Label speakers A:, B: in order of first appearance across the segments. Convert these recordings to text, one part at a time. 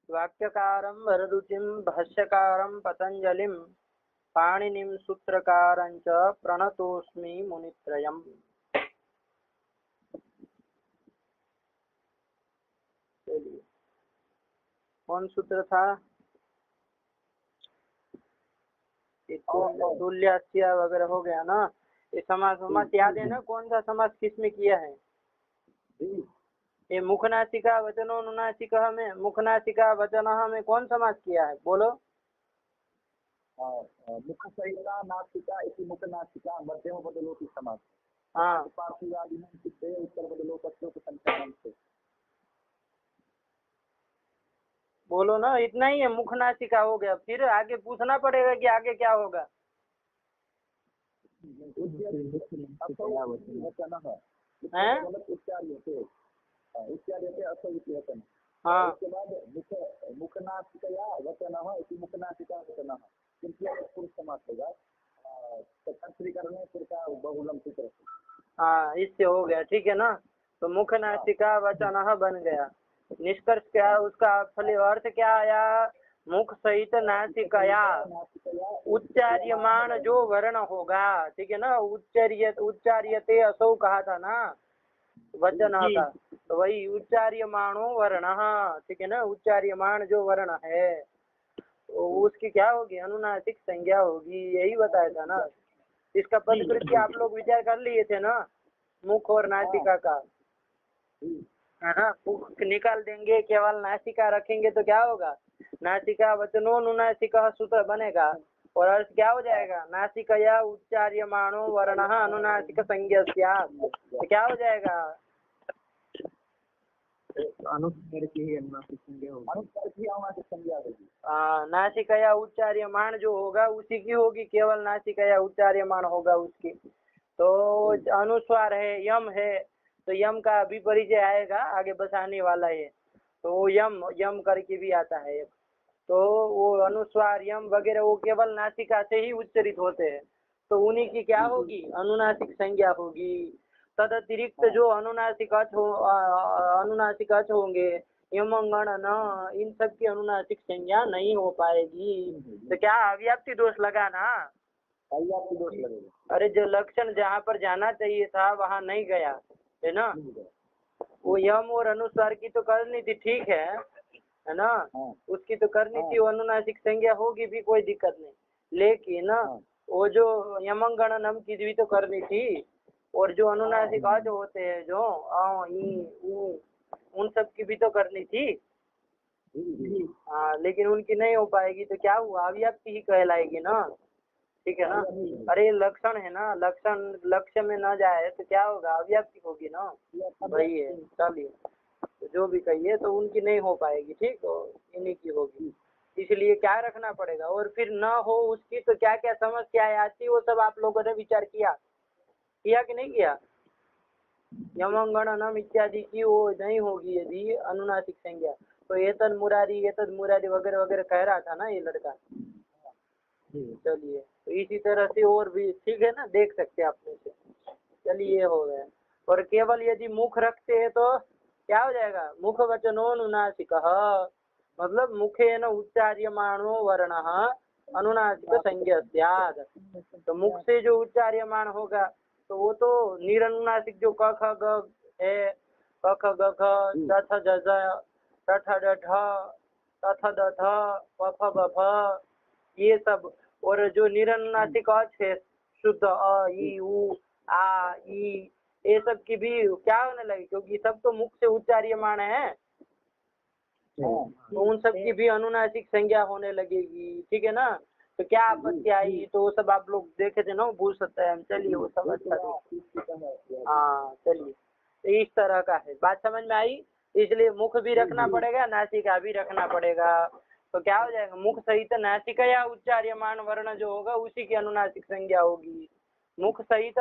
A: वाक्यकारं वररुचिं भाष्यकारं पतंजलिं पाणिनिं सूत्रकारं च प्रणतोऽस्मि मुनित्रयम्। चलिए, कौन सूत्र था? तुल्यास्य वगैरह हो गया ना। ये समास याद है ना? कौन सा समास किसमें किया है? ये मुखनासिका वचनोनुनासिकः में, मुखनासिका वचनः में कौन समास किया है? बोलो।
B: मुख सहिता नासिका इति मुख नासिका मध्यम बदलोति समास।
A: हाँ,
B: पार्थिवादीनां सिद्धे उत्तर बदलोपत्यों के संख्यानाम से।
A: बोलो ना, इतना ही है। मुखनासिका हो गया, फिर आगे पूछना पड़ेगा कि आगे क्या होगा। हाँ,
B: उसके बाद मुखनासिकया वचनः इति मुखनासिका वचनः पुरुष समास होगा। तत्त्रीकरण पुरुषा बहुलम सूत्र।
A: हाँ, इससे हो गया, ठीक है ना। तो मुखनासिका वचनः बन गया। निष्कर्ष क्या? उसका फल अर्थ क्या आया? मुख सहित नासिकया उच्चार्यमाण जो वर्ण होगा, ठीक है ना। उच्चार्यते असौ कहा था ना वचन का, तो वही उच्चार्यमाणो वर्ण, ठीक है ना। उच्चार्यमाण जो वर्ण है तो उसकी क्या होगी? अनुनासिक संज्ञा होगी, यही बताया था ना। इसका पदकृत्य आप लोग विचार कर लिए थे ना, मुख और नासिका का, है ना। मुख निकाल देंगे, केवल नासिका रखेंगे तो क्या होगा? नासिका वचनोनुनासिकः सूत्र बनेगा और अर्थ क्या हो जाएगा? नासिकया उच्चार्यमाणो वर्णः अनुनासिक संज्ञा। तो क्या हो जाएगा?
B: अनुस्वर की अनुनासिक संज्ञा होगी। अनुस्वर की अनुनासिक संज्ञा होगी।
A: नासिकया उच्चार्यमाण जो होगा उसी की होगी, केवल नासिकया उच्चार्यमाण होगा उसकी। तो अनुस्वार है, यम है, तो यम का विपरिचय आएगा, आगे बसाने वाला है, तो यम यम करके भी आता है एक। तो वो अनुस्वार यम वगैरह वो केवल नासिका से ही उच्चरित होते हैं, तो उन्हीं की क्या होगी? अनुनासिक संज्ञा होगी। तद अतिरिक्त जो अनुनासिक अच होंगे, यमंगण न, इन सब की अनुनासिक संज्ञा नहीं हो पाएगी। तो क्या अव्याप्ति दोष लगा ना?
B: अव्याप्ति दोष लगेगा।
A: अरे जो लक्षण जहाँ पर जाना चाहिए था वहाँ नहीं गया, है ना। वो यम और अनुस्वार की तो करनी थी, ठीक है ना। उसकी तो करनी थी, वो अनुनासिक संज्ञा होगी भी, कोई दिक्कत नहीं। लेकिन वो जो यमंगण नम की भी तो करनी थी, और जो अनुनासिक अच होते हैं जो उन सब की भी तो करनी थी। हाँ, लेकिन उनकी नहीं हो पाएगी तो क्या हुआ? अव्याप्ति ही कहलाएगी ना, ठीक है ना। अरे लक्षण है ना, लक्षण लक्ष्य में न जाए तो क्या होगा? अव्याप्ति होगी ना, वही है। चलिए, तो जो भी कहिए तो उनकी नहीं हो पाएगी, ठीक, और इन्हीं की होगी। इसलिए क्या रखना पड़ेगा, और फिर न हो उसकी तो क्या क्या समस्याएं आती, वो सब आप लोगों ने विचार किया कि नहीं किया? यमंगण नम इत्यादि की वो नहीं होगी यदि अनुनासिक संज्ञा, तो एतद मुरारी वगैरह वगैरह कह रहा था ना ये लड़का। चलिए, तो इसी तरह से और भी, ठीक है ना, देख सकते हैं अपने से। चलिए, हो गया। और केवल यदि मुख रखते हैं तो क्या हो जाएगा? मुख वचनोनुनासिकः, मतलब मुखेन उच्चार्यमाणो वर्णः अनुनासिक संज्ञा स्यात्। तो मुख से जो उच्चार्यमान होगा तो वो तो निरनुनासिक जो क ख ग है, क ख ग घ च छ ज झ ट ठ ड ढ त थ द थ प फ ब फ, ये सब। और जो निरनुनासिक अच है, शुद्ध अ ई उ आ ई, ये सब की भी क्या होने लगी? क्योंकि सब तो मुख से उच्चार्यमान है, तो उन सब की भी अनुनासिक संज्ञा होने लगेगी, ठीक है ना। तो क्या आपत्ति आई? तो वो सब आप लोग देखे थे ना, भूल सकते हैं हम। चलिए, वो सब अच्छा। हाँ, चलिए, तो इस तरह का है। बात समझ में आई? इसलिए मुख भी रखना पड़ेगा, नासिका भी रखना पड़ेगा। तो क्या हो जाएगा? मुख सहित नासिका या उच्चार्यमान वर्ण जो होगा उसी की अनुनासिक संज्ञा होगी। मुख सहित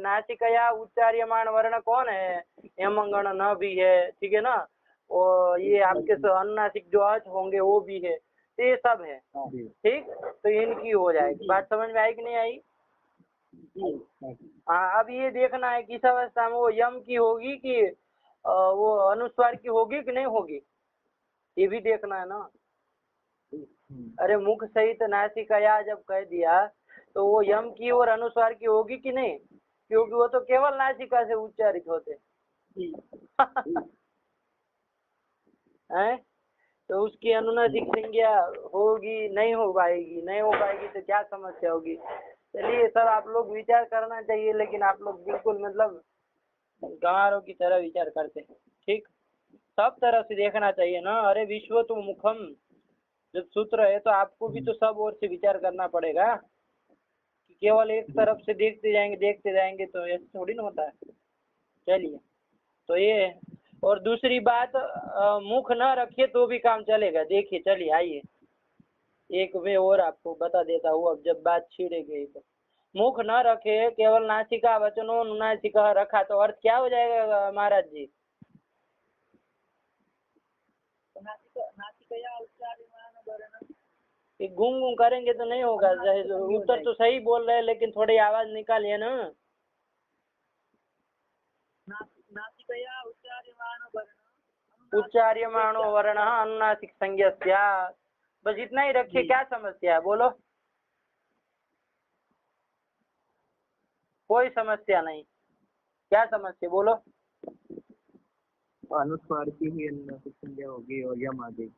A: नासिका या उच्चार्यमान वर्ण कौन है? यमंगण न भी है, ठीक है ना। और ये आपके अनुनासिक जो अच होंगे वो भी है, तो ये सब है, ठीक। तो इनकी हो जाएगी। बात समझ में आई कि नहीं आई? हाँ, अब ये देखना है किस अवस्था में वो यम की होगी कि वो अनुस्वार की होगी कि नहीं होगी। ये भी देखना है ना।
B: हम्म,
A: अरे मुख सहित नासिका जब कह दिया तो वो यम की और अनुस्वार की होगी कि नहीं, क्योंकि वो तो केवल नासिका से उच्चारित होते हैं। तो उसकी अनुनासिक संज्ञा होगी, नहीं हो पाएगी, नहीं हो पाएगी तो क्या समस्या होगी। चलिए सब आप लोग विचार करना चाहिए, लेकिन आप लोग बिल्कुल मतलब गंवारों की तरह विचार करते हैं। ठीक, सब तरफ से देखना चाहिए ना। अरे विश्व तो मुखम जब सूत्र है तो आपको भी तो सब ओर से विचार करना पड़ेगा कि केवल एक तरफ से देखते जाएंगे तो ऐसे थोड़ी ना होता है। चलिए, तो ये है। और दूसरी बात, मुख न रखे तो भी काम चलेगा। देखिए, चलिए आइए एक वे और आपको बता देता हूँ। अब जब बात छिड़े गई तो मुख न रखे, केवल नासिका वचनों नासिका रखा, तो अर्थ क्या हो जाएगा महाराज जी? ये घूम घूम करेंगे तो नहीं होगा। उत्तर तो सही बोल रहे हैं, लेकिन थोड़ी आवाज निकालिए ना। उच्चार्यमाणो वर्ण अनुनासिक संज्ञा स्यात्। बस इतना ही रखिए, क्या समस्या है बोलो? कोई समस्या नहीं। क्या समस्या बोलो?
B: अनुस्वार की ही अनुनासिक संज्ञा होगी और यम आदि।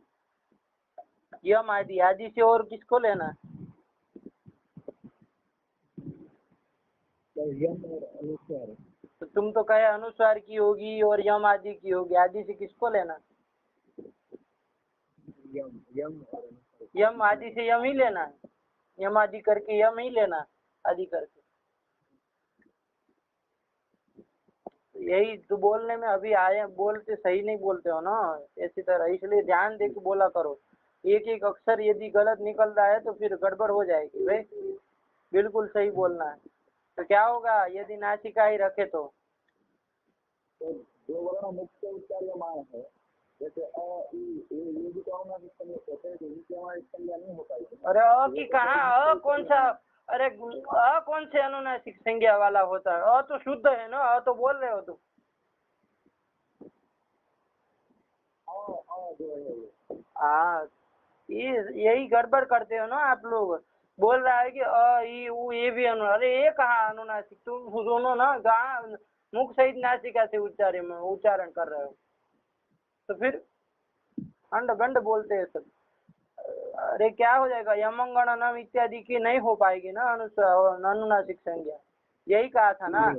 A: यम आदि, आदि से और किसको लेना?
B: तो यम और अनुस्वार।
A: तो तुम तो कहे अनुस्वार की होगी और यम आदि की होगी, आदि से किसको लेना?
B: यम यम और अनुस्वार।
A: यम आदि से यम ही लेना है, यम आदि करके यम ही लेना, आदि करके। यही तो बोलने में अभी आए, बोलते सही नहीं बोलते हो ना ऐसी तरह, इसलिए ध्यान दे के बोला करो। एक एक अक्षर यदि गलत निकलता है तो फिर गड़बड़ हो जाएगी भाई। बिल्कुल सही बोलना है। तो क्या होगा यदि नासिका ही रखे तो?
B: जो वर्ण मुख्य उच्चार्यमान है, जैसे अ ई ये भी तो अनुनासिक संज्ञा होते हैं, तो इनकी हमारी संज्ञा नहीं हो पाएगी।
A: अरे अ की कहाँ, अ कौन सा? अरे अ कौन से अनुनासिक संज्ञा वाला होता है? अ तो शुद्ध है ना, अ तो बोल रहे हो तुम।
B: जो है
A: हाँ, यही गड़बड़ करते हो ना आप लोग। बोल रहा है कि अ ई उ ये भी अरे ये कहाँ अनुनासिक? तुम दोनों ना मुख सहित नासिका से उच्चारण कर रहे हो, तो फिर अंड गंड बोलते हैं सब। अरे क्या हो जाएगा, यमंगण नम इत्यादि की नहीं हो पाएगी ना अनुनासिक संज्ञा। यही कहा था ना,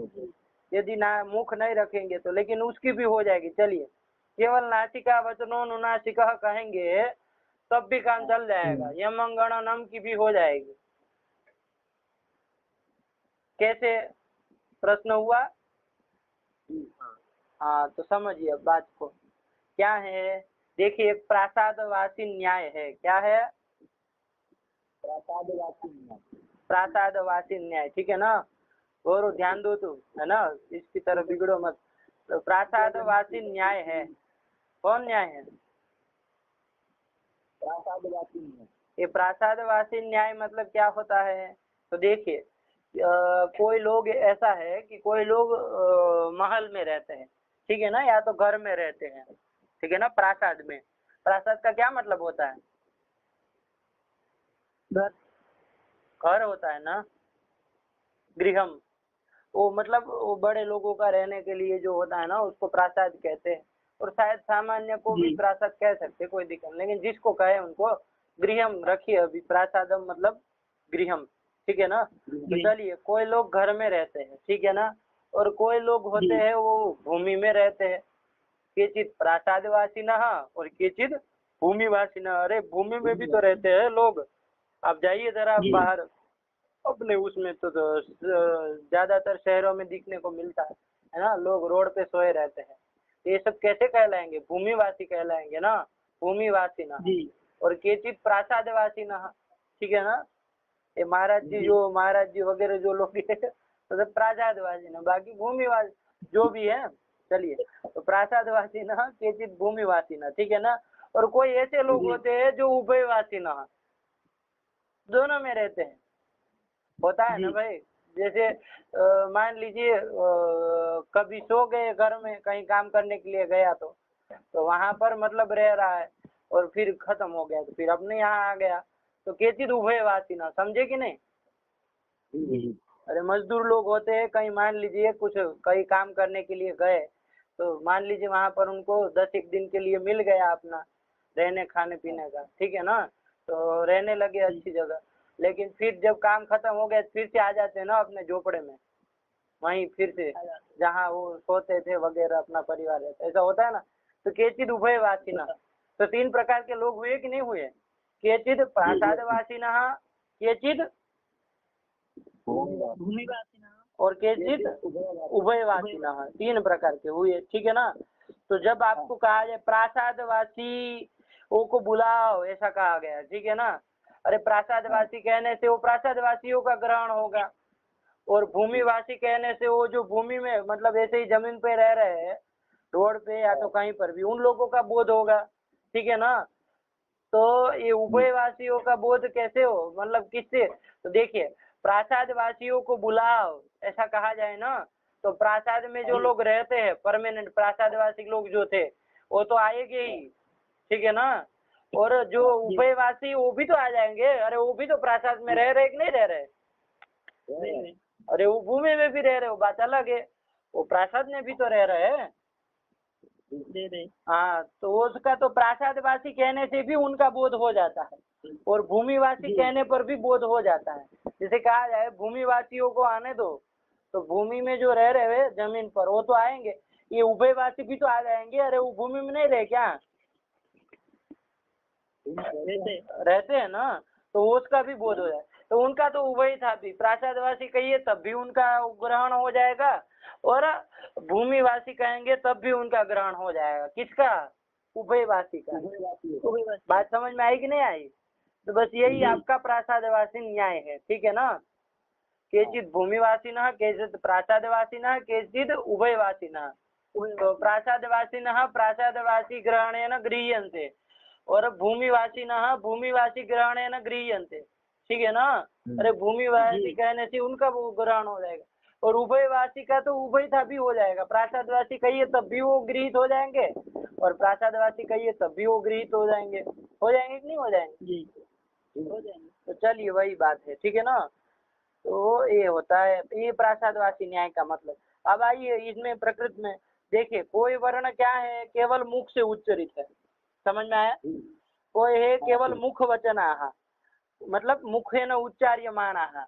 A: यदि ना मुख नहीं रखेंगे तो, लेकिन उसकी भी हो जाएगी। चलिए, केवल नासिका वचनों नुनासिक कहेंगे तब भी काम चल जाएगा, यमंगण नम की भी हो जाएगी। कैसे? प्रश्न हुआ? हाँ, तो समझिए बात को। क्या है, देखिए एक प्रासादवासी न्याय है। क्या है? प्रासादवासी न्याय, ठीक है ना? और ध्यान दो तुम, है ना, इसकी तरफ बिगड़ो मत। तो प्रासादवासी न्याय है। कौन न्याय है?
B: प्रासादवासी न्याय।
A: ये प्रासादवासी न्याय मतलब क्या होता है? तो देखिए, कोई लोग ऐसा है कि कोई लोग महल में रहते हैं, ठीक है ना, या तो घर में रहते हैं, ठीक है ना। प्रासाद में, प्रासाद का क्या मतलब होता है? घर होता है ना, गृहम। वो मतलब वो बड़े लोगों का रहने के लिए जो होता है ना, उसको प्रासाद कहते हैं। और शायद सामान्य को भी प्रासाद कह सकते, कोई दिक्कत नहीं, लेकिन जिसको कहे उनको गृहम रखिए। अभी प्रासादम मतलब गृहम, ठीक है ना। तो चलिए, कोई लोग घर में रहते हैं, ठीक है ना, और कोई लोग होते हैं वो भूमि में रहते हैं। केचित प्रासादवासी और केचित भूमिवासी। अरे भूमि में भी तो रहते हैं लोग। आप जाइए जरा बाहर अपने उसमें, तो ज्यादातर शहरों में दिखने को मिलता है ना, लोग रोड पे सोए रहते हैं। ये सब कैसे कहलाएंगे? भूमिवासी कहलाएंगे ना, भूमिवासी ना। और केचित प्रासादवासी ना, ठीक है ना। ये महाराज जी वगैरह जो लोग हैं तो प्रासादवासी ना, बाकी भूमिवासी जो भी है। चलिए, तो प्रासादवासी ना, केचित भूमिवासी ना, ठीक है ना। और कोई ऐसे लोग होते हैं जो उभयवासी ना, दोनों में रहते हैं। होता है ना भाई। जैसे मान लीजिए कभी सो गए घर में, कहीं काम करने के लिए गया तो वहां पर मतलब रह रहा है, और फिर खत्म हो गया, तो फिर अपने यहाँ आ गया। तो केचिद उभयवासिना, समझे कि नहीं? अरे मजदूर लोग होते हैं, कहीं मान लीजिए कुछ कहीं काम करने के लिए गए, तो मान लीजिए वहां पर उनको 10 एक दिन के लिए मिल गया अपना रहने खाने पीने का, ठीक है ना, तो रहने लगे अच्छी जगह। लेकिन फिर जब काम खत्म हो गया फिर से आ जाते हैं ना अपने झोपड़े में, वहीं फिर से जहाँ वो सोते थे वगैरह, अपना परिवार रहता, ऐसा होता है ना। तो केचिद उभयवासिना, तो 3 प्रकार के लोग हुए कि नहीं हुए? केचिद प्रासादवासिनः, केचिद
C: भूमिवासिनः
A: और केचिद उभयवासिनः, 3 प्रकार के हुए, ठीक है ना। तो जब आपको कहा जाए प्रासादवासी को बुलाओ, ऐसा कहा गया, ठीक है ना। अरे प्रासादवासी कहने से वो प्रासादवासियों का ग्रहण होगा, और भूमिवासी कहने से वो जो भूमि में मतलब ऐसे ही जमीन पे रह रहे हैं, रोड पे या तो कहीं पर भी, उन लोगों का बोध होगा, ठीक है ना। तो ये उभयवासियों का बोध कैसे हो, मतलब किससे? तो देखिए, प्रासादवासियों को बुलाओ ऐसा कहा जाए ना, तो प्रासाद में जो लोग रहते हैं परमानेंट प्रासादवासी लोग जो थे वो तो आएंगे ही, ठीक है ना। और जो उभयवासी वो भी तो आ जाएंगे, अरे वो भी तो प्रासाद में रह रहे कि नहीं रह रहे? अरे वो भूमि में भी रह रहे, वो बात अलग है, वो प्रासाद में भी तो रह रहे हैं। हाँ, तो उसका तो प्रासादवासी कहने से भी उनका बोध हो जाता है, और भूमिवासी कहने पर भी बोध हो जाता है। जैसे कहा जाए भूमिवासियों को आने दो, तो भूमि में जो रह रहे हैं जमीन पर वो तो आएंगे, ये उभयवासी भी तो आ जाएंगे। अरे वो भूमि में नहीं रहे क्या? रहते हैं ना, तो उसका भी बोध हो जाए। तो उनका तो उभय था भी, प्रासादवासी कहिए तब भी उनका ग्रहण हो जाएगा, और भूमिवासी कहेंगे तब भी उनका ग्रहण हो जाएगा। किसका? उभयवासी का। बात समझ में आई कि नहीं आई? तो बस यही आपका प्रासादवासी न्याय है, ठीक है ना। केचिद भूमिवासिनः, केचिद प्रासादवासिनः, केचिद उभयवासिनः। तो प्रासादवासिनः प्रासादवासी ग्रहणेन गृह्यन्ते, और भूमिवासिनः भूमिवासी ग्रहणेन गृह्यन्ते, ठीक है ना। अरे भूमिवासी कहने से उनका वो ग्रहण हो जाएगा, और उभयवासी का तो उभय था भी हो जाएगा। प्रासादवासी कहिए तब भी वो गृहीत हो जाएंगे, और प्रासादवासी कहिए तब भी वो गृहीत हो जाएंगे कि नहीं हो जाएंगे? हो जाएंगे। तो चलिए वही बात है, ठीक है ना। तो ये होता है, ये प्रासादवासी न्याय का मतलब। अब आइए इसमें प्रकृति में देखिए, कोई वर्ण क्या है केवल मुख से उच्चरित है, समझ में आया? कोई है केवल मुख वचनाः, मतलब मुखेन उच्चार्यमाणाः,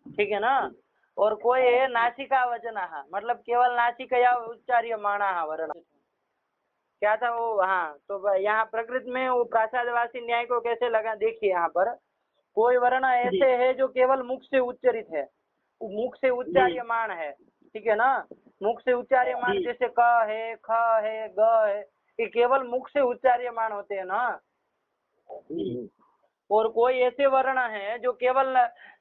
A: ठीक है ना। और कोई है नासिका वचनाः, मतलब केवल नासिकया उच्चार्यमाणाः वर्ण। क्या था वो? हाँ, तो यहाँ प्रकृति में वो प्रासादवासी न्याय को कैसे लगा, देखिए यहाँ पर कोई वर्ण ऐसे है जो केवल मुख से उच्चरित है, मुख से उच्चार्यमान है, ठीक है ना। मुख से उच्चार्यमान जैसे क है, ख है, ग है, ये केवल मुख से उच्चार्यमान होते हैं ना। और कोई ऐसे वर्ण है जो केवल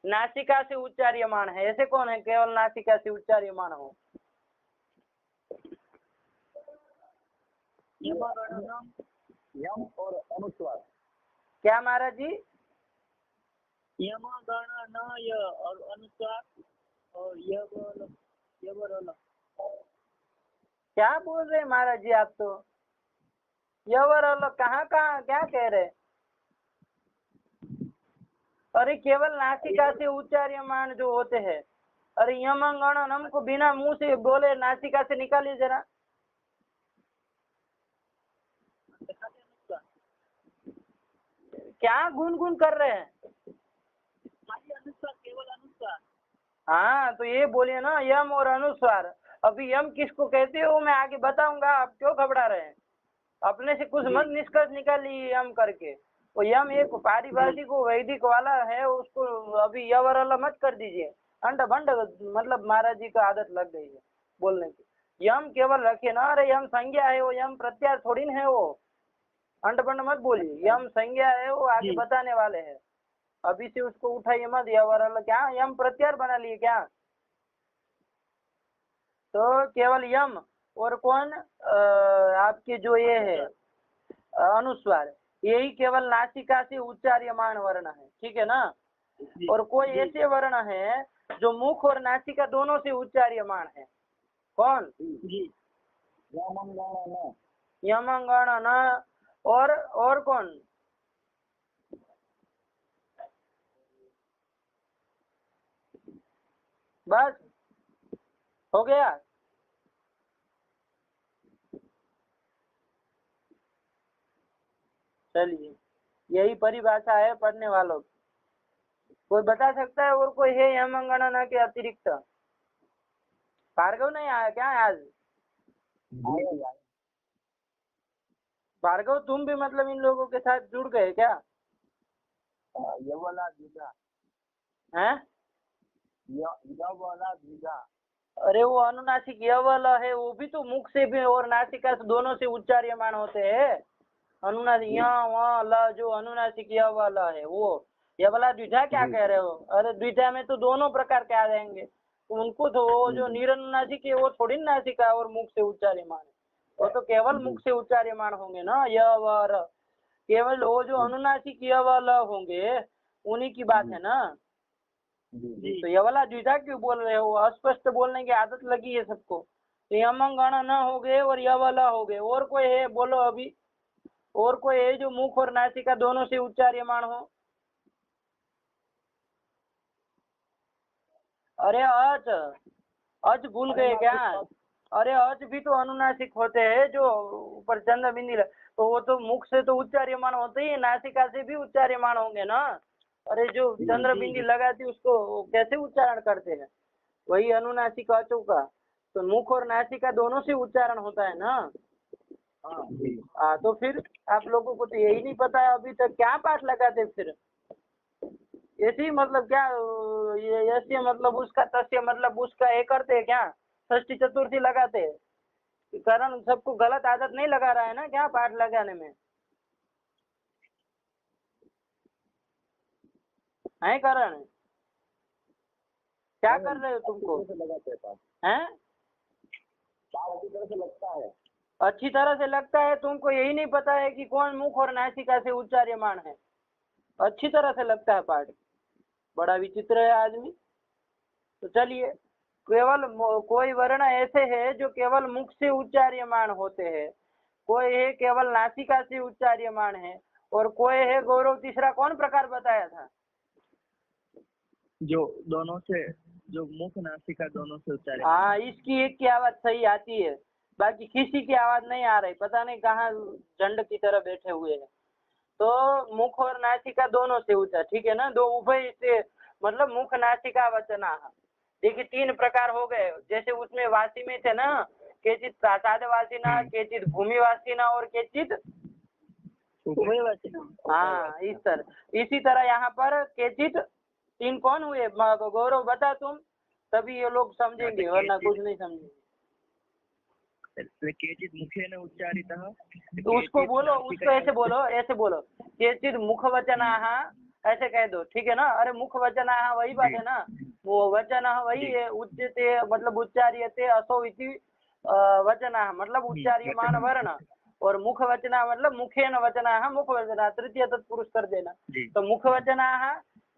A: नासिका से उच्चार्यमान है, ऐसे कौन है केवल नासिका से उच्चार्यमान हो?
B: यम और अनुस्वार।
A: क्या महाराज जी?
C: यम गण न य और अनुस्वार और
A: क्या बोल रहे महाराज जी आप? तो यवर कहाँ कहाँ क्या कह रहे? अरे केवल नासिका से उच्चार्यमान जो होते हैं, अरे यम गण नम को बिना मुंह से बोले नासिका से निकालिए जरा। क्या गुनगुन कर रहे हैं?
C: अनुस्वार, केवल अनुस्वार।
A: हाँ, तो ये बोलिए ना यम और अनुस्वार। अभी यम किसको कहते हो मैं आगे बताऊंगा, आप क्यों घबरा रहे हैं? अपने से कुछ मत निष्कर्ष निकालिए यम करके। वो यम एक पारिभाषिक वैदिक वाला है, उसको अभी यवर मत कर दीजिए। अंड बंड मतलब महाराज जी का आदत लग गई है बोलने की। यम केवल रखे ना, अरे यम संज्ञा है, वो यम प्रत्यार थोड़ी न है। वो अंड बंड मत बोलिए, यम संज्ञा है, वो आगे बताने वाले हैं। अभी से उसको उठाइए मत, यवर क्या यम प्रत्यार बना लिए क्या? तो केवल यम और कौन आपके जो ये है अनुस्वार, यही केवल नासिका से उच्चार्यमान वर्ण है, ठीक है ना। और कोई ऐसे वर्ण है जो मुख और नासिका दोनों से उच्चार्यमान है। कौन? यमंगण न, और कौन? बस हो गया। चलिए, यही परिभाषा है पढ़ने वालों की। कोई बता सकता है और कोई है यमन गणना के अतिरिक्त? भार्गव नहीं आया क्या आज?
B: आएगा।
A: भार्गव तुम भी मतलब इन लोगों के साथ जुड़ गए क्या?
B: ये वाला द्विजा,
A: हैं?
B: ये वाला द्विजा।
A: अरे वो अनुनासिक य वाला है, वो भी तो मुख से भी और नासिका से दोनों से उच्चार्यमान होते हैं। अनुनासिक य व ल जो अनुनासिक य वाला है वो, ये वाला द्विधा क्या कह रहे हो? अरे द्विधा में तो दोनों प्रकार के आ जाएंगे। तो उनको तो वो जो निरनुनासिक है वो थोड़ी नासिका और मुख से उच्चार्यमान है, वो तो केवल मुख से उच्चार्यमान होंगे ना य व र। केवल वो जो अनुनासिक य व ल होंगे उन्हीं की बात है ना। तो ये वाला द्विधा क्यों बोल रहे हो? अस्पष्ट बोलने की आदत लगी है सबको। तो यमंगण न हो गए और य वाला हो गए। और कोई है बोलो अभी, और कोई है जो मुख और नासिका दोनों से उच्चार्यमान हो? अरे अच भूल गए क्या? अरे अच भी तो अनुनासिक होते हैं जो ऊपर चंद्र बिंदी, तो वो तो मुख से तो उच्चार्यमान होते ही, नासिका से भी उच्चार्यमान होंगे ना। अरे जो चंद्र बिंदी लगाती उसको कैसे उच्चारण करते हैं? वही अनुनासिक अचों का। तो मुख और नासिका दोनों से उच्चारण होता है ना। हाँ तो फिर आप लोगों को तो यही नहीं पता है अभी तक, क्या पाठ लगाते फिर? ऐसे मतलब क्या ये ऐसे मतलब उसका तस्य मतलब उसका ये करते हैं क्या? षष्ठी चतुर्थी लगाते हैं। कारण सबको गलत आदत नहीं लगा रहा है ना क्या पाठ लगाने में? है कारण? क्या कर रहे हो तुमको? हैं?
B: अच्छी तरह से लगता है।
A: अच्छी तरह से लगता है, तुमको यही नहीं पता है कि कौन मुख और नासिका से उच्चार्यमान है। अच्छी तरह से लगता है पाठ, बड़ा विचित्र है आदमी। तो चलिए, केवल कोई वर्ण ऐसे है जो केवल मुख से उच्चार्यमान होते हैं, कोई है केवल नासिका से उच्चार्यमान है, और कोई है गौरव तीसरा कौन प्रकार बताया था?
C: जो दोनों से, जो मुख नासिका दोनों से उच्चारण।
A: हाँ, इसकी एक की आवाज सही आती है, बाकी किसी की आवाज नहीं आ रही, पता नहीं कहाँ झंड की तरह बैठे हुए हैं। तो मुख और नासिका दोनों से उच्चार, ठीक है ना? दो उभय से मतलब मुख नासिका वचना। देखिए 3 प्रकार हो गए, जैसे उसमें वासी में थे ना, केचित प्रासादवासीना, केचित भूमिवासीना और केचित
C: उभयवाचिना।
A: हाँ इस तरह। इसी तरह यहाँ पर केचित 3 कौन हुए? गौरव बता तुम, तभी ये लोग समझेंगे, वरना कुछ नहीं समझेंगे।
C: केचित मुखेन उच्चारितः,
A: तो उसको बोलो, उसको ऐसे बोलो, ऐसे बोलो, केचित मुख वचनाः, ऐसे कह दो, ठीक है ना? अरे मुख वचनाः वही बात है ना, वो वचन वही है, उच्यते मतलब उच्चार्यते असौ इति वचनाः मतलब उच्चार्यमान वर्ण, और मुख वचना मतलब मुखेन वचनाः मुख वचना, तृतीय तत्पुरुष कर देना। तो मुख वचनाः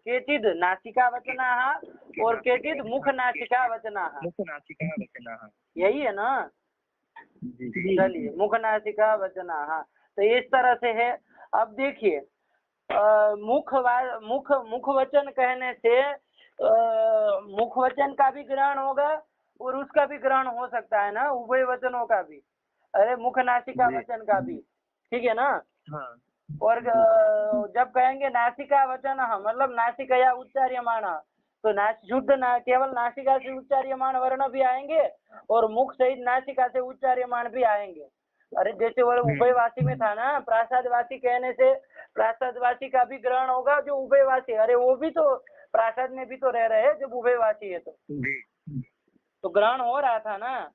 A: केचिद नासिका वचनाः और केचिद मुख नासिका वचनाः,
C: मुख नासिका वचनाः,
A: यही है ना? चलिए, मुख नासिका वचनाः, तो इस तरह से है। अब देखिए मुख वचन कहने से मुख वचन का भी ग्रहण होगा और उसका भी ग्रहण हो सकता है ना, उभय वचनों का भी। अरे मुख नासिका वचन का भी, ठीक है ना?
C: हाँ।
A: और जब कहेंगे नासिका वचन मतलब नासिकया उच्चार्यमाण, तो शुद्ध केवल नासिका से उच्चार्यमान वर्ण भी आएंगे और मुख सहित नासिका से उच्चार्यमान भी आएंगे। अरे जैसे वो उभयवासी में था ना, प्रासादवासी कहने से प्रासादवासी का भी ग्रहण होगा जो उभयवासी, अरे वो भी तो प्रासाद में भी तो रह रहे हैं जब उभयवासी है तो ग्रहण हो रहा था ना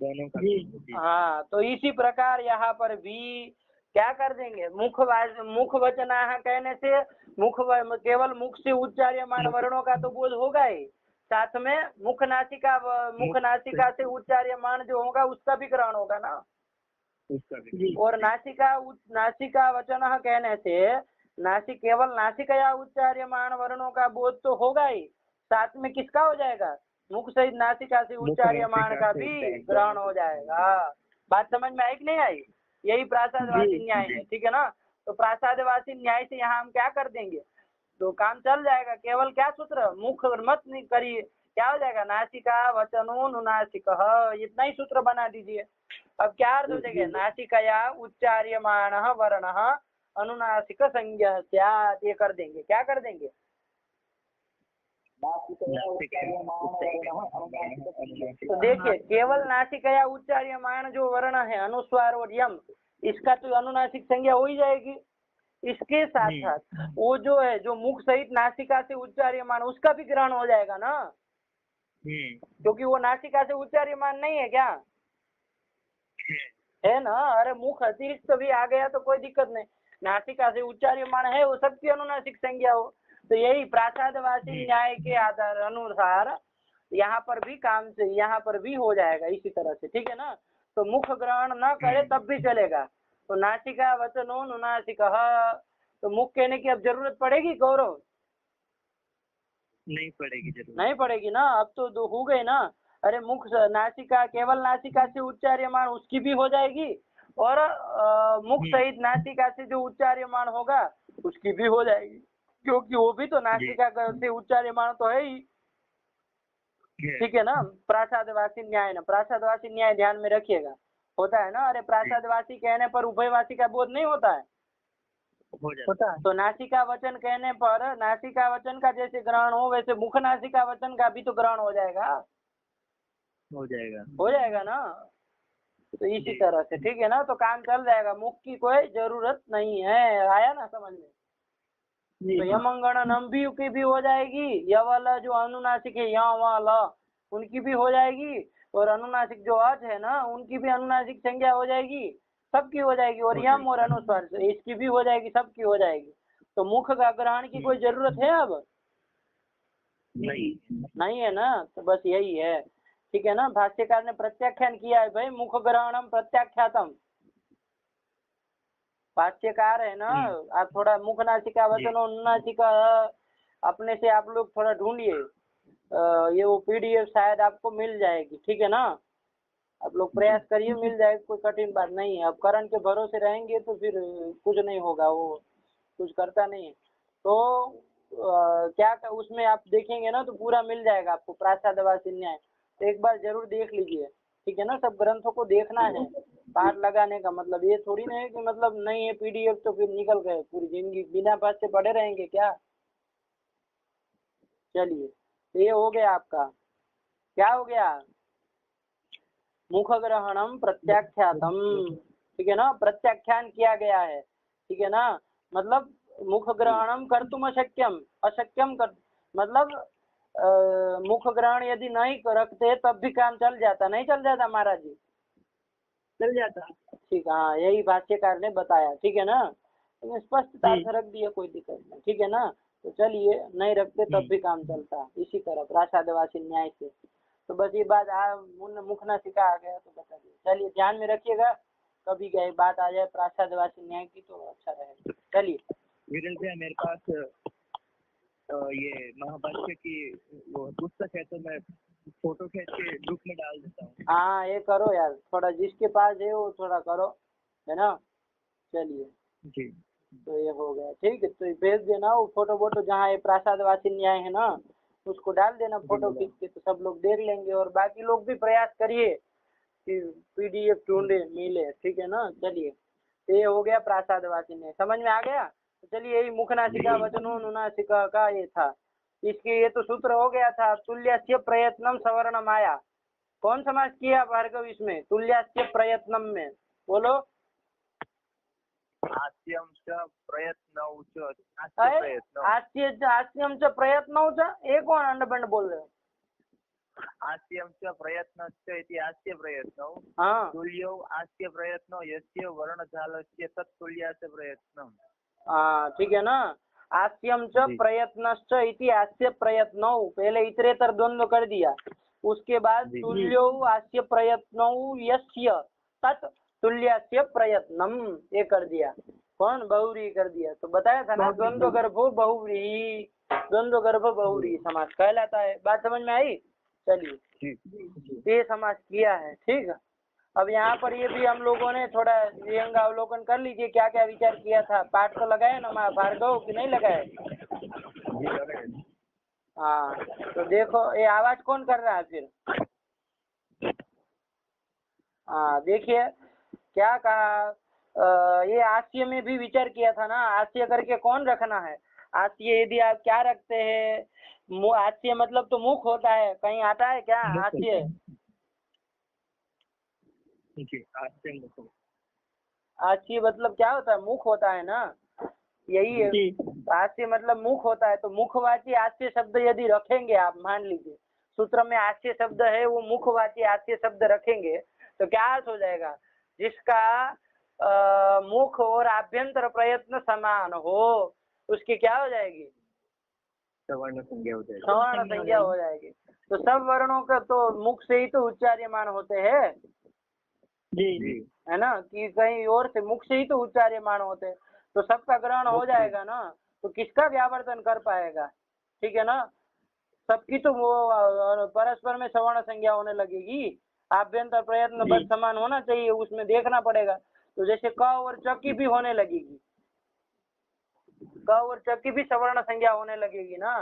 C: दोनों का।
A: हाँ, तो इसी प्रकार यहाँ पर भी क्या कर देंगे, मुख वचनाः कहने से केवल मुख से उच्चार्यमान वर्णों का तो बोध होगा ही, साथ में मुख नासिका से उच्चार्यमान जो होगा उसका भी ग्रहण होगा ना। और नासिका वचन कहने से केवल नासिकया उच्चार्यमान वर्णों का बोध तो होगा ही, साथ में किसका हो जाएगा? मुख सहित नासिका से उच्चार्यमान का भी ग्रहण हो जाएगा। बात समझ में आई कि नहीं आई? यही प्रासादवासी न्याय है, ठीक है ना। तो प्रासादवासी न्याय से यहाँ हम क्या कर देंगे, तो काम चल जाएगा। केवल क्या सूत्र, मुख मत नहीं करिए, क्या हो जाएगा, नासिका वचनो नुनासिक, इतना ही सूत्र बना दीजिए। अब क्या अर्थ हो जाएगा, नासिकया उच्चार्यमाण वर्ण अनुनासिक संज्ञा स्यात्, ये कर देंगे, क्या कर देंगे, तो देखिए केवल नासिकया उच्चार्यमाण जो वर्ण है अनुस्वार और यम, इसका तो अनुनासिक संज्ञा हो ही जाएगी। इसके साथ साथ वो जो है जो मुख सहित नासिका से उच्चार्यमान उसका भी ग्रहण हो जाएगा ना, क्योंकि वो नासिका से उच्चार्यमान नहीं है क्या, है ना। अरे मुख अतिरिक्त भी आ गया तो कोई दिक्कत नहीं, नासिका से उच्चार्यमान है वो सबकी अनुनासिक संज्ञा हो। तो यही प्रासादवासी न्याय के आधार अनुसार यहाँ पर भी काम से यहाँ पर भी हो जाएगा इसी तरह से, ठीक है ना। तो मुख ग्रहण न करे तब भी चलेगा। तो नासिका वचनो नुनासिक, तो मुख कहने की अब जरूरत पड़ेगी गौरव,
C: नहीं पड़ेगी जरूर,
A: नहीं पड़ेगी ना, अब तो दो हो गए ना। अरे मुख नासिका केवल नासिका से उच्चार्यमान उसकी भी हो जाएगी, और मुख सहित नासिका से जो उच्चार्यमान होगा उसकी भी हो जाएगी, क्योंकि वो भी तो नासिका से उच्चार्यमान तो है ही, ठीक है ना। प्रासादवासी न्याय ना, प्रासादवासी न्याय ध्यान में रखिएगा, होता है ना। अरे प्रासादवासी कहने पर उभयवासी का बोध नहीं होता है,
C: होता है।
A: तो नासिका वचन कहने पर नासिका वचन का जैसे ग्रहण हो वैसे मुख नासिका वचन का भी तो ग्रहण हो जाएगा,
C: हो
A: जाएगा ना। तो इसी तरह से, ठीक है ना, तो काम चल जाएगा, मुख की कोई जरूरत नहीं है, आया ना समझ में। तो यमंगण नम्बी की भी हो जाएगी, य वाला जो अनुनासिक है यहाँ वाला उनकी भी हो जाएगी, और अनुनासिक जो अच है ना उनकी भी अनुनासिक संज्ञा हो जाएगी, सबकी हो जाएगी, और यम और अनुस्वार इसकी भी हो जाएगी, सबकी हो जाएगी। तो मुख का ग्रहण की कोई जरूरत है अब नहीं है ना, तो बस यही है, ठीक है ना। भाष्यकार ने प्रत्याख्यान किया है भाई, मुख ग्रहणम प्रत्याख्यातम, भाष्यकार है ना। आप थोड़ा मुख नासिका वचन नासिका अपने से आप लोग थोड़ा ढूंढिए, ये वो पीडीएफ शायद आपको मिल जाएगी, ठीक है ना। आप लोग प्रयास करिए, मिल जाएगी, कोई कठिन बात नहीं है। अब करण के भरोसे रहेंगे तो फिर कुछ नहीं होगा, वो कुछ करता नहीं है। तो क्या उसमें आप देखेंगे ना तो पूरा मिल जाएगा आपको, प्रासादवासी न्याय, तो एक बार जरूर देख लीजिए, ठीक है ना। सब ग्रंथों को देखना है, पाठ लगाने का मतलब ये थोड़ी ना है कि मतलब नहीं है पीडीएफ तो फिर निकल गए, पूरी जिंदगी बिना पाठ से पढ़े रहेंगे क्या। चलिए, तो ये हो गया आपका, क्या हो गया, मुख ग्रहणम प्रत्याख्यातम, ठीक है ना, प्रत्याख्यान किया गया है, ठीक है ना। मतलब मुख ग्रहणम कर्तुम अशक्यम, अशक्यम कर मतलब मुख ग्रहण यदि नहीं रखते तब भी काम चल जाता, नहीं चल जाता महाराज जी,
C: चल जाता,
A: ठीक है। हाँ, यही भाष्यकार ने बताया, ठीक है ना, तो स्पष्टता से रख दिया, कोई दिक्कत नहीं, ठीक है ना। तो चलिए, नहीं रखते तब भी काम चलता, इसी तरह प्रासादवासी न्याय से। तो बस ये बात मुख नासिका आ गया तो बता दिया, चलिए ध्यान में रखिएगा, कभी गए बात आ जाए प्रासादवासी न्याय की तो अच्छा रहेगा। चलिए
C: मेरे पास ये महाभाष्य की वो पुस्तक है, तो मैं फोटो खींच के ग्रुप में डाल देता हूँ।
A: हाँ ये करो यार, थोड़ा जिसके पास है वो थोड़ा करो, है ना। चलिए
C: जी,
A: तो ये हो गया, ठीक है। तो ये भेज देना वो फोटो वोटो, जहाँ ये प्रासादवासी न्याय है ना उसको डाल देना फोटो खींच के, तो सब लोग देख लेंगे, और बाकी लोग भी प्रयास करिए कि पीडीएफ ढूंढे मिले, ठीक है ना। चलिए, तो ये हो गया प्रासादवासी न्याय, समझ में आ गया। तो चलिए, यही मुख नासिका वचनो नुनासिका का ये था, इसके ये तो सूत्र हो गया था। तुल्यस्य प्रयत्नम सवर्ण माया, कौन समाज किया भार्गव इसमें, तुल्यस्य प्रयत्नम में बोलो,
C: हास्यम च प्रयत्नौ च,
A: हास्यम च प्रयत्नौ च, ये कौन अंडबंड बोल रहे हो,
C: हास्यम च प्रयत्नश्च इति हास्य प्रयत्नौ,
A: हाँ
C: तुल्यौ हास्य प्रयत्नो यस्य वर्णजालस्य तत्तुल्यस्य प्रयत्नम।
A: हाँ ठीक है ना। हास्यम च प्रयत्नश्च इति हास्य प्रयत्नौ, पहले इतरेतर द्वंद्व कर दिया, उसके बाद तुल्यौ हास्य प्रयत्नौ यस्य तत् तुल्यस्य प्रयत्नम, ये कर दिया, कौन बहुव्रीहि कर दिया। तो बताया था ना, द्वंद्व गर्भो बहुव्रीहि, द्वंद्व गर्भ बहुव्रीहि समास कहलाता है, बात समझ में आई। चलिए, ये समास किया है, ठीक है। अब यहाँ पर ये भी हम लोगों ने थोड़ा विहंग अवलोकन कर लीजिए, क्या क्या विचार किया था। पाठ तो लगाए ना भार्गव कि नहीं लगाए?
C: जी लगे।
A: हाँ, तो देखो ये आवाज कौन कर रहा है फिर? हाँ देखिए क्या कहा। ये आश्य में भी विचार किया था ना, आश्य करके कौन रखना है। आश्य यदि आप क्या रखते हैं, आश्य मतलब तो मुख होता है, कहीं आता है क्या आश्य? आश्य मतलब क्या होता है, मुख होता है ना, यही है। आश्य मतलब मुख होता है, तो मुखवाची आश्य शब्द यदि रखेंगे आप, मान लीजिए सूत्र में आश्य शब्द है, वो मुखवाची आश्य शब्द रखेंगे तो क्या अर्थ हो जाएगा, जिसका मुख और आभ्यंतर प्रयत्न समान हो, उसकी क्या हो जाएगी,
C: सवर्ण संज्ञा हो जाएगी।
A: सवर्ण संज्ञा हो जाएगी। तो सब वर्णों का तो मुख से ही तो उच्चार्यमान होते हैं।
C: जी
A: है ना, कि कहीं और से मुख से ही तो उच्चार्यमान होते हैं, तो सबका ग्रहण हो जाएगा ना, तो किसका व्यावर्तन कर पाएगा? ठीक है ना, सबकी तो वो परस्पर में सवर्ण संज्ञा होने लगेगी। आभ्यंतर प्रयत्न बस समान होना चाहिए, उसमें देखना पड़ेगा। तो जैसे क और च की भी होने लगेगी, क और च की भी सवर्ण संज्ञा होने लगेगी ना।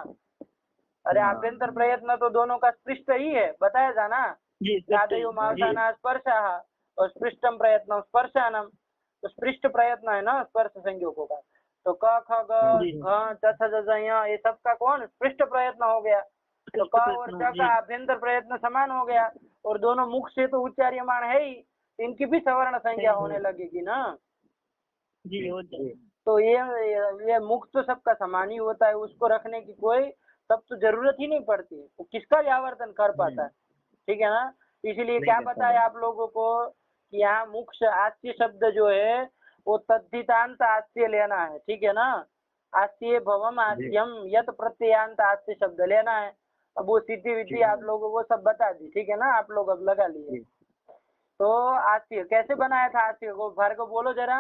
A: अरे आभ्यंतर प्रयत्न तो दोनों का स्पृष्ट ही है, बताया था ना, आदयो मावसाना स्पर्शः और स्पृष्टम प्रयत्न स्पर्शानम, तो स्पृष्ट प्रयत्न है ना स्पर्श संज्ञकों का। तो क ख ग घ च छ ज झ ञ ये सब का कौन स्पृष्ट प्रयत्न हो गया, तो क और च का आभ्यंतर प्रयत्न समान हो गया, और दोनों मुख से तो उच्चार्यमान है ही, इनकी भी सवर्ण संज्ञा होने लगेगी ना।
C: जी
A: तो ये मुख तो सबका समान ही होता है, उसको रखने की कोई तब तो जरूरत ही नहीं पड़ती, वो किसका व्यावर्तन कर पाता है। ठीक है ना, इसीलिए क्या बताया आप लोगों को कि यहाँ मुख से आस्य शब्द जो है वो तद्धितांत आस्य लेना है। ठीक है ना, आस्य भवम आस्यम यत प्रत्ययांत आस्य शब्द लेना है। अब वो सिद्धि विधि आप लोगों को सब बता दी, ठीक है ना, आप लोग अब लगा लिए। तो आस्य कैसे बनाया था, आस्य को भार्गव बोलो जरा।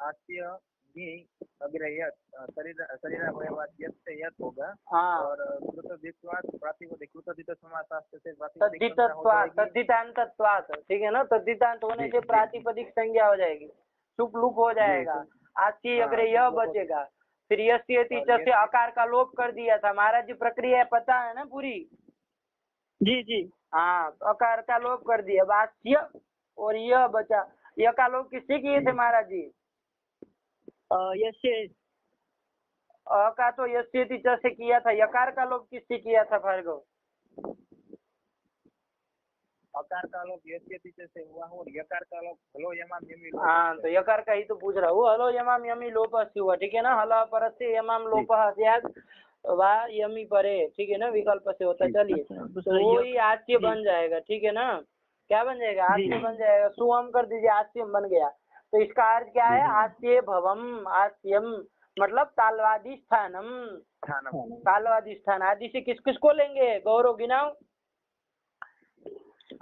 C: आस्य अग्र यत शरीरावयवात यत से यत होगा।
A: हाँ,
C: और कृतधित्वात् प्रातिपदिक कृतधित समासास्त्र से
A: तद्धितांतत्वात्, ठीक है ना, तद्धितांत होने से प्रातिपदिक संज्ञा हो जाएगी, सुप लुप हो जाएगा। आस्य अग्र यह बचेगा, फिर यस्यति च से अकार का लोप कर दिया था महाराज जी, प्रक्रिया पता है ना पूरी?
C: जी
A: हाँ, तो अकार का लोप कर दिया, आस्य और यह बचा। यह का लोप किससे किए थे महाराज जी?
C: यस्य
A: अ का तो यस्यति च से किया था, यकार का लोप किससे किया था भार्गव?
C: अकार का लोप यस्यति से हुआ और यकार का लोप हलो यमाम यमी।
A: हाँ, तो यकार का ही तो पूछ रहा हूँ, हलो यमाम यमी लोप हुआ, ठीक है ना, हला परस्य यमाम लोप स्यात् वा यमी परे, ठीक है ना, विकल्प से होता। चलिए, तो वही आस्य बन जाएगा, ठीक है ना, क्या बन जाएगा, आस्य बन जाएगा, सुअम कर दीजिए, आस्यम बन गया। तो इसका अर्थ क्या है, आस्य भवम आस्यम मतलब तालवादी स्थानम, तालवादी स्थान। आदि से किस किस को लेंगे गौरव, गिनाओ।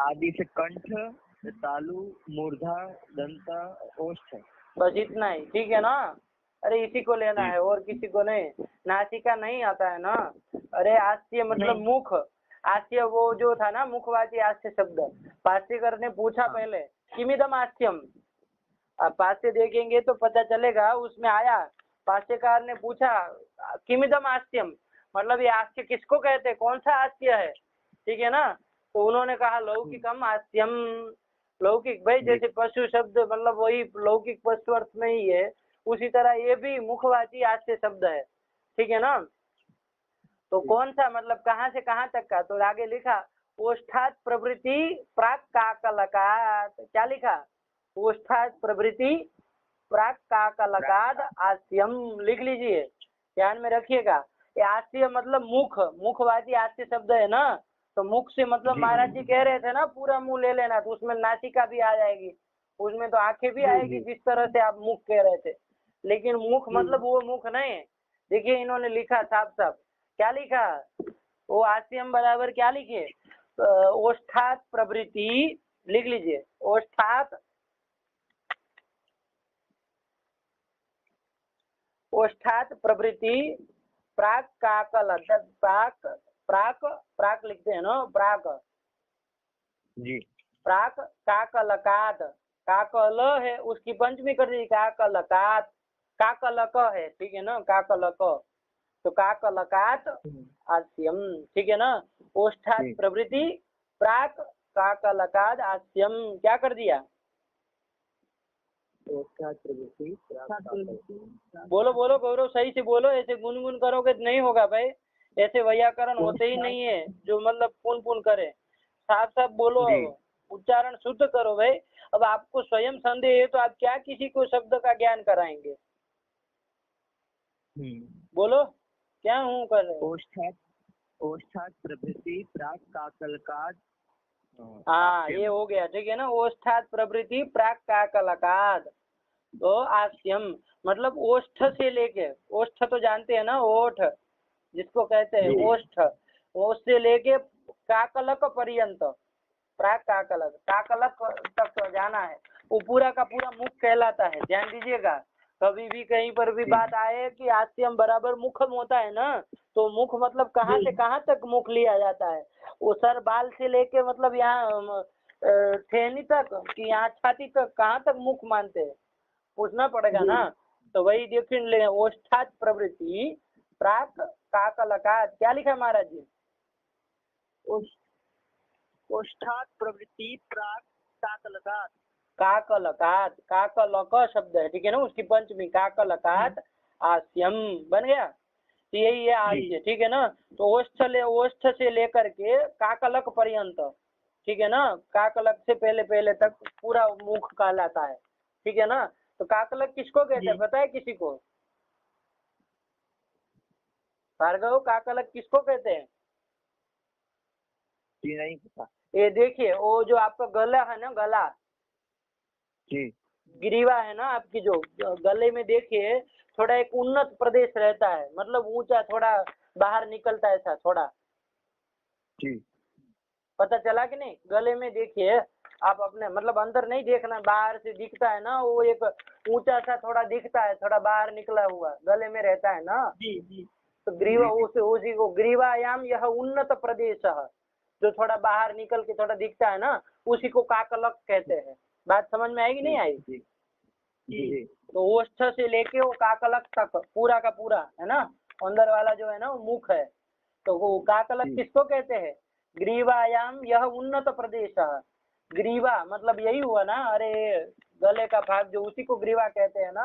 C: आदि से कंठ, तालु, मूर्धा, दंत, ओष्ठ,
A: बस इतना ही, ठीक है ना। अरे इसी को लेना है और किसी को नहीं, नासिका नहीं आता है ना। अरे आस्य मतलब मुख, आस्य वो जो था ना मुखवाची आस्य शब्द, पास्यकर ने पूछा पहले किमिदम आस्यम, अब पास्य देखेंगे तो पता चलेगा उसमें आया, पास्यकार ने पूछा किमिदम आस्यम मतलब ये आस्य किसको कहते हैं, कौन सा आस्य है, ठीक है ना। तो उन्होंने कहा लौकिकम आस्यम, लौकिक भाई जैसे पशु शब्द मतलब वही लौकिक पशु अर्थ में ही है, उसी तरह ये भी मुखवाची आस्य शब्द है, ठीक है ना। तो कौन सा मतलब कहाँ से कहाँ तक का, तो आगे लिखा ओष्ठात् प्रवृत्ति प्राक काकलकात्, क्या लिखा, ओष्ठात् प्रवृत्ति प्राक काकलकाद आस्यम, लिख लीजिए, ध्यान में रखिएगा। ये आस्य मतलब मुख, मुखवाची आस्य शब्द है ना, तो मुख से मतलब महाराज जी कह रहे थे ना पूरा मुंह ले लेना, तो उसमें नासिका भी आ जाएगी, उसमें तो आंखें भी आएगी, जिस तरह से आप मुख कह रहे थे। लेकिन मुख मतलब वो मुख नहीं, देखिए इन्होंने लिखा साफ साफ, क्या लिखा, वो आस्यम बराबर क्या लिखे, ओष्ठात् प्रवृत्ति, लिख लीजिए ओष्ठात्, ओष्ठात् प्रवृत्ति प्राक काकल, प्राक प्राक प्राक लिखते हैं ना, प्राक
C: जी
A: प्राक काकलकात, काकल है उसकी पंचमी कर दी काकलकात, काकलक है, ठीक है ना, काकलक, तो काकलकात आस्यम, ठीक है ना। ओष्ठात
C: जी।
A: प्रवृत्ति प्राक काकलकाद आस्यम, क्या कर दिया? बोलो बोलो गौरव, सही से बोलो, ऐसे गुनगुन करोगे तो नहीं होगा भाई, ऐसे वैयाकरण होते ही नहीं है जो मतलब पुन पुन करे, साफ साफ बोलो,
C: जी।
A: उच्चारण शुद्ध करो भाई। अब आपको स्वयं संदेह है तो आप क्या किसी को शब्द का ज्ञान कराएंगे? बोलो क्या हूँ कर रहे हो?
C: ओष्ठात प्रभृति प्राक काकलकाद।
A: हाँ ये हो गया, ठीक है ना। ओष्ठात प्रवृत्ति प्राक काकलकाद, तो आस्यम मतलब ओष्ठ से लेके, ओष्ठ तो जानते हैं ना, ओठ जिसको कहते हैं ओष्ठ, ओष्ठ से लेके काकलक पर्यंत, प्राक काकलक, काकलक तक जाना है, वो पूरा का पूरा मुख कहलाता है। ध्यान दीजिएगा, कभी भी कहीं पर भी बात आए कि आस्यम बराबर मुखम होता है ना, तो मुख मतलब कहाँ से कहाँ तक मुख लिया जाता है? वो सर बाल से लेके मतलब यहाँ ठेहनी तक, कि यहाँ छाती तक, कहाँ तक मुख मानते हैं? पूछना पड़ेगा ना। तो वही देख ले, ओष्ठात प्रवृत्ति प्राक काकलकात, क्या लिखा महाराज जी?
C: ओष्ठात प्रवृत्ति प्राक काकलकाद।
A: काकलकात, काकलक शब्द है, ठीक है ना, उसकी पंचमी काकलकात आस्यम बन गया। तो यही है आस्य, ठीक है ना। तो ओष्ठ से लेकर के काकलक पर्यंत, ठीक है ना, काकलक से पहले पहले तक पूरा मुख कहलाता है, ठीक है ना। तो काकलक किसको कहते हैं पता है किसी को? भार्गव, काकलक किसको कहते हैं?
C: जी नहीं पता।
A: ये देखिए, वो जो आपका गला है ना, गला,
C: जी
A: ग्रीवा है ना आपकी, जो गले में देखिए थोड़ा एक उन्नत प्रदेश रहता है, मतलब ऊंचा, थोड़ा बाहर निकलता है ऐसा थोड़ा,
C: जी
A: पता चला कि नहीं? गले में देखिए आप अपने, मतलब अंदर नहीं देखना, बाहर से दिखता है ना, वो एक ऊंचा सा थोड़ा दिखता है, थोड़ा बाहर निकला हुआ गले में रहता है ना।
C: जी जी।
A: तो ग्रीवा, उसी को ग्रीवायाम यह उन्नत प्रदेश, जो थोड़ा बाहर निकल के थोड़ा दिखता है ना, उसी को काकलक कहते हैं। बात समझ में आएगी नहीं आई?
C: जी जी।
A: तो ओष्ठ से लेके वो काकलक तक पूरा का पूरा है ना, अंदर वाला जो है ना वो मुख है, तो वो काकलक किसको कहते हैं? ग्रीवायाम यह उन्नत प्रदेश, ग्रीवा मतलब यही हुआ ना, अरे गले का भाग जो, उसी को ग्रीवा कहते हैं ना।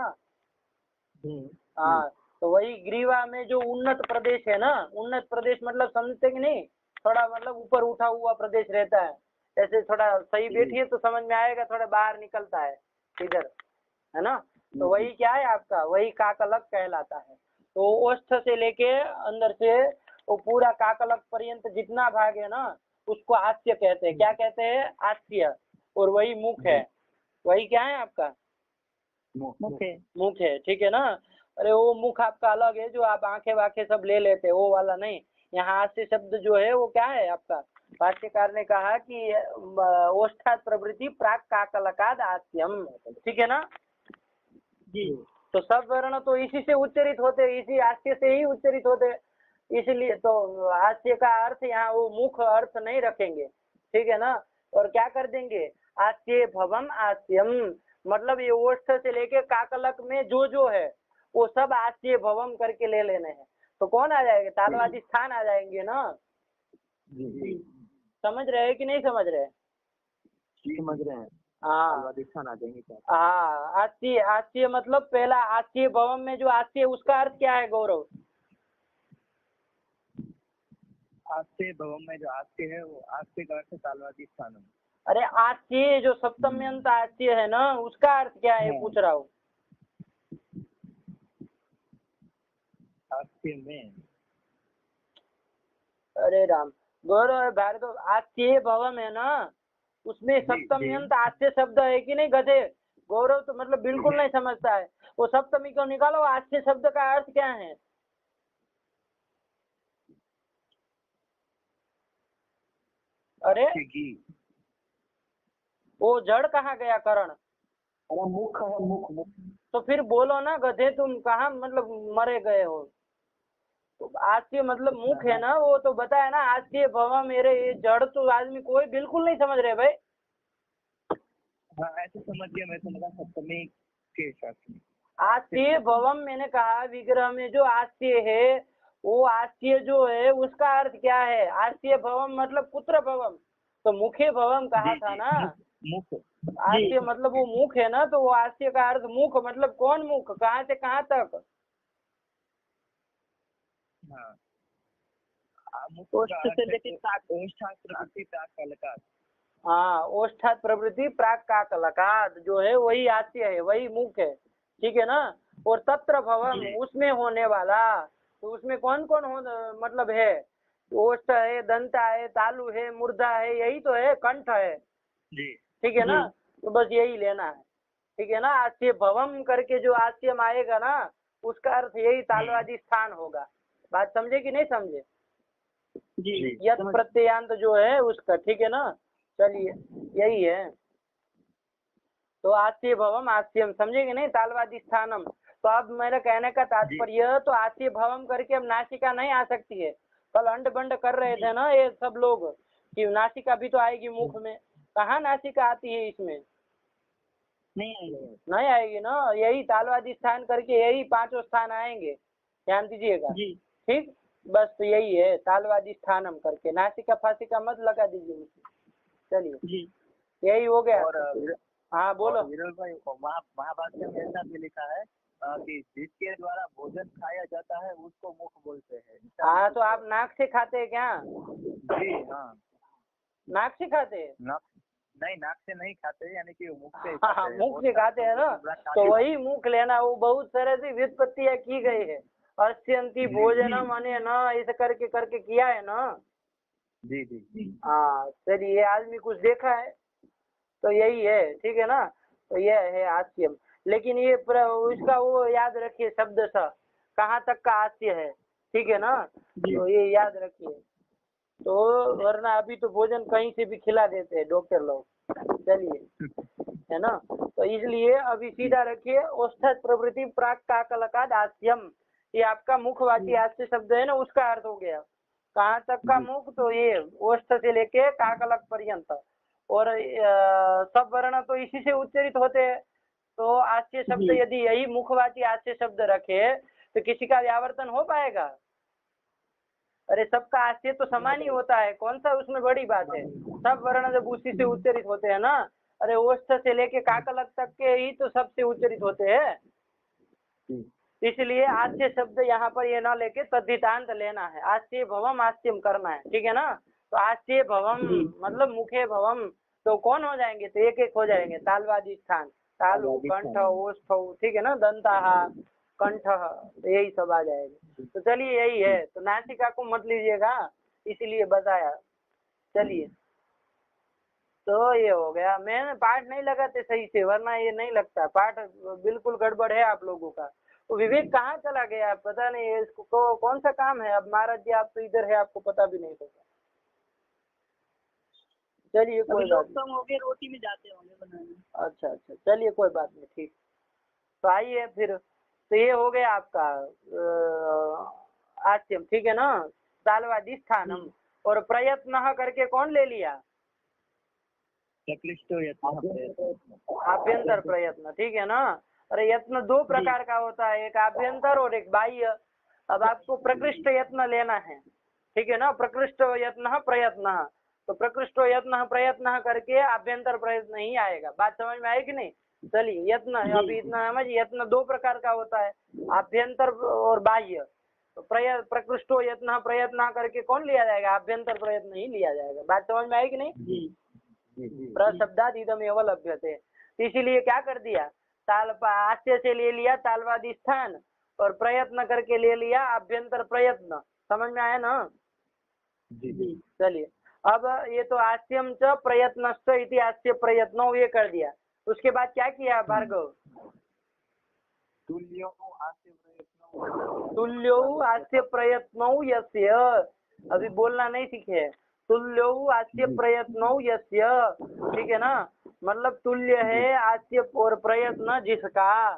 A: हाँ, तो वही ग्रीवा में जो उन्नत प्रदेश है ना, उन्नत प्रदेश मतलब समझते कि नहीं, थोड़ा मतलब ऊपर उठा हुआ प्रदेश रहता है, ऐसे थोड़ा सही बैठिए तो समझ में आएगा, थोड़ा बाहर निकलता है इधर, है ना। तो वही क्या है आपका, वही काकलक कहलाता है। तो ओष्ठ से लेके अंदर से वो पूरा काकलक पर्यंत जितना भाग है ना, उसको आस्य कहते हैं। क्या कहते हैं? आस्य। और वही मुख है, वही क्या है आपका? मुख है, ठीक है ना। अरे वो मुख आपका अलग है, जो आप आंखें वाखें सब ले लेते, वो वाला नहीं। यहाँ आस्य शब्द जो है वो क्या है आपका? भाष्यकार ने कहा कि ओष्ठात प्रवृत्ति प्राक काकलकाद आस्यम, ठीक है ना जी। तो सब वर्ण तो इसी से उच्चरित होते, इसी आस्य से ही उच्चरित होते, इसलिए तो आस्य का अर्थ यहाँ वो मुख अर्थ नहीं रखेंगे, ठीक है ना। और क्या कर देंगे? आस्य भवम आस्यम, मतलब ये ओष्ठ से लेके काकलक में जो है वो सब आस्य भवम करके ले लेने हैं, तो कौन आ जाएगा? तालवादी स्थान आ जाएंगे ना। समझ रहे हैं कि नहीं समझ रहे?
C: समझ रहे हैं।
A: हाँ,
C: स्थान आ जाएंगे।
A: हाँ, आस्य, आस्य मतलब पहला आस्य भवम में जो आस्य, उसका अर्थ क्या है गौरव?
C: आस्य भवम में जो आस्य है वो आस्य का अर्थ तालवादी स्थान है।
A: अरे आस्य जो सप्तम्यंत आस्य है ना, उसका अर्थ क्या है पूछ रहा हूँ।
C: आस्य में,
A: अरे राम, गौरव भार्गव, आस्य भवम है ना, उसमें सप्तम्यंत आस्य शब्द है कि नहीं गधे? गौरव तो मतलब बिल्कुल नहीं समझता है, वो सप्तमी को निकालो, आस्य शब्द का अर्थ क्या है? अरे वो जड़ कहाँ गया करण?
B: मुख है, मुख मुख।
A: तो फिर बोलो ना गधे, तुम कहाँ मतलब मरे गए हो? तो आस्य मतलब मुख है ना, वो तो बताया ना, आस्य भव मेरे, ये जड़ तो आदमी कोई बिल्कुल नहीं समझ रहे भाई।
C: हाँ ऐसे समझ गया, मैं समझा सप्तमी के शास्त्र में।
A: आस्य भवम मैंने कहा, विग्रह में जो आस्य है, वो आस्य जो है उसका अर्थ क्या है? आस्य भवम मतलब कुत्र भवम, तो मुखे भवम कहा
C: जी
A: था
C: जी,
A: ना।
C: मुख।
A: आस्य मतलब वो मुख है ना, तो वो आस्य का अर्थ मुख मतलब कौन मुख, कहाँ से कहाँ तक?
C: हाँ मुख
A: ओष्ठ
C: का
A: से
C: अर्थ है
A: लेके
C: तो ओष्ठात प्रकृति प्राक कलकात।
A: हाँ, ओष्ठात प्रवृत्ति प्राक का कलकात जो है वही आस्य है, वही मुख है, ठीक है ना। और तत्र भवम उसमें होने वाला, तो उसमें कौन कौन हो मतलब है? ओष्ठ है, दंत है, तालु है, मूर्धा है, यही तो है, कंठ है,
C: जी
A: ठीक है ना। तो बस यही लेना है, ठीक है ना। आस्य भवम करके जो आस्यम आएगा ना, उसका अर्थ यही तालवादी स्थान होगा। बात समझे कि नहीं समझे?
C: जी
A: यत प्रत्ययांत जो है उसका, ठीक है ना। चलिए यही है। तो आस्य भवम आस्यम समझेंगे नहीं, तालवादी स्थानम। तो अब मेरा कहने का तात्पर्य, तो आस्य भवम करके अब नासिका नहीं आ सकती है। कल अंड बंड कर रहे थे ना ये सब लोग कि नासिका भी तो आएगी मुख में, कहाँ नासिका आती है इसमें? नहीं आएगी ना। यही तालवादी स्थान करके यही पांचों स्थान आएंगे, ध्यान दीजिएगा, ठीक। बस तो यही है तालवादी स्थानम करके, नासिका फासिका मत लगा दीजिए मुझे। चलिए यही हो गया।
B: और
A: हाँ बोलो।
B: विरल भाई, महाभाष्य में ऐसा भी लिखा है कि जिसके द्वारा भोजन खाया जाता है उसको मुख बोलते हैं।
A: हाँ तो आप नाक से खाते हैं क्या?
B: जी हाँ,
A: नाक से खाते हैं?
B: नाक से नहीं खाते, यानी कि मुख से
A: हाँ
B: खाते हैं।
A: मुख से खाते हैं ना, तो वही मुख लेना। वो बहुत तरह से व्युत्पत्तियां की गई है, अस्यंती भोजनम अने न ऐसे करके करके किया है ना।
B: जी जी जी।
A: हाँ चलिए, आदमी कुछ देखा है तो यही है, ठीक है ना। तो ये है आस्यम, लेकिन ये उसका वो याद रखिए शब्द सा कहाँ तक का आस्य है, ठीक है ना। तो ये याद रखिए, तो वरना अभी तो भोजन कहीं से भी खिला देते हैं डॉक्टर लोग। चलिए, है ना। तो इसलिए अभी सीधा रखिए, ओष्ठत प्रवृत्ति प्राक काकलकाद आस्यम, ये आपका मुखवाची आस्य शब्द है ना, उसका अर्थ हो गया। कहाँ तक का मुख? तो ये ओष्ठ से लेके काकलक पर्यंत। और सब वर्ण तो इसी से उच्चरित होते हैं। तो आस्य शब्द यदि यही मुखवाची आस्य शब्द रखे तो किसी का व्यावर्तन हो पाएगा? अरे सबका आस्य तो समान ही होता है, कौन सा उसमें बड़ी बात है? सब वर्ण जब उसी से उच्चरित होते हैं ना, अरे ओष्ठ से लेके काकलक तक के ही तो सबसे उच्चरित होते हैं। इसलिए आस्य शब्द यहाँ पर ये ना लेके तद्धितांत लेना है, आस्य भवम आस्यम करना है, ठीक है ना। तो आस्य भवम मतलब मुखे भवम, तो कौन हो जाएंगे? तो एक एक हो जाएंगे, तालवादी स्थान, तालु, कंठ, ओष्ठ, ठीक है ना, दंता, कंठ, तो यही सब आ जाएगा। तो चलिए यही है, तो नासिका को मत लीजिएगा, इसीलिए बताया। चलिए, तो ये हो गया। मैंने पाठ नहीं लगाते सही से, वरना ये नहीं लगता पाठ, बिल्कुल गड़बड़ है आप लोगों का। तो विवेक कहाँ चला गया पता नहीं है, इसको कौन सा काम है? अब महाराज जी आप तो इधर है, आपको पता भी नहीं होगा। चलिए कोई बात नहीं,
C: हो गए, रोटी में जाते होंगे बनाने।
A: अच्छा अच्छा, चलिए कोई बात नहीं, ठीक। तो आइए फिर, तो ये हो गया आपका आस्यम, ठीक है ना, तालवादी स्थानम। और प्रयत्न करके कौन ले लिया? आभ्यंतर प्रयत्न, ठीक है ना। अरे यत्न दो प्रकार का होता है, एक आभ्यंतर और एक बाह्य। अब आपको प्रकृष्ट यत्न लेना है, ठीक है ना, प्रकृष्ट यत्न प्रयत्न। तो प्रकृष्ट यत्न प्रयत्न करके आभ्यंतर प्रयत्न ही आएगा। बात समझ में आई कि नहीं? चलिए यत्न, अभी इतना समझ, यत्न दो प्रकार का होता है, आभ्यंतर और बाह्य। तो प्रकृष्टो यत्न प्रयत्न करके कौन लिया जाएगा? आभ्यंतर प्रयत्न ही लिया जाएगा। बात समझ में आई कि नहीं? प्रशब्दाद इदमेव लभ्यते। इसीलिए क्या कर दिया, ताल आस्य से ले लिया तालवादी स्थान, और प्रयत्न करके ले लिया आभ्यंतर प्रयत्न। समझ में आया ना? चलिए, अब ये तो आस्यम च प्रयत्नश्च इति आस्य प्रयत्नो, ये कर दिया। उसके बाद क्या किया भार्गव? तुल्यो आस्य प्रयत्नो यस्य, अभी बोलना नहीं सीखे। तुल्यो आस्य प्रयत्नो यस्य, ठीक है ना, मतलब तुल्य है आस्य और प्रयत्न जिसका,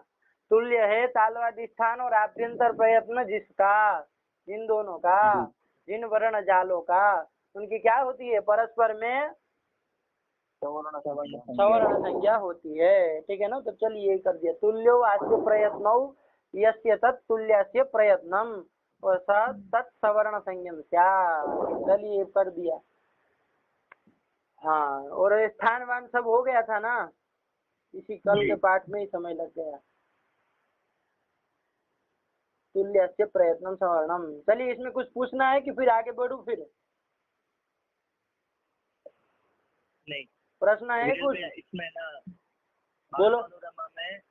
A: तुल्य है तालवादी स्थान और आभ्यंतर प्रयत्न जिसका, जिन दोनों का, जिन वर्ण जालों का, उनकी क्या होती है, परस्पर में सवर्ण संज्ञा होती है। ठीक है ना। तो चलिए ये कर दिया, तुल्यो आस्य प्रयत्नौ यस्य तत्तुल्यस्य प्रयत्नम और तत्सवर्ण संज्ञम स्यात्। चलिए कर दिया। हाँ, और स्थानवान सब हो गया था ना, इसी कल के पाठ में ही समय लग गया। तुल्यस्य प्रयत्नम सवर्णम। चलिए इसमें कुछ पूछना है कि फिर आगे बढ़ूं? फिर
C: नहीं,
A: प्रश्न है कुछ?
C: इसमें ना
A: बोलो।
C: मनोरमा में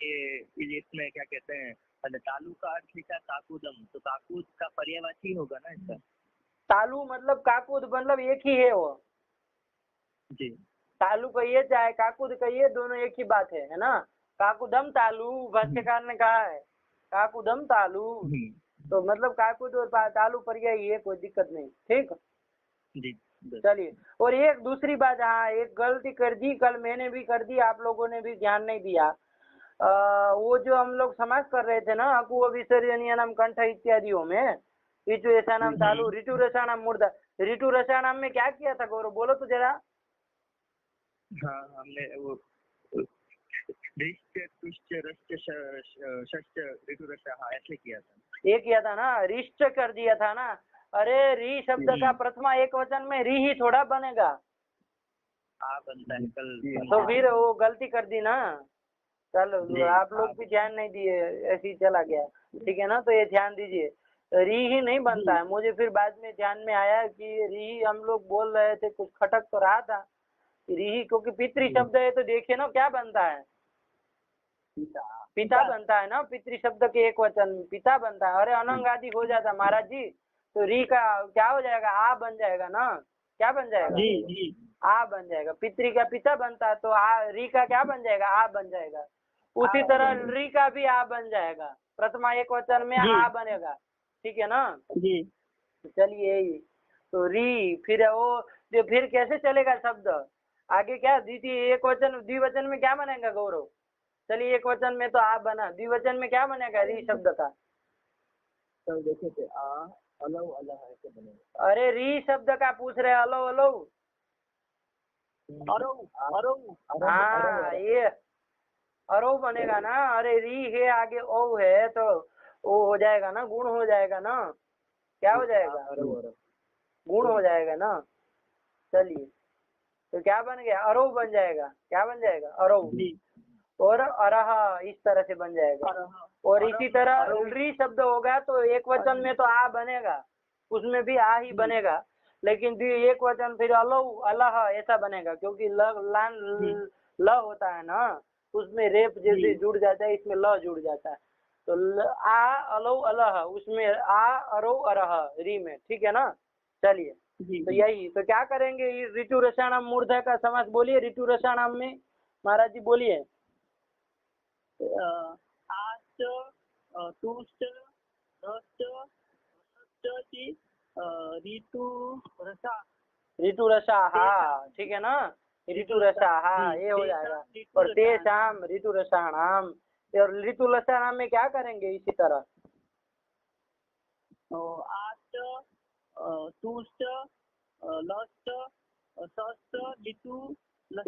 C: ये इसमें क्या कहते हैं, तालु का अर्थ लिखा काकुदम, तो काकुद का पर्यायवाची होगा ना इसका?
A: तालु मतलब काकुद, मतलब एक ही है वो।
C: जी।
A: तालु कहिए चाहे काकुद कहिए, दोनों एक ही बात है ना। काकुदम तालु, भाष्यकार ने कहा है काकुदम तालु, तो मतलब काकुद और तालु पर्याय ही है, कोई दिक्कत नहीं। ठीक
C: जी।
A: चलिए, और एक दूसरी बात, हाँ एक गलती कर दी, कल मैंने भी कर दी, आप लोगों ने भी ध्यान नहीं दिया। वो जो हम लोग समास कर रहे थे ना, अकु विसर्जनीय नाम कंठ इत्यादियों में, ऋतु ऐसा नाम तालु, ऋतु रसा नाम मूर्धा, ऋतु रसा नाम में क्या किया था गौरव, बोलो तो जरा।
C: हाँ, हमने वो ऐसे किया था।
A: ये किया था ना, रिष्ट कर दिया था ना। अरे री शब्द का प्रथमा एक वचन में री ही थोड़ा बनेगा,
C: आ बनता है कल।
A: तो फिर वो गलती कर दी ना। चलो आप लोग भी ध्यान नहीं दिए, ऐसे ही चला गया। ठीक है ना। तो ये ध्यान दीजिए, री ही नहीं बनता है। मुझे फिर बाद में ध्यान में आया कि री हम लोग बोल रहे थे, कुछ खटक तो रहा था री ही, क्योंकि पितृ शब्द है तो देखिए ना क्या बनता है, पिता बनता है ना। पितृ शब्द के एक वचन पिता बनता है। अरे अनंग आदि हो जाता महाराज जी, तो री का क्या हो जाएगा, आ बन जाएगा ना। क्या बन जाएगा?
C: जी जी,
A: आ बन जाएगा। पितृ का पिता बनता है तो आ, री का क्या बन जाएगा, आ बन जाएगा। उसी तरह री का भी आ बन जाएगा, प्रथमा एक वचन में आ बनेगा। ठीक है ना
C: जी।
A: चलिए यही तो री, फिर वो जो फिर कैसे चलेगा शब्द आगे, क्या द्वितीय एक वचन, द्विवचन में क्या बनेगा गौरव? चलिए एक वचन में तो आ बना, द्विवचन में क्या बनेगा री शब्द का?
B: तो देखे थे आ अलव अलह ऐसे बनेगा।
A: अरे री शब्द का पूछ रहे, अलो अलो। हाँ ये अरो बनेगा ना। अरे री है आगे ओ है तो ओ हो जाएगा ना, गुण हो जाएगा ना। क्या हो जाएगा? गुण हो जाएगा ना। चलिए तो क्या बन गया, अरो बन जाएगा। क्या बन जाएगा? अरो। और अरह इस तरह से बन जाएगा। और इसी तरह री शब्द होगा तो एक वचन में तो आ बनेगा, उसमें भी आ ही बनेगा, लेकिन एक वचन फिर अलो अलह ऐसा बनेगा, क्योंकि ल होता है ना, उसमें रेप जैसे जुड़ जाता है, इसमें ल जुड़ जाता है। तो आ अलो अलह, उसमें आ अरो अरह री में। ठीक है ना। चलिए तो यही तो क्या करेंगे, ऋतु रसायनम मूर्धा का समास बोलिए ऋतु रसायनम में महाराज जी, बोलिए।
C: आस्ट तुष्ट
A: ऋतु रसा, हाँ ठीक है ना, ऋतु रसा, हाँ ये हो जाएगा। और तेषाम ऋतु रसाणाम, और ऋतु रसाणाम में क्या करेंगे इसी तरह,
C: आस्ट तुष्ट लस्ट सस्त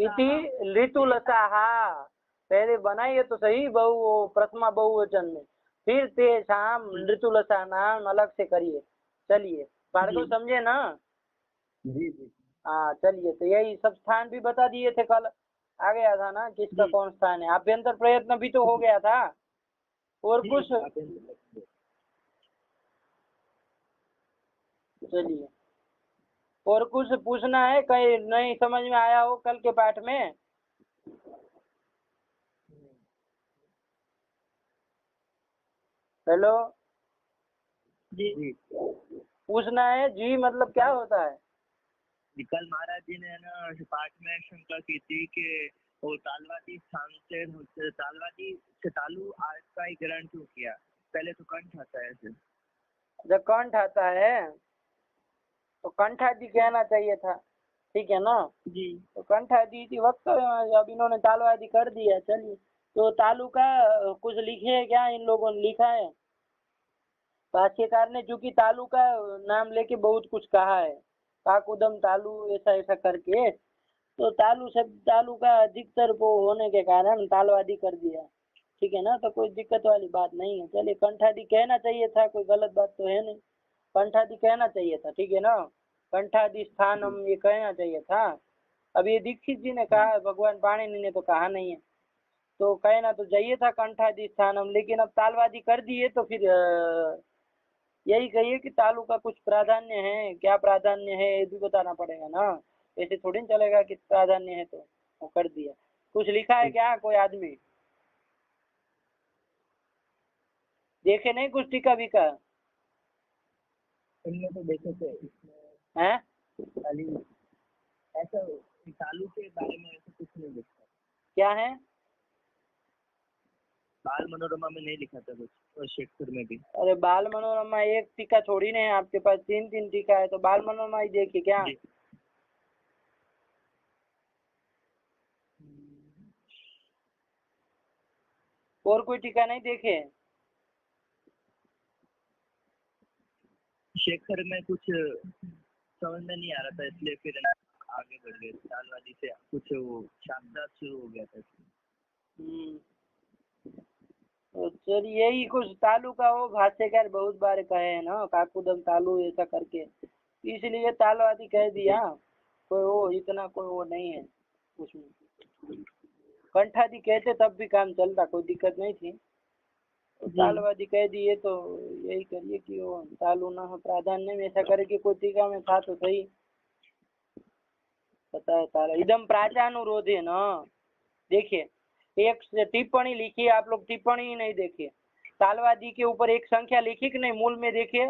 A: इति ऋतु लसाहा। पहले बनाइए तो सही बहु, प्रथमा बहुवचन में, फिर तेषाम ऋतु लसानाम अलग से करिए। चलिए भार्गव समझे ना?
B: जी जी।
A: हाँ चलिए, तो यही सब स्थान भी बता दिए थे कल, आ गया था ना किसका कौन स्थान है। अभ्यंतर प्रयत्न भी तो हो गया था। और कुछ? चलिए और कुछ पूछना है, कहीं नहीं समझ में आया हो कल के पाठ में? हेलो
C: जी,
A: पूछना है जी, मतलब क्या होता है?
C: कल महाराज जी ने ना पाठ में शंका की थी कि वो तालवादी स्थान से तालवादी से तालु आज का ही ग्रहण क्यों किया, पहले तो कंठ आता है ऐसे।
A: जब कंठ आता है तो कंठादि कहना चाहिए था। ठीक है ना
C: जी।
A: तो कंठादि इति वक्त, अब इन्होंने तालु आदि कर दिया। चलिए तो तालु का कुछ लिखे है क्या इन लोगों ने? लिखा है भाष्यकार ने चूंकि तालु का नाम लेके बहुत कुछ कहा है, काकुदम तालु ऐसा ऐसा करके, तो तालु शब्द तालु का अधिकतर वो होने के कारण तालवादी कर दिया। ठीक है ना, तो कोई दिक्कत वाली बात नहीं है। चलिए कंठादि कहना चाहिए था, कोई गलत बात तो है नहीं, कंठादि कहना चाहिए था। ठीक है ना, कंठादि स्थानम ये कहना चाहिए था। अब ये दीक्षित जी ने कहा है, भगवान पाणिनि ने तो कहा नहीं है, तो कहना तो चाहिए था कंठादि स्थानम, लेकिन अब तालवादी कर दिए तो फिर यही कहिए कि तालु का कुछ प्राधान्य है, क्या प्राधान्य है ये भी बताना पड़ेगा ना, ऐसे थोड़ी न चलेगा कि प्राधान्य है तो वो कर दिया। कुछ लिखा है क्या कोई आदमी? देखे नहीं कुछ टीका बीका?
C: इनमें तो देखे थे, इसमें
A: हैं?
C: खाली ऐसा तालु के बारे में ऐसा कुछ नहीं लिखा।
A: क्या है?
C: बाल मनोरमा में नहीं लिखा था कुछ, और शेखपुर में भी।
A: अरे बाल मनोरमा एक टीका थोड़ी नहीं है, आपके पास 3-3 टीका है, तो बाल मनोरमा ही देखिए क्या।
C: जी।
A: और कोई टीका नहीं देखे?
C: शेखर में कुछ समझ में नहीं आ रहा था, इसलिए फिर आगे बढ़ गए। तालवादी से कुछ वो शाब्दार्थ शुरू हो गया था।
A: तो चलिए यही कुछ तालु का वो भाष्यकार बहुत बार कहे हैं ना, काकुदम तालु ऐसा करके, इसलिए तालवादी कह दिया। कोई वो इतना कोई वो नहीं है उसमें, कंठादि कहते तब भी काम चलता, कोई दिक्कत नहीं थी। तो तालवादी कह दिए तो यही करिए कि वो तालु ना हो प्राधान्य में, ऐसा करके कोई टीका में था तो सही। पता है ताला इदम प्राचानुरोध है ना, देखिए एक टिप्पणी लिखी, आप लोग टिप्पणी ही नहीं देखिए, तालवादी के ऊपर एक संख्या लिखी कि नहीं, मूल में देखिए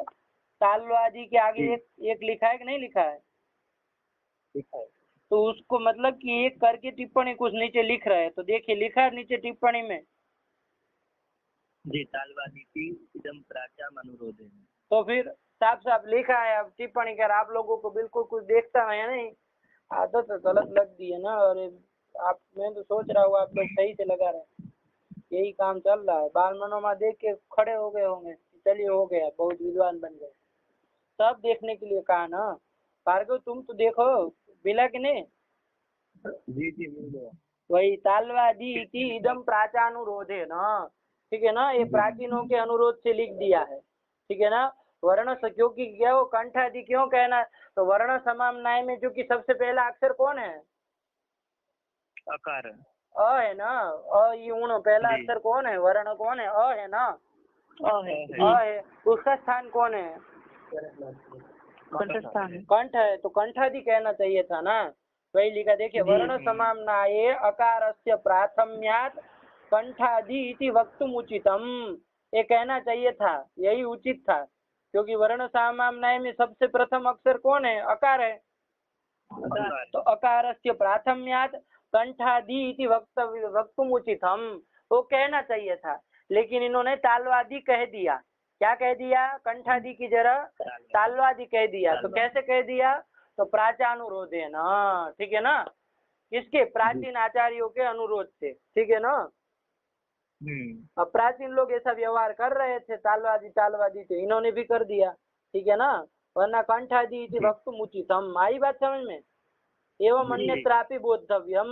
A: तालवादी के आगे एक लिखा है कि नहीं लिखा है?
C: लिखा है।
A: तो उसको मतलब कि एक करके टिप्पणी कुछ नीचे लिख रहे हैं, तो देखिए लिखा है नीचे टिप्पणी में
C: जी, तालवादी की इदम प्राचा अनुरोध है।
A: तो फिर साफ साफ लिखा है। अब टिप्पणी कर आप लोगों को बिल्कुल कुछ देखता है नहीं, आदत तो गलत लग दी है ना। और आप, मैं तो सोच रहा हूँ आप लोग सही से लगा रहे हैं, यही काम चल रहा है। बाल मनोरमा देख के खड़े हो गए होंगे, चलिए हो गया, बहुत विद्वान बन गए। सब देखने के लिए कहा ना, भार्गव तुम तो देखो, मिला कि नहीं?
C: जी जी मिल गया।
A: वही तालवादी की इदम प्राचानुरोध है ना, ठीक है ना, ये प्राचीनों के अनुरोध से लिख दिया है। ठीक है ना, वर्ण क्योंकि क्या वो कंठादि क्यों कहना, तो वर्ण समाम्नाय में जो कि सबसे पहला अक्षर कौन है?
C: अकार
A: अ है ना, अ यूण पहला अक्षर कौन है, वर्ण कौन है? अ है ना, अ है। उसका स्थान कौन है? कंठ है, तो कंठादि कहना चाहिए था ना, वही लिखा। देखिए वर्ण समाम्नाये अकारस्य प्राथम्यात् कंठादि इति वक्तुम उचितम, ये कहना चाहिए था, यही उचित था, क्योंकि वर्ण समाम्नाय में सबसे प्रथम अक्षर कौन है? अकार है। तो अकारस्य प्राथम्यात् कंठादि इति वक्तुम उचितम, वो कहना चाहिए था, लेकिन इन्होंने तालवादी कह दिया। क्या कह दिया? कंठादि की जगह तालवादी कह दिया। तो कैसे कह दिया? तो प्राचानुरोध है ना, ठीक है ना, किसके? प्राचीन आचार्यों के अनुरोध से, ठीक है ना। अब प्राचीन लोग ऐसा व्यवहार कर रहे थे, तालवादी थे, इन्होंने भी कर दिया, ठीक है ना। वरना कंठादि इति वक्तुम उचितम, आई बात समझ में? एवं अन्यत्रापि बोद्धव्यम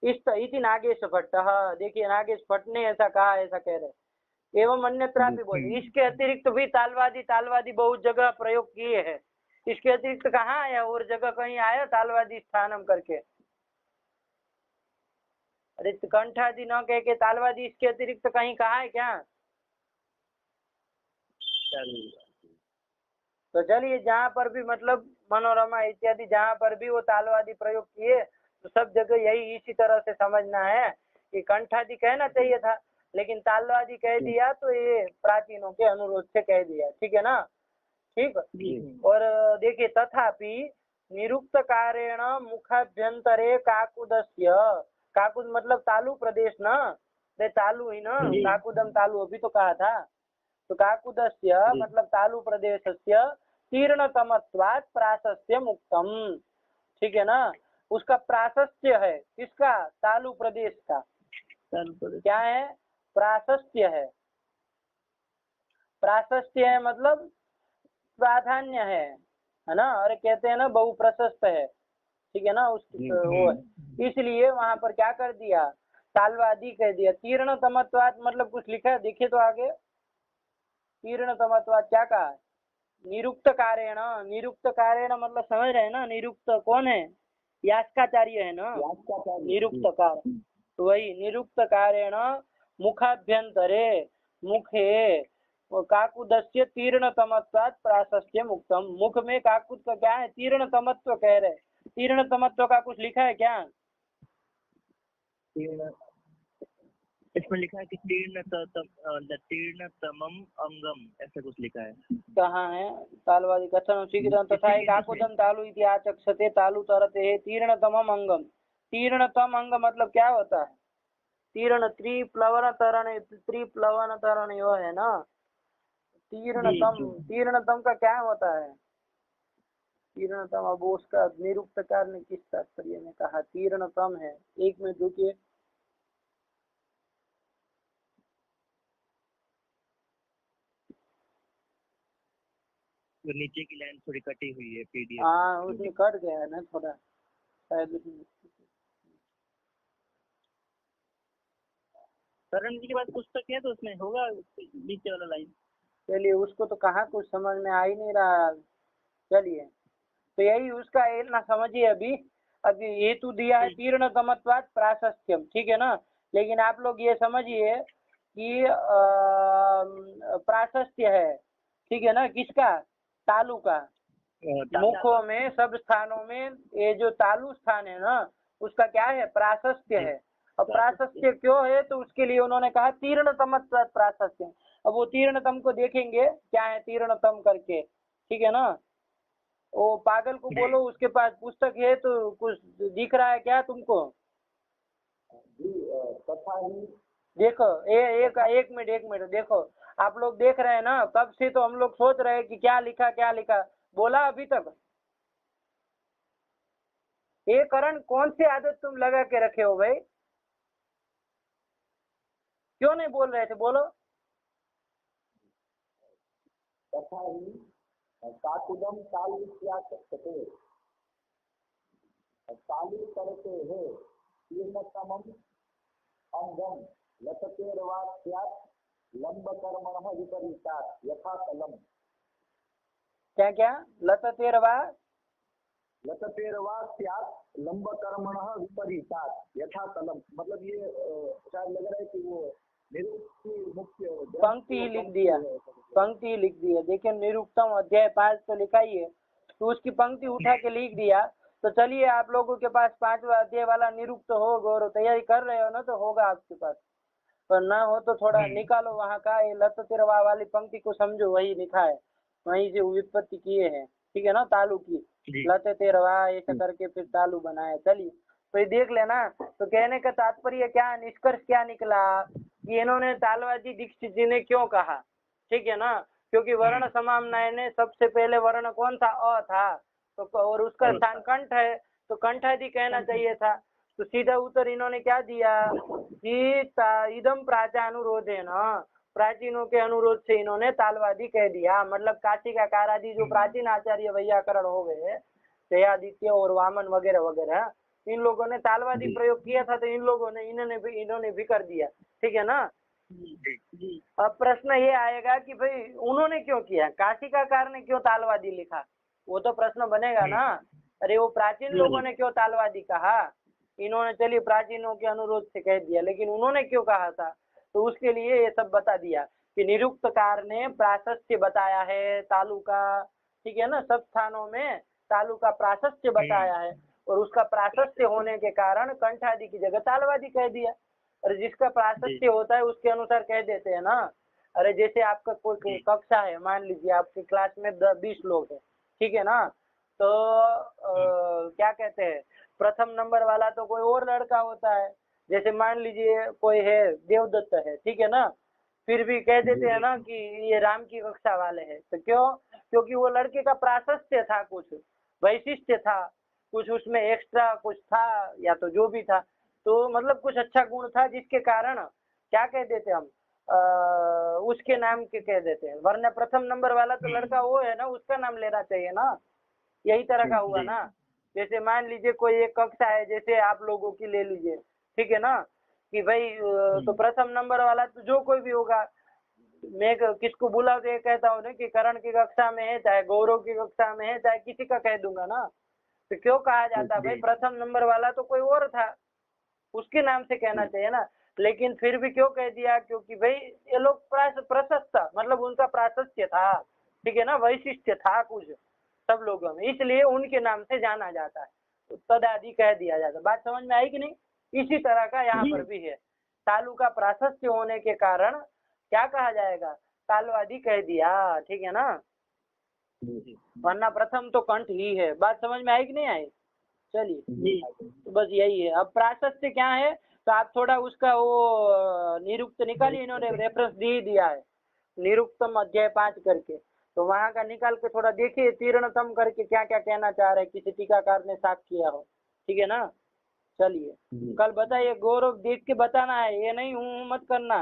A: इति नागेश भट्ट, देखिए नागेश भट्ट ने ऐसा कहा, ऐसा कह रहे। एवं अन्यत्रापि बोध, इसके अतिरिक्त भी तालवादी बहुत जगह प्रयोग किए हैं। इसके अतिरिक्त कहाँ आया? और जगह कहीं आया तालवादी स्थानम करके? अरे कंठादि न कह के तालवादी इसके अतिरिक्त कहीं कहा है क्या? तो चलिए जहाँ पर भी मतलब मनोरमा इत्यादि जहाँ पर भी वो तालवादी प्रयोग किए, तो सब जगह यही इसी तरह से समझना है कि कंठादि कहना चाहिए था, लेकिन तालवादी कह दिया, तो ये प्राचीनों के अनुरोध से कह दिया, ठीक है ना। ठीक, और देखिए तथापि निरुक्त कारेण मुखाभ्यंतरे काकुदस्य, काकुद मतलब तालु प्रदेश ना, तालु ही ना, काकुदम तालु अभी तो कहा था। तो काकुदस्य मतलब तालु प्रदेशस्य तीर्णतमत्वात् प्राशस्य मुक्तम, ठीक है ना। उसका प्राशस्य है, किसका? तालु प्रदेश का। क्या है? प्राशस्य है। प्राशस्त्य है मतलब प्राधान्य है ना, और कहते हैं ना बहु प्रशस्त है, ठीक है ना, उस वो है। इसलिए वहां पर क्या कर दिया, तालवादी कह दिया। तीर्ण तमत्वात मतलब कुछ लिखा है, देखिए तो आगे। तीर्ण तमत्वात क्या कहा, निरुक्त कारेण। निरुक्त कारेण मतलब समझ रहे हैं ना, निरुक्त कौन है, यास्काचार्य है ना, निरुक्त कार। तो वही निरुक्त कारेण मुखाभ्यंतरे मुखे काकुदस्य तीर्ण तमत्वात् प्राशस्त्य मुक्तम। मुख में काकुद का क्या है, तीर्ण तमत्व कह रहे। तीर्ण तमत्व का कुछ लिखा है क्या,
C: इसमें लिखा है कि तीर्णतमम अंगम, ऐसा कुछ लिखा है।
A: कहाँ है, तालवादी कथन स्वीकृतम तथा काकुदम तालु इति आचक्षते तालु तरते तीर्णतमम अंगम। तीर्णतम अंग मतलब क्या होता है, तीर्ण त्रिप्लवन तरण यो है ना। तीर्णतम का क्या होता है, तीर्णतम। अब उसका निरुक्तकार ने किस तात्पर्य में कहा तीर्णतम है, एक में देखिए।
C: तो नीचे की लाइन थोड़ी कटी हुई है पीडीएफ।
A: हाँ उसमें कट गया है ना थोड़ा शायद उसमें।
C: तरण जी के पास पुस्तक है तो उसमें होगा नीचे वाला लाइन।
A: चलिए उसको तो कहाँ कुछ समझ में आ ही नहीं रहा। चलिए तो यही उसका ये ना समझिए। अभी हेतु दिया है तीर्ण तमत्वात् प्राशस्त्यम, ठीक है ना। लेकिन आप लोग ये समझिए कि प्राशस्त्य है, ठीक है ना, किसका, तालु का। मुखों में सब स्थानों में ये जो तालु स्थान है ना, उसका क्या है, प्राशस्त्य है। अब प्राशस्त्य क्यों है, तो उसके लिए उन्होंने कहा तीर्ण तमत्वात् प्राशस्त्य। अब वो तीर्णतम को देखेंगे क्या है तीर्णतम करके, ठीक है ना। वो पागल को बोलो उसके पास पुस्तक है तो कुछ दिख रहा है क्या तुमको, देखो एक मिनट देखो। आप लोग देख रहे हैं ना, कब से तो हम लोग सोच रहे हैं कि क्या लिखा बोला अभी तक। ये करण कौन सी आदत तुम लगा के रखे हो भाई, क्यों नहीं बोल रहे थे, बोलो।
B: काकुदम तालुक्याचक्षते तालु करते है तीर्णतमम अंगम लसतेर्वा स्यात् लंबकर्मणः विपरीतात् यथा तलम।
A: क्या लततेर्वा
B: स्यात् लंबकर्मणः विपरीतात् यथा तलम। मतलब ये शायद लग रहा है कि वो निरुक्त मुख्य
A: पंक्ति लिख दिया। देखिए निरुक्तम अध्याय 5 तो लिखा ही है, तो उसकी पंक्ति उठा के लिख दिया। तो चलिए आप लोगों के पास 5वां अध्याय वाला निरुक्त होगा और तैयारी कर रहे हो ना, तो होगा आपके पास। पर ना हो तो थोड़ा निकालो वहाँ का, ये लततेर्वा वाली पंक्ति को समझो, वही लिखा है, वहीं से व्युत्पत्ति किए हैं, ठीक है ना, तालु की। लततेर्वा ऐसा करके फिर तालु बनाया। चलिए तो ये देख लेना। तो कहने का तात्पर्य क्या, निष्कर्ष क्या निकला कि इन्होंने तालवादी दीक्षित जी ने क्यों कहा, ठीक है ना, क्योंकि वर्ण समाम्नाय ने सबसे पहले वर्ण कौन था, अ था, तो और उसका स्थान कंठ है, तो कंठादि कहना चाहिए था। तो सीधा उत्तर इन्होंने क्या दिया कि इदम प्राचानुरोधेन, प्राचीनों के अनुरोध से इन्होंने तालवादी कह दिया। मतलब काशी का कारादि जो प्राचीन आचार्य वैयाकरण हो गए, जयादित्य और वामन वगैरह वगैरह, इन लोगों ने तालवादी प्रयोग किया था, तो इन लोगों ने इन्होंने भी कर दिया, ठीक है ना। अब प्रश्न ये आएगा कि भाई उन्होंने क्यों किया, काशिकाकार ने क्यों तालवादी लिखा, वो तो प्रश्न बनेगा ना। अरे वो प्राचीन लोगों ने क्यों तालवादी कहा, इन्होंने चलिए प्राचीनों के अनुरोध से कह दिया, लेकिन उन्होंने क्यों कहा था, तो उसके लिए ये सब बता दिया कि निरुक्तकार ने प्राशस्त्य बताया है तालु का, ठीक है ना, सब स्थानों में तालु का प्राशस्त्य बताया है, और उसका प्राशस्त्य होने के कारण कंठ आदि की जगह तालवादी कह दिया। और जिसका प्राशस्त्य होता है उसके अनुसार कह देते हैं ना। अरे जैसे आपका कोई कक्षा है, मान लीजिए आपकी क्लास में 20 लोग हैं, ठीक है ना, तो क्या कहते हैं, प्रथम नंबर वाला तो कोई और लड़का होता है। जैसे मान लीजिए कोई है देवदत्त है, ठीक है ना, फिर भी कह देते हैं ना कि ये राम की कक्षा वाले हैं। तो क्यों, क्योंकि वो लड़के का प्राशस्त्य था, कुछ वैशिष्ट्य था, कुछ उसमें एक्स्ट्रा कुछ था, या तो जो भी था, तो मतलब कुछ अच्छा गुण था जिसके कारण क्या कह देते हम, उसके नाम के कह देते हैं, वरना प्रथम नंबर वाला तो लड़का वो है ना, उसका नाम लेना चाहिए ना। यही तरह का हुआ ना। जैसे मान लीजिए कोई एक कक्षा है, जैसे आप लोगों की ले लीजिए, ठीक है ना, कि भाई तो प्रथम नंबर वाला तो जो कोई भी होगा, मैं किसको बुलाओ तो ये कहता हूँ ना कि करण की कक्षा में है, चाहे गौरव की कक्षा में है, चाहे किसी का कह दूंगा ना। तो क्यों कहा जाता भाई प्रथम नंबर वाला तो कोई और था, उसके नाम से कहना चाहिए ना। लेकिन फिर भी क्यों कह दिया, क्योंकि भाई ये लोग प्रशस्त, मतलब उनका प्राशस्त्य था, ठीक है ना, वैशिष्ट्य था कुछ सब लोगों में, इसलिए उनके नाम से जाना जाता है, तो तदादि कह दिया जाता है। बात समझ में आई कि नहीं? इसी तरह का यहाँ पर भी है, तालु का प्राशस्त्य होने के कारण क्या कहा जाएगा, तालवादी कह दिया, ठीक है ना। वरना प्रथम तो कंठ ही है। बात समझ में आई कि नहीं आई? चलिए, तो बस यही है। अब प्राशस्त्य क्या है, तो आप थोड़ा उसका वो निरुक्त निकालिए, इन्होंने रेफरेंस दे दिया है निरुक्तम अध्याय 5 करके, तो वहां का निकाल के थोड़ा देखिए तीर्णतम करके क्या क्या कहना चाह रहे हैं, किसी टीकाकार ने साफ किया हो, ठीक है ना। चलिए, कल बताइए, गौरव देख के बताना है, ये नहीं हूँ मत करना।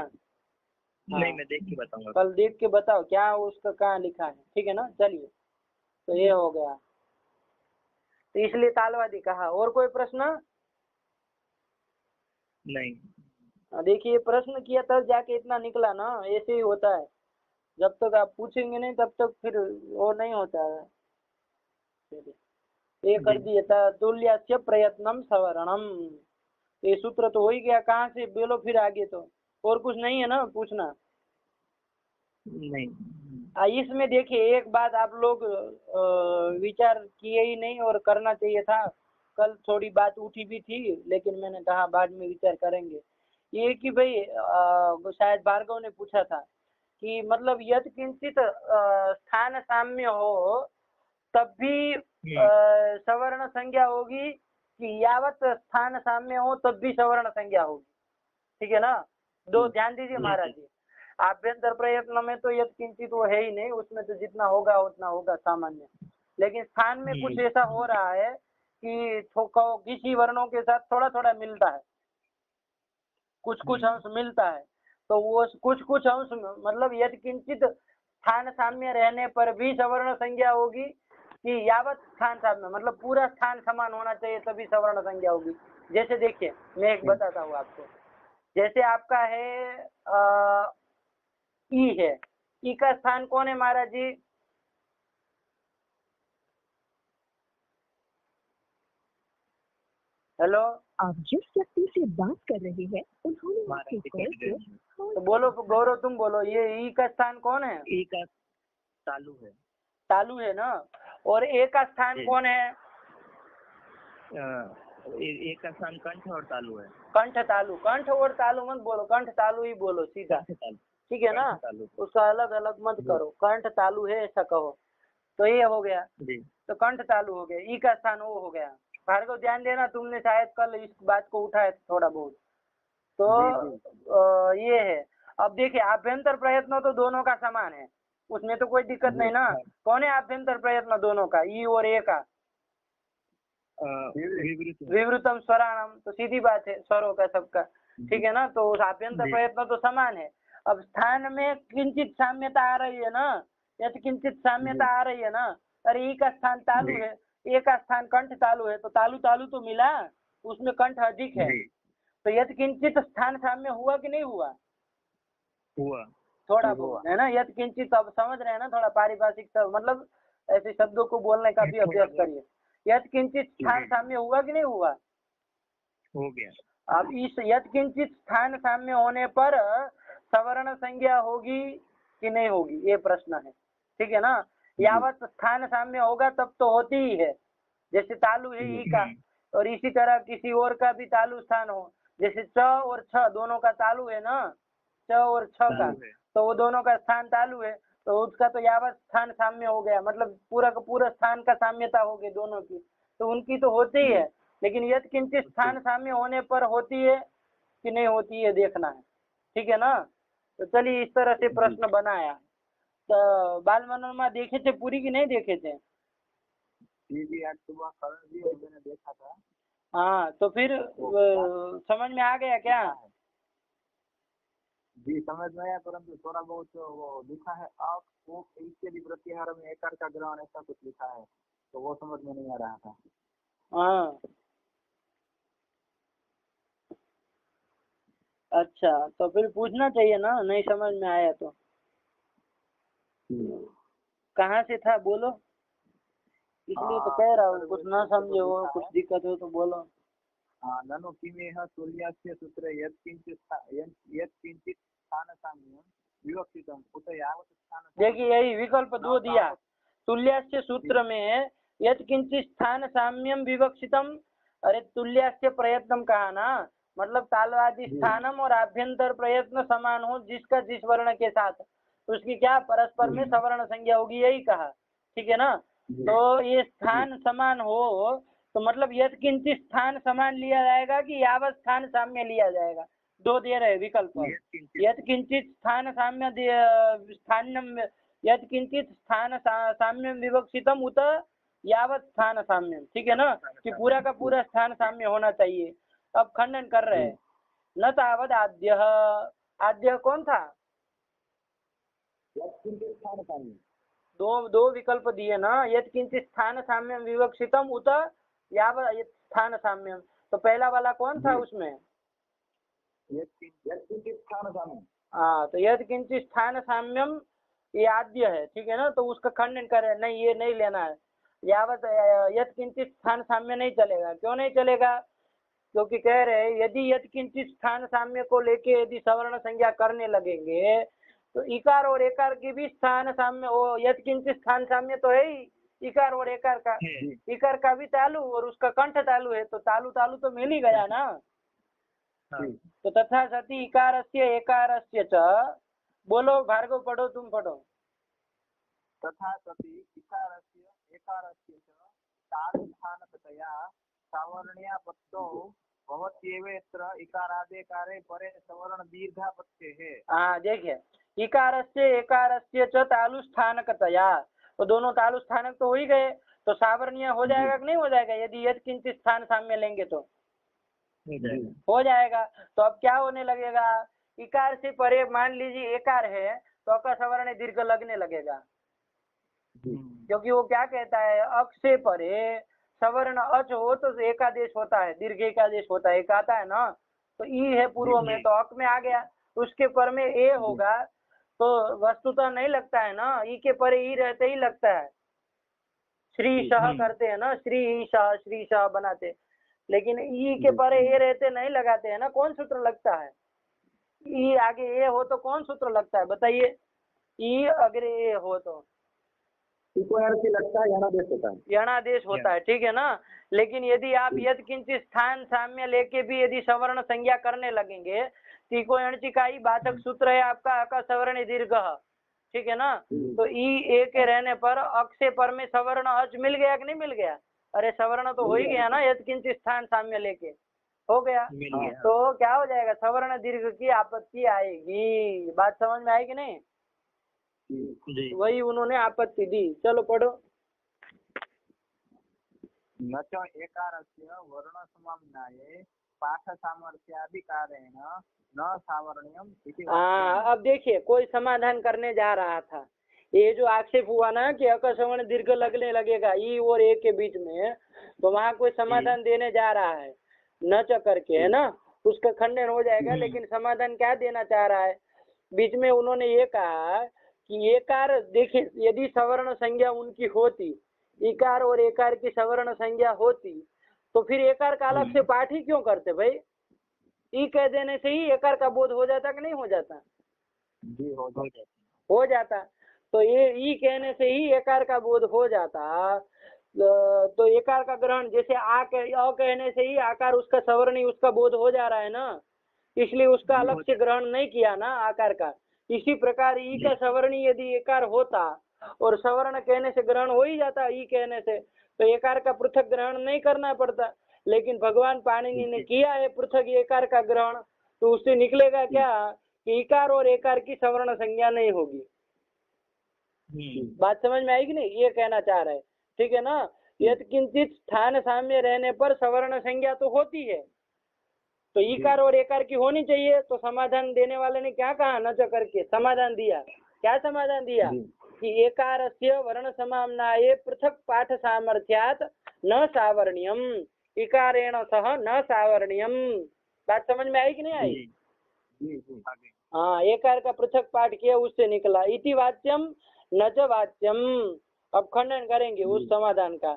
C: नहीं, मैं देख के बताऊंगा।
A: कल देख के बताओ क्या उसका कहाँ लिखा है, ठीक है ना। चलिए, तो ये हो गया, तो इसलिए तालवादी कहा। और कोई प्रश्न?
C: नहीं।
A: देखिए, प्रश्न किया तब जाके इतना निकला ना, ऐसे ही होता है, जब तक आप पूछेंगे नहीं तब तक फिर वो नहीं होता है। ये कर दिए था, तुल्यस्य प्रयत्नम सवर्णम, ये सूत्र तो हो ही गया। कहाँ से बोलो फिर आगे, तो और कुछ नहीं है ना पूछना?
C: नहीं।
A: इसमें देखिए एक बात आप लोग विचार किए ही नहीं, और करना चाहिए था। कल थोड़ी बात उठी भी थी, लेकिन मैंने कहा बाद में विचार करेंगे। ये कि भाई शायद भार्गव ने पूछा था कि मतलब यदि किंचित स्थान साम्य हो तब भी सवर्ण संज्ञा होगी, कि यावत स्थान साम्य हो तब भी सवर्ण संज्ञा होगी, ठीक है ना। दो ध्यान दीजिए महाराज जी, आभ्यंतर प्रयत्न में तो यद किंचित वो है ही नहीं, उसमें तो जितना होगा उतना होगा सामान्य। लेकिन स्थान में कुछ ऐसा हो रहा है कि किसी वर्णों के साथ थोड़ा थोड़ा मिलता है, कुछ कुछ अंश मिलता है, तो वो कुछ कुछ अंश मतलब यदि किंचित स्थान साम्य रहने पर भी सवर्ण संज्ञा होगी, कि यावत स्थान साम्य मतलब पूरा स्थान समान होना चाहिए तभी सवर्ण संज्ञा होगी। जैसे देखिए, मैं एक बताता हूँ आपको, जैसे आपका है ई है, ई का स्थान कौन है महाराज जी? हेलो,
D: आप जिस व्यक्ति से बात कर रहे हैं उन्होंने आपके कॉल को
A: तो बोलो गौरव, तुम बोलो, ये ई का स्थान कौन है?
C: ई का तालु है।
A: तालु है ना। और ए का स्थान कौन है?
C: ए का स्थान कंठ और तालु है।
A: कंठ तालु, कंठ और तालु मत बोलो, कंठ तालु ही बोलो सीधा, ठीक है ना, उसका अलग अलग मत करो। कंठ तालु है ऐसा कहो, तो ये हो गया, तो कंठ तालु हो गया। ई का स्थान वो हो गया। भार्गव ध्यान देना, तुमने शायद कल इस बात को उठाया थोड़ा बहुत, तो ये है। अब देखिए, आभ्यंतर प्रयत्न तो दोनों का समान है, उसमें तो कोई दिक्कत नहीं ना। कौन है आभ्यंतर प्रयत्न दोनों का, ई और ए का? विवृतम स्वराणम, तो सीधी बात है, स्वरों का सबका, ठीक है ना। तो उस आभ्यंतर प्रयत्न तो समान है। अब स्थान में किंचित साम्यता आ रही है ना, या तो किंचित साम्यता आ रही है ना। अरे ई का स्थान तालु है, ए का स्थान कंठ तालु है, तो तालु तालु तो मिला, उसमें कंठ अधिक है, तो यद किंचित स्थान साम्य हुआ कि नहीं हुआ?
C: हुआ
A: थोड़ा बहुत है ना, यद किंचित। अब समझ रहे हैं ना, थोड़ा पारिभाषिक मतलब ऐसे शब्दों को बोलने का भी अभ्यास करिए। यद किंचित स्थान साम्य हुआ कि नहीं हुआ?
C: हो गया।
A: अब इस यद किंचित स्थान साम्य होने पर सवर्ण संज्ञा होगी कि नहीं होगी, ये प्रश्न है, ठीक है ना। यावत स्थान साम्य होगा तब तो होती ही है, जैसे तालु है ई का, और इसी तरह किसी और का भी तालु स्थान हो, जैसे च और छ दोनों का तालु है ना, च और छ का, तो वो दोनों का स्थान तालु है, तो उसका तो यावत स्थान साम्य हो गया, मतलब पूरा का पूरा स्थान का साम्यता हो गई दोनों की, तो उनकी तो होती है। लेकिन यद किंचित स्थान साम्य होने पर होती है कि नहीं होती है देखना है, ठीक है ना। तो चलिए, इस तरह से प्रश्न बनाया। तो बाल मनोरमा देखे थे पूरी की नहीं देखे थे?
B: जी, आज सुबह करण जी मैंने देखा था।
A: हाँ, तो फिर समझ में आ गया क्या?
B: जी समझ में आया, परंतु थोड़ा बहुत वो लिखा है आप वो इत्यादि प्रत्याहार में एकार का ग्रहण ऐसा कुछ लिखा है, तो वो समझ में नहीं आ रहा था।
A: हाँ अच्छा, तो फिर पूछना चाहिए ना, नहीं समझ में आया तो। कहाँ से था बोलो, इसलिए तो कह रहा हूँ, कुछ ना समझे हो, कुछ दिक्कत हो तो बोलो।
B: ननु किमेह तुल्यस्य सूत्रे यत्किंचित् स्थान साम्यं विवक्षितम् उत यावत् स्थान।
A: देखिए यही विकल्प 2 दिया, तुल्यस्य सूत्र में यत्किंचित् स्थान साम्यम विवक्षितम। अरे तुल्यस्य प्रयत्नम कहा ना, मतलब तालवादी स्थानम और आभ्यंतर प्रयत्न समान हो जिसका जिस वर्ण के साथ, तो उसकी क्या परस्पर में सवर्ण संज्ञा होगी, यही कहा, ठीक है ना। तो ये स्थान समान हो तो मतलब यत्किंचित् स्थान समान लिया जाएगा कि यावत स्थान साम्य लिया जाएगा, 2 दे रहे विकल्प। यत्किंचित् स्थान साम्य स्थान्यम, यत्किंचित् स्थान साम्यम विवक्षितम उत यावत स्थान साम्यम, ठीक है ना, कि पूरा का पूरा स्थान साम्य होना चाहिए। अब खंडन कर रहे हैं, न तावद आद्य, आद्य कौन था, दो विकल्प दिए ना, यत्किंचित् स्थान साम्यम विवक्षितम उत यावत स्थान साम्यम, तो पहला वाला कौन था उसमें,
B: यत्किंचित् स्थान साम्यं।
A: हाँ, तो यत्किंचित् स्थान साम्यम ये आद्य है, ठीक है ना, तो उसका खंडन करे, नहीं ये नहीं लेना है, यावत यत्किंचित् स्थान साम्य नहीं चलेगा। क्यों नहीं चलेगा, क्योंकि कह रहे हैं यदि यत्किंचित् स्थान साम्य को लेके यदि सवर्ण संज्ञा करने लगेंगे तो इकार और एकार की भी स्थान साम्य, वो यत्किंचित् स्थान साम्य तो है ही इकार और एकार का, इकार का भी तालु और उसका कंठ तालु है, तो तालु तालु तो मिल ही गया ना। तो तथा सती इकारस्य एकारस्य च, बोलो भार्गव पढ़ो, तुम पढ़ो।
B: तथा सति इकारस्य एकारस्य च तादुत्थानतया सावर्ण्यापत्तौ भवत्येवेत्र इकारादेकारे परे सवर्ण दीर्घापत्तेः।
A: हाँ देखिए, इकारस्य एकारस्य च तालुस्थानकतया, तो दोनों तालु स्थानक तो हो ही गए, तो सावर्णीय हो जाएगा कि नहीं हो जाएगा, यदि यत्किंचित् स्थान साम्य लेंगे तो हो जाएगा। तो अब क्या होने लगेगा, इकार से परे मान लीजिए एकार है तो अका सवर्ण दीर्घ लगने लगेगा, क्योंकि वो क्या कहता है, अक से परे सवर्ण अच हो तो एकादेश होता है, दीर्घ एकादेश होता है, एक आता है ना, तो ई है पूर्व में, तो अक में आ गया, उसके पर में ए होगा, तो वस्तुतः नहीं लगता है ना, ई के परे ई रहते ही लगता है, श्री शाह करते हैं ना, श्री शाह बनाते, लेकिन ई के परे ए रहते नहीं लगाते हैं ना, कौन सूत्र लगता है, ई आगे ए हो तो कौन सूत्र लगता है बताइए, ई अगर ए हो तो
B: लगता है यणादेश होता है,
A: यणादेश होता है, ठीक है ना। लेकिन यदि आप यत्किंचित् स्थान साम्य लेके भी यदि सवर्ण संज्ञा करने लगेंगे, तीको यणची का ही बाधक सूत्र है आपका अका सवर्ण दीर्घ, ठीक है ना, तो ई ए के रहने पर अक से पर में सवर्ण अच मिल गया कि नहीं मिल गया, अरे सवर्ण तो हो ही गया ना, यत्किंचित् स्थान साम्य लेके हो गया, तो क्या हो जाएगा, सवर्ण दीर्घ की आपत्ति आएगी, बात समझ में आई कि नहीं, वही उन्होंने आपत्ति दी। चलो पढ़ो।
B: न च एकारस्य वर्ण समाम्नाये पाठ सामर्थ्याधिकारेण न सावर्ण्यम इति।
A: अब देखिए कोई समाधान करने जा रहा था, ये जो आक्षेप हुआ ना कि अकसवर्ण दीर्घ लगने लगेगा ई और ए के बीच में, तो वहाँ कोई समाधान देने जा रहा है, न च करके, है ना, उसका खंडन हो जाएगा। लेकिन समाधान क्या देना चाह रहा है, बीच में उन्होंने ये कहा कि एकार, देखिए यदि सवर्ण संज्ञा उनकी होती, इकार और एकार की सवर्ण संज्ञा होती, तो फिर एकार का अलग से पाठ ही क्यों करते भाई, ई कह देने से ही एकार का बोध हो जाता कि नहीं हो जाता,
B: जी
A: हो जाता, तो ये ई कहने से ही एकार का बोध हो जाता, तो एकार का ग्रहण, जैसे अ कहने से ही आकार उसका सवर्णी उसका बोध हो जा रहा है ना, इसलिए उसका अलग से ग्रहण नहीं किया ना आकार का। इसी प्रकार ई का सवर्णी यदि एकार होता और सवर्ण कहने से ग्रहण हो ही जाता ई कहने से, तो एकार का पृथक ग्रहण नहीं करना पड़ता, लेकिन भगवान पाणिनि ने किया है पृथक एकार का ग्रहण, तो उससे निकलेगा क्या कि इकार और एकार की सवर्ण संज्ञा नहीं होगी। बात समझ में आएगी नहीं, ये कहना चाह रहे हैं, ठीक है ना। यत्किंचित् स्थान साम्य रहने पर सवर्ण संज्ञा तो होती है, तो ईकार और एकार की होनी चाहिए। तो समाधान देने वाले ने क्या कहा, न च करके समाधान दिया। क्या समाधान दिया कि एकारस्य वर्ण समाम्नाये पृथक पाठ सामर्थ्यात न सावर्ण्यम, इकारेण सह न सावर्ण्यम। बात समझ में आई कि नहीं आई? हाँ, एकार का पृथक पाठ किया उससे निकला इति वाच्यम न च वाच्यम। अब खंडन करेंगे उस समाधान का।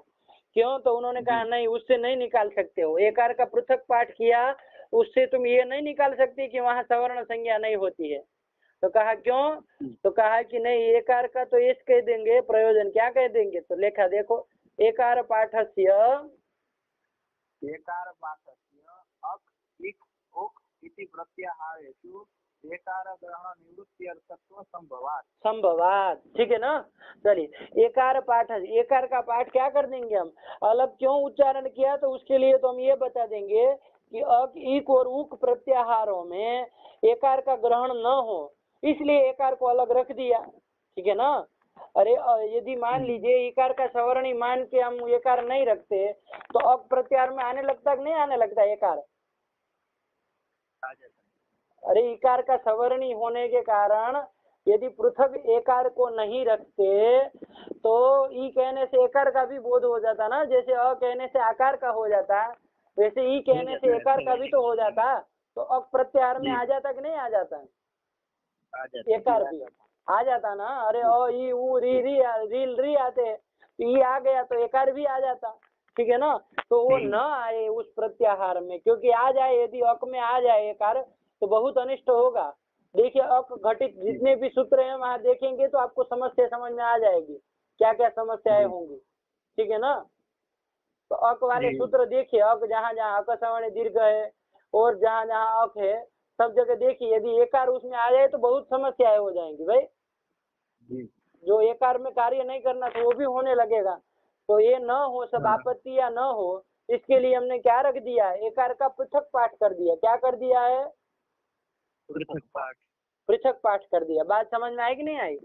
A: क्यों? तो उन्होंने कहा नहीं, उससे नहीं निकाल सकते हो। एकार का पृथक पाठ किया उससे तुम ये नहीं निकाल सकते कि वहाँ सवर्ण संज्ञा नहीं होती है। तो कहा क्यों? तो कहा कि नहीं, एकार का तो इस कह देंगे, प्रयोजन क्या कह देंगे? तो लेखा देखो, एकार पाठस्य
C: अक इक उक इति प्रत्याहारेषु एकार ग्रहण निवृत्ति अर्थत्व संभवात।
A: ठीक है ना? चलिए, एकार पाठ, एकार का पाठ क्या कर देंगे हम? अलग क्यों उच्चारण किया? तो उसके लिए तो हम ये बता देंगे कि अक इक और उक प्रत्याहारों में एकार का ग्रहण न हो, इसलिए एकार को अलग रख दिया। ठीक है ना? अरे यदि मान लीजिए इकार का सवर्णी मान के हम एकार नहीं रखते तो अक प्रत्याहार में आने लगता कि नहीं आने लगता एकार? अरे इकार का सवर्णी होने के कारण यदि पृथक एकार को नहीं रखते तो ई कहने से एकार का भी बोध हो जाता ना, जैसे अ कहने से आकार का हो जाता, वैसे ई कहने से एकार का भी तो हो जाता। तो अक प्रत्याहार में आ जाता कि नहीं आ जाता? एकार भी आ जाता ना। अरे अ ई उ री री रील री आते, ई आ गया तो एकार भी आ जाता। ठीक है ना? तो वो न आए उस प्रत्याहार में, क्योंकि आ जाए, यदि अक में आ जाए एकार तो बहुत अनिष्ट होगा। देखिए, अक घटित जितने भी सूत्र हैं वहां देखेंगे तो आपको समस्या समझ में आ जाएगी, क्या क्या समस्याएं होंगी। ठीक है ना? तो अक वाले सूत्र देखिए, अक जहाँ जहाँ अक सवर्ण दीर्घ है और जहाँ जहाँ अक है सब जगह देखिए, यदि एकार उसमें आ जाए तो बहुत समस्याएं हो जाएंगी भाई। जो एकार में कार्य नहीं करना तो वो भी होने लगेगा। तो ये न हो, सब आपत्ति या न हो, इसके लिए हमने क्या रख दिया? एकार का पृथक पाठ कर दिया। क्या कर दिया है? पृथक पाठ कर दिया। बात समझ में आई कि नहीं आई?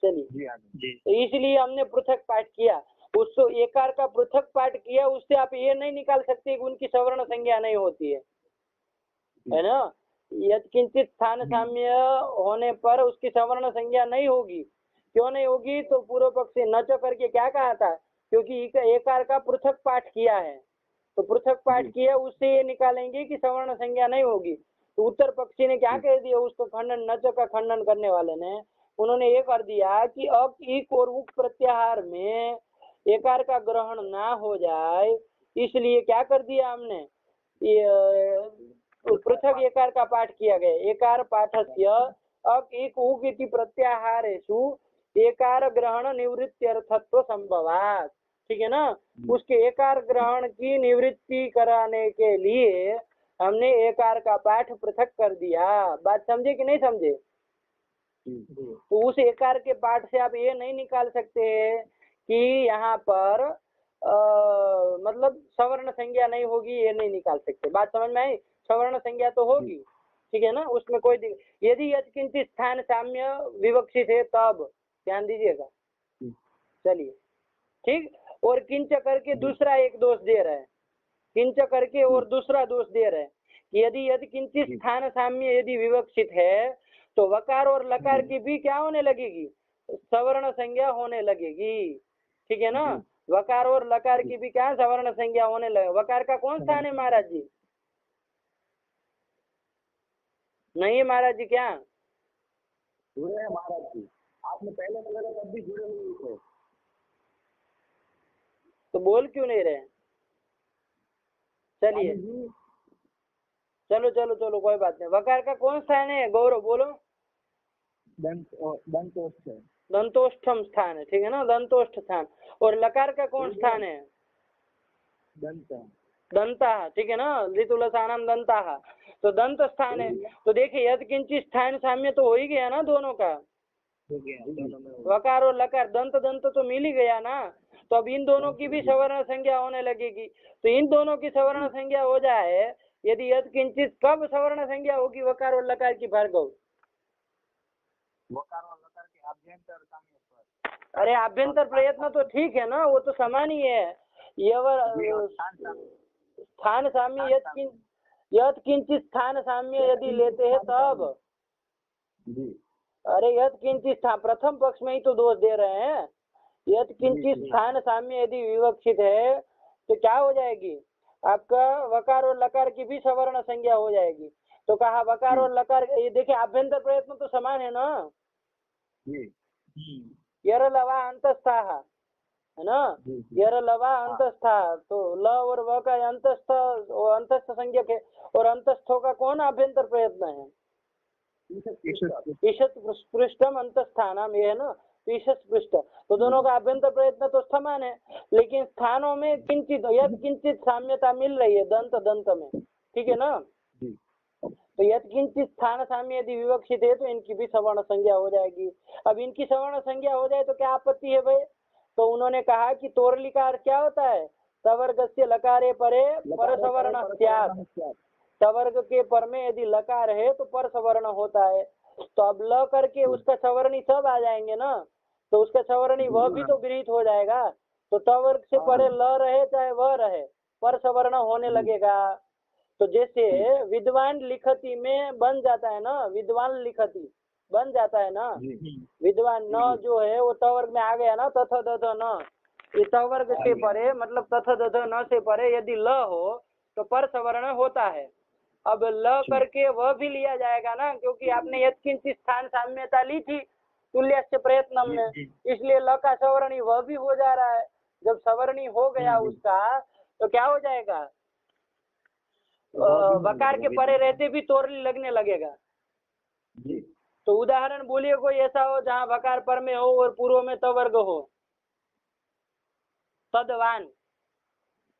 A: चलिए, तो इसलिए हमने पृथक पाठ किया। उसको एकार का पृथक पाठ किया, उससे आप ये नहीं निकाल सकते कि उनकी सवर्ण संज्ञा नहीं होती है ना? यत्किंचित स्थान साम्य होने पर उसकी सवर्ण संज्ञा नहीं होगी। क्यों नहीं होगी? तो पूर्व पक्ष से न च करके क्या कहा था? क्योंकि एकार का पृथक पाठ किया है, तो पृथक पाठ किया उससे ये निकालेंगे कि सवर्ण संज्ञा नहीं होगी। तो उत्तर पक्षी ने क्या कह दिया? उसको खंडन, न च का खंडन करने वाले ने, उन्होंने ये कर दिया कि अक इक और उक प्रत्याहार में एकार का ग्रहण ना हो जाए, इसलिए क्या कर दिया हमने? पृथक एकार का पाठ किया गया। एकार पाठस्य अक इक उक इति प्रत्याहारेषु एकार ग्रहण निवृत्त्यर्थत्व संभवात। ठीक है ना? उसके एकार ग्रहण की निवृत्ति कराने के लिए हमने एकार का पाठ पृथक कर दिया। बात समझे कि नहीं समझे? तो उस एकार के पाठ से आप ये नहीं निकाल सकते कि यहाँ पर मतलब सवर्ण संज्ञा नहीं होगी, ये नहीं निकाल सकते। बात समझ में आई? सवर्ण संज्ञा तो होगी। ठीक है ना? उसमें कोई यदि यत्किंचित स्थान साम्य विवक्षित है तब ध्यान दीजिएगा। चलिए, ठीक। और किंच करके दूसरा एक दोष दे रहा है, किंच करके और दूसरा दोष दे रहे हैं कि यदि किंचित स्थान साम्य यदि विवक्षित है तो वकार और लकार की भी क्या होने लगेगी? सवर्ण संज्ञा होने लगेगी। ठीक है ना? वकार और लकार की भी क्या सवर्ण संज्ञा होने लगे। वकार का कौन स्थान है महाराज जी? नहीं महाराज जी, क्या
B: जुड़े हैं महाराज जी? आपने पहले बोला तब भी जुड़े हुए थे,
A: तो बोल क्यों नहीं रहे? चलिए, चलो चलो चलो, कोई बात नहीं। वकार का कौन स्थान है गौरव? बोलो। दंतोष्ठम स्थान है। ठीक है ना? दंतोष्ठ स्थान। और लकार का कौन स्थान है? दंता। ठीक है ना? लितुलसानम दंता, तो दंत स्थान है। तो देखिए, यद किंचित स्थान साम्य तो हो ही गया ना दोनों का, वकार और लकार, दंत दंत तो मिल ही गया ना। तो अब इन दोनों की भी सवर्ण संज्ञा होने लगेगी। तो इन दोनों की सवर्ण संज्ञा हो जाए, यदि यद किंचित, कब सवर्ण संज्ञा होगी वकार और लकार की? भार्गव,
C: वकार और लकार के आभ्यंतर साम्य पर।
A: अरे आभ्यंतर प्रयत्न तो ठीक है ना, वो तो समान ही है। स्थान साम्य यत किंचित स्थान साम्य यदि लेते हैं तब,
B: जी
A: अरे यत किंचित स्थान, प्रथम पक्ष में ही तो दोष दे रहे हैं। यत किंचित स्थान साम्य यदि विवक्षित है तो क्या हो जाएगी, आपका वकार और लकार की भी सवर्ण संज्ञा हो जाएगी। तो कहा वकार और लकार, ये देखिए आभ्यंतर प्रयत्न तो समान है ना,
B: जी
A: यर लवा अंतस्था है ना, यर लवा अंतस्था, तो ल और व का अंतस्थ, अंतस्थ संज्ञक है, और अंतस्थों का कौन आभ्यंतर प्रयत्न है, ईशत पृष्ठम अंतस्थानम, ये है ना, ईशत पृष्ठ, तो दोनों का आभ्यंतर प्रयत्न तो समान है, लेकिन स्थानों में किंचित यद किंचित साम्यता मिल रही है दंत दंत में, ठीक है ना। तो यद किंचित स्थान साम्य यदि विवक्षित है तो इनकी भी सवर्ण संज्ञा हो जाएगी। अब इनकी सवर्ण संज्ञा हो जाए तो क्या आपत्ति है भाई, तो उन्होंने कहा कि तोरलिकार क्या होता है, तवर्गस्य लकारे परे पर सवर्ण स्यात्, सवर्ग के पर में यदि लकार है तो पर सवर्ण होता है। तो अब ल करके उसका सवर्णी सब आ जाएंगे ना, तो उसका सवर्णी वह भी तो गृहीत हो जाएगा। तो तवर्ग से परे ल रहे चाहे वह रहे, पर सवर्ण होने लगेगा। तो जैसे विद्वान लिखती में बन जाता है ना, विद्वान लिखती बन जाता है ना, विद्वान न जो है वो तवर्ग में आ गया ना, तथ दध न, ये तवर्ग से परे मतलब तथ दध न से परे यदि ल हो तो पर सवर्ण होता है। अब ल करके वह भी लिया जाएगा ना, क्योंकि आपने यत्किंचित स्थान साम्यता ली थी तुल्यस्य प्रयत्न में, इसलिए ल का सवर्णी वह भी हो जा रहा है। जब सवर्णी हो गया उसका तो क्या हो जाएगा, वकार के परे रहते भी तोरली लगने लगेगा। तो उदाहरण बोलिए कोई ऐसा हो जहाँ वकार पर में हो और पूर्व में तवर्ग हो, तदवान,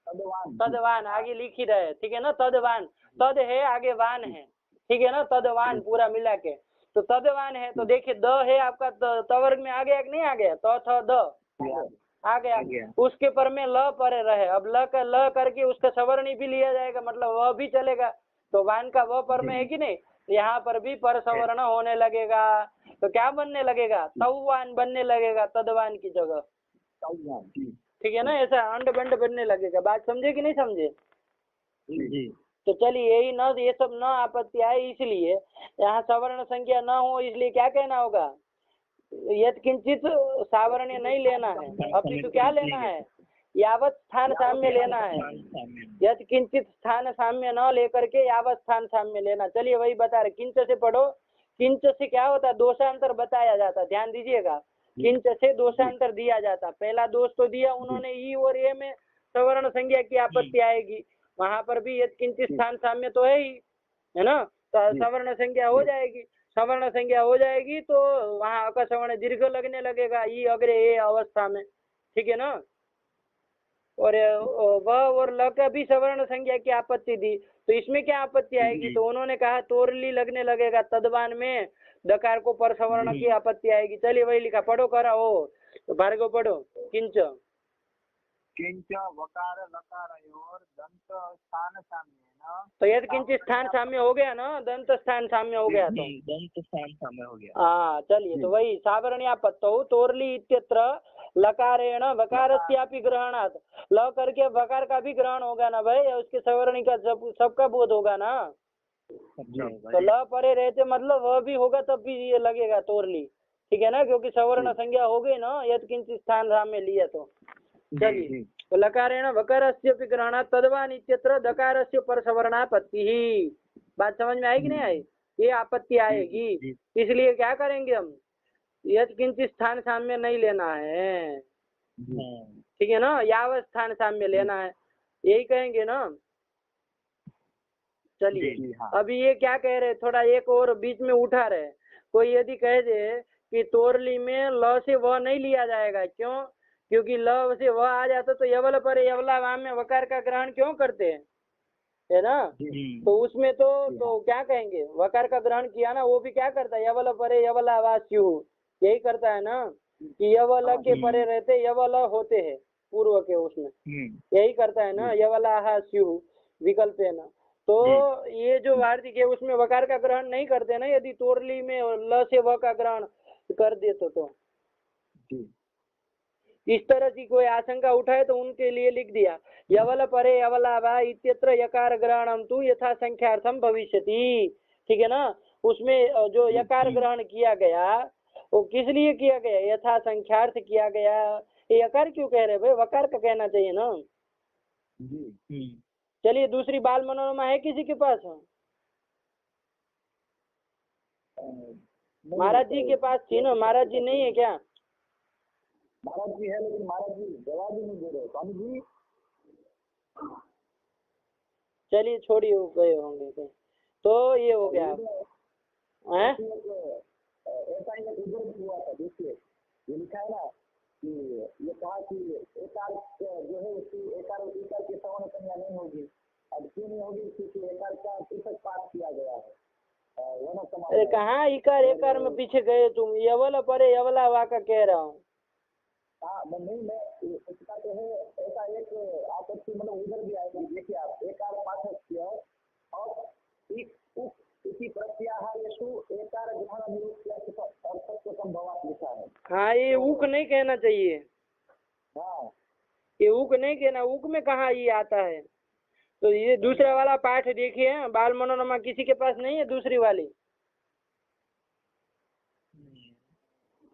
A: तदवान आगे लिख ही रहे, ठीक है ना, तदवान, तद है आगे वान है, ठीक है ना, तदवान पूरा मिला के, तो तदवान है। तो देखिए द है आपका तवर्ग में आ गया कि नहीं आ गया, तो थ द आ गया, उसके पर में ल परे रहे, अब ल का ल करके उसका सवर्णी भी लिया जाएगा, मतलब वह भी चलेगा। तो वान का वह पर में है कि नहीं, यहाँ पर भी पर सवर्ण होने लगेगा। तो क्या बनने लगेगा, तौवान बनने लगेगा तदवान की जगह, ठीक है ना, ऐसा अंड बंड बनने लगेगा। बात समझे कि नहीं समझे। तो चलिए यही न, ये सब न आपत्ति आए, इसलिए यहाँ सवर्ण संख्या न हो, इसलिए क्या कहना होगा, यद किंचित सावर्ण नहीं लेना है, अपितु क्या लेना है, यावत स्थान साम्य लेना है। यद किंचित स्थान साम्य न लेकर के यावत स्थान साम्य लेना। चलिए वही बता रहे, किंच से पढ़ो, किंच से क्या होता है, दोषांतर बताया जाता, ध्यान दीजिएगा, किंच से दोषांतर दिया जाता। पहला दोष तो दिया उन्होंने, ई और ए में सवर्ण संज्ञा की आपत्ति आएगी, वहां पर भी यद किंचित स्थान साम्य तो है ही, है ना, तो सवर्ण संज्ञा हो जाएगी। सवर्ण संज्ञा हो जाएगी तो वहाँ अका सवर्ण दीर्घ लगने लगेगा, ई अग्रे ए अवस्था में, ठीक है ना। और वह और ल का भी सवर्ण संज्ञा की आपत्ति दी, तो इसमें क्या आपत्ति आएगी, तो उन्होंने कहा तोरली लगने लगेगा तदवान में, दकार को पर सवर्ण की आपत्ति आएगी। चलिए वही लिखा, पढ़ो करा हो, तो भार्गव पढ़ो, किंच
C: किंच वकार लकारयोर दंत स्थान साम्येन,
A: तो यदि किंचित स्थान साम्य हो गया ना, दंत स्थान साम्य हो गया, तो
C: दंत स्थान साम्य हो गया।
A: हाँ चलिए, तो वही सावरण्यापत्तौ तोरली इत्यत्र लकारेण वकारस्यापि ग्रहणात्, ल करके वकार का भी ग्रहण होगा ना भाई, उसके सवर्णी का सबका बोध होगा ना। तो ल परे रहते मतलब वह भी होगा तब भी ये लगेगा तोरली, ठीक है ना, क्योंकि सवर्ण संज्ञा हो गई ना, यद किंचित स्थान साम्य लिया तो। चलिए, तो लकारेण वकारस्यापि ग्रहणात् तदवान इत्यत्र दकारस्य पर सवर्णापत्ति ही। बात समझ में आई कि नहीं आई, ये आपत्ति आएगी, इसलिए क्या करेंगे हम, यद किंचित स्थान साम्य नहीं लेना है, ठीक है ना, यावत स्थान साम्य लेना है, यही कहेंगे ना। चलिए अभी ये क्या कह रहे, थोड़ा एक और बीच में उठा रहे, कोई यदि कह दे कि तोरली में ल से वह नहीं लिया जाएगा, क्यों, क्योंकि ल से वह आ जाता तो यवल पर यवला वाम में वकार का ग्रहण क्यों करते हैं, है ना। तो उसमें तो क्या कहेंगे, वकार का ग्रहण किया ना, वो भी क्या करता है, यवल परे यवला वास्यु, यही करता है ना, कि यवल के परे रहते यवल होते हैं पूर्व के, उसमें यही करता है ना, यवला स्यु विकल्प है ना। तो ये जो वार्तिक है उसमें वकार का ग्रहण नहीं करते ना, यदि तोरली में ल से व का ग्रहण कर दे तो इस तरह की कोई आशंका उठाए तो उनके लिए लिख दिया यवल परे यवला वा इत्यत्र यकार ग्रहणम तु यथा संख्यार्थम भविष्यति। ठीक है ना, उसमें जो यकार ग्रहण किया गया वो किस लिए किया गया, यथा संख्यार्थ किया गया। ये यकार क्यों कह रहे भाई, वकार का कहना चाहिए ना। चलिए दूसरी बाल मनोरमा है किसी के पास? महाराज जी के पास थी ना, महाराज जी नहीं है क्या?
B: महाराज जी है, लेकिन महाराज जी जवाब ही नहीं दे रहे स्वामी जी।
A: चलिए छोड़िए, गए होंगे कहीं। तो ये हो गया हैं?
B: ऐसा ही उधर भी हुआ था, देखिए ये लिखा है ना कि ये कहा कि एकार जो है उसकी एकार और इकार की सवर्ण संज्ञा नहीं होगी। अब क्यों नहीं होगी, क्योंकि एकार का पृथक पाठ किया गया है।
A: अरे कहाँ इकार एकार में पीछे गए तुम, यवल परे यवला वा का कह रहा हूँ।
B: हाँ नहीं, मैं इसका तो है ऐसा एक आपत्ति, मतलब उधर भी आएगी। देखिए आप एकार पाठक और इसी प्रत्याहारेषु एकार ग्रहण निरुक्त्या अर्थत्व संभवात् लिखा है।
A: हाँ ये उक नहीं कहना चाहिए।
B: हाँ
A: ये उक नहीं कहना, उक में कहाँ ये आता है। तो ये दूसरा वाला पाठ देखिए, बाल मनोरमा किसी के पास नहीं है? दूसरी वाली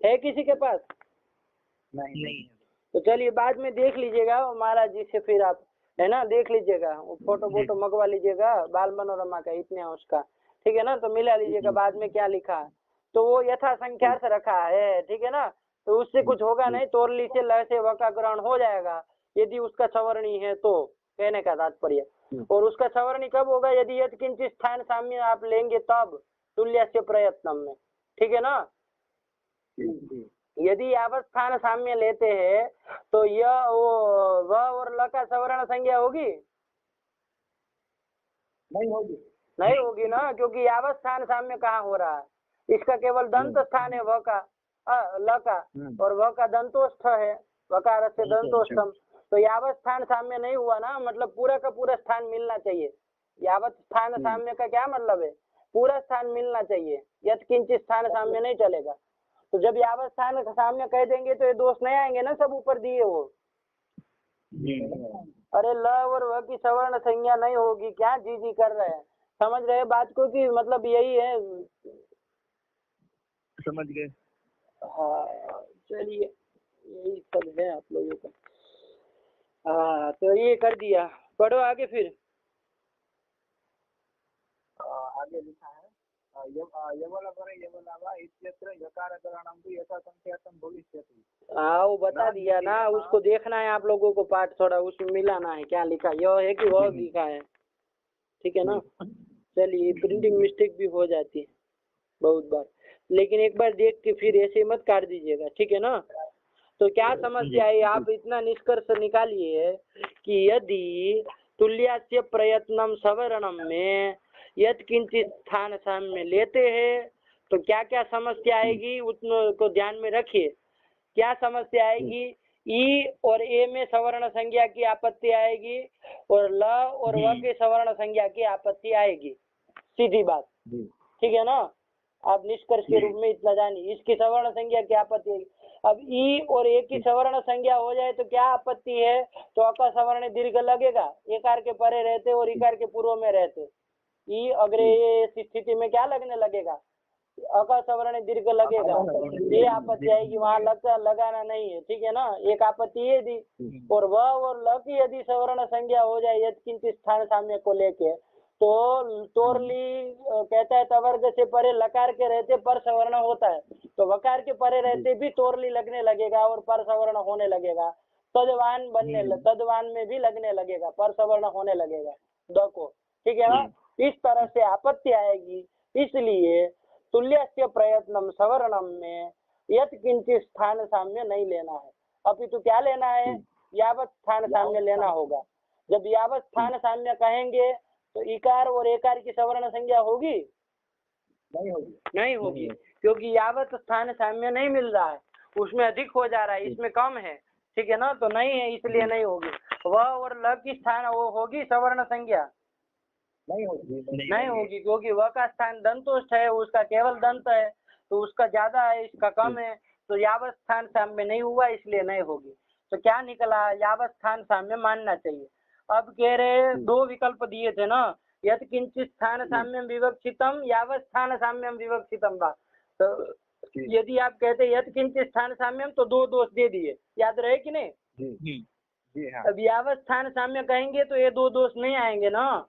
A: है किसी के पास?
C: नहीं।
A: तो चलिए बाद में देख लीजिएगा महाराज जी से, फिर आप है ना देख लीजिएगा, फोटो मंगवा लीजिएगा बाल मनोरमा का इतने उसका, ठीक है ना। तो मिला लीजिएगा बाद में क्या लिखा है। तो वो यथा संख्या से रखा है, ठीक है ना। तो उससे कुछ होगा नहीं, तोरली से ल से व का ग्रहण हो जाएगा यदि उसका सवर्णी है तो, कहने का तात्पर्य। और उसका सवर्णी कब होगा, यदि यद किंचित स्थान साम्य आप लेंगे तब, तुल्यस्य प्रयत्नम में, ठीक है ना। यदि यावस्थान साम्य लेते हैं तो यह वो व और ल का सवर्ण संज्ञा होगी? नहीं होगी ना, क्योंकि यावस्थान साम्य कहाँ हो रहा है, इसका केवल दंत स्थान है व का ल का, और व का दंतोस्थ है, वकार से दंतोष्ठम। तो यावस्थान साम्य नहीं हुआ ना, मतलब पूरा का पूरा स्थान मिलना चाहिए। यावत स्थान साम्य का क्या मतलब है, पूरा स्थान मिलना चाहिए, यद किंचित स्थान साम्य नहीं चलेगा। तो जब यावस्थान साम्य कह देंगे तो ये दोष नहीं आएंगे ना सब ऊपर दिए वो। अरे ल और व की सवर्ण संज्ञा नहीं होगी, क्या जी कर रहे हैं, समझ रहे बात को कि मतलब यही है।
C: समझ गए।
A: हाँ चलिए यही सब है आप लोगों का। हाँ तो ये कर दिया, पढ़ो आगे फिर।
B: आगे लिखा है यवलावा इत्यत्र यकार ग्रहणम तु यथा संख्यार्थम भविष्यति।
A: हाँ वो बता दिया ना, उसको देखना है आप लोगों को, पाठ थोड़ा उसमें मिलाना है, क्या लिखा यह है कि वह लिखा है, ठीक है ना। चलिए प्रिंटिंग मिस्टेक भी हो जाती है बहुत बार, लेकिन एक बार देख के फिर ऐसे मत काट दीजिएगा, ठीक है ना। तो क्या समस्या है, आप इतना निष्कर्ष निकालिए कि यदि तुल्यस्य प्रयत्नम सवर्णम में यद किंचित स्थान साम्य लेते हैं तो क्या क्या समस्या आएगी, उतना को ध्यान में रखिए। क्या समस्या आएगी, ई और ए में सवर्ण संज्ञा की आपत्ति आएगी और ल और व के सवर्ण संज्ञा की आपत्ति आएगी, सीधी बात, ठीक है ना। आप निष्कर्ष के रूप में इतना जानिए, इसकी सवर्ण संज्ञा की आपत्ति आएगी। अब ई और ए की सवर्ण संज्ञा हो जाए तो क्या आपत्ति है, तो अका सवर्ण दीर्घ लगेगा, एकार के परे रहते और इकार के पूर्व में रहते। ई अग्रे स्थिति में क्या लगने लगेगा, अका सवर्ण दीर्घ लगेगा, ये आपत्ति आएगी, वहाँ लगाना नहीं है, ठीक है ना। एक आपत्ति ये दी। और व और ल की यदि सवर्ण संज्ञा हो जाए यद किंचित स्थान साम्य को लेके, तो तोरली कहता है तवर्ग से परे लकार के रहते पर सवर्ण होता है, तो वकार के परे रहते भी तोरली लगने लगेगा और पर सवर्ण होने लगेगा। तदवान तदवान में भी लगने लगेगा, पर सवर्ण होने लगेगा द को, ठीक है ना। इस तरह से आपत्ति आएगी, इसलिए तुल्यस्य प्रयत्नम सवर्णम में यत किंचित स्थान साम्य नहीं लेना है, अपितु क्या लेना है, यावत स्थान साम्य लेना होगा। जब यावत स्थान साम्य कहेंगे तो इकार और एकार की सवर्ण संज्ञा होगी? नहीं होगी, क्योंकि यावत स्थान साम्य नहीं मिल रहा है, उसमें अधिक हो जा रहा है, इसमें कम है, ठीक है ना। तो नहीं है, इसलिए नहीं होगी। वह और ल की स्थान वो होगी सवर्ण संज्ञा? नहीं होगी, क्योंकि वह का स्थान दंतोष्ठ है, उसका केवल दंत है, तो उसका ज्यादा है, इसका कम है, तो यावत स्थान साम्य नहीं हुआ, इसलिए नहीं होगी। तो क्या निकला, यावत स्थान साम्य मानना चाहिए। अब कह रहे दो विकल्प दिए थे ना, यत किंचित स्थान साम्यम विवक्षितम, यावत स्थान साम्यम विवक्षितम बा। तो यदि आप कहते यत किंचित स्थान साम्यम तो दो दोष दे दिए, याद रहे कि नहीं।
B: जी हाँ।
A: अब यावत स्थान साम्य कहेंगे तो ये दो दोष नहीं आएंगे ना,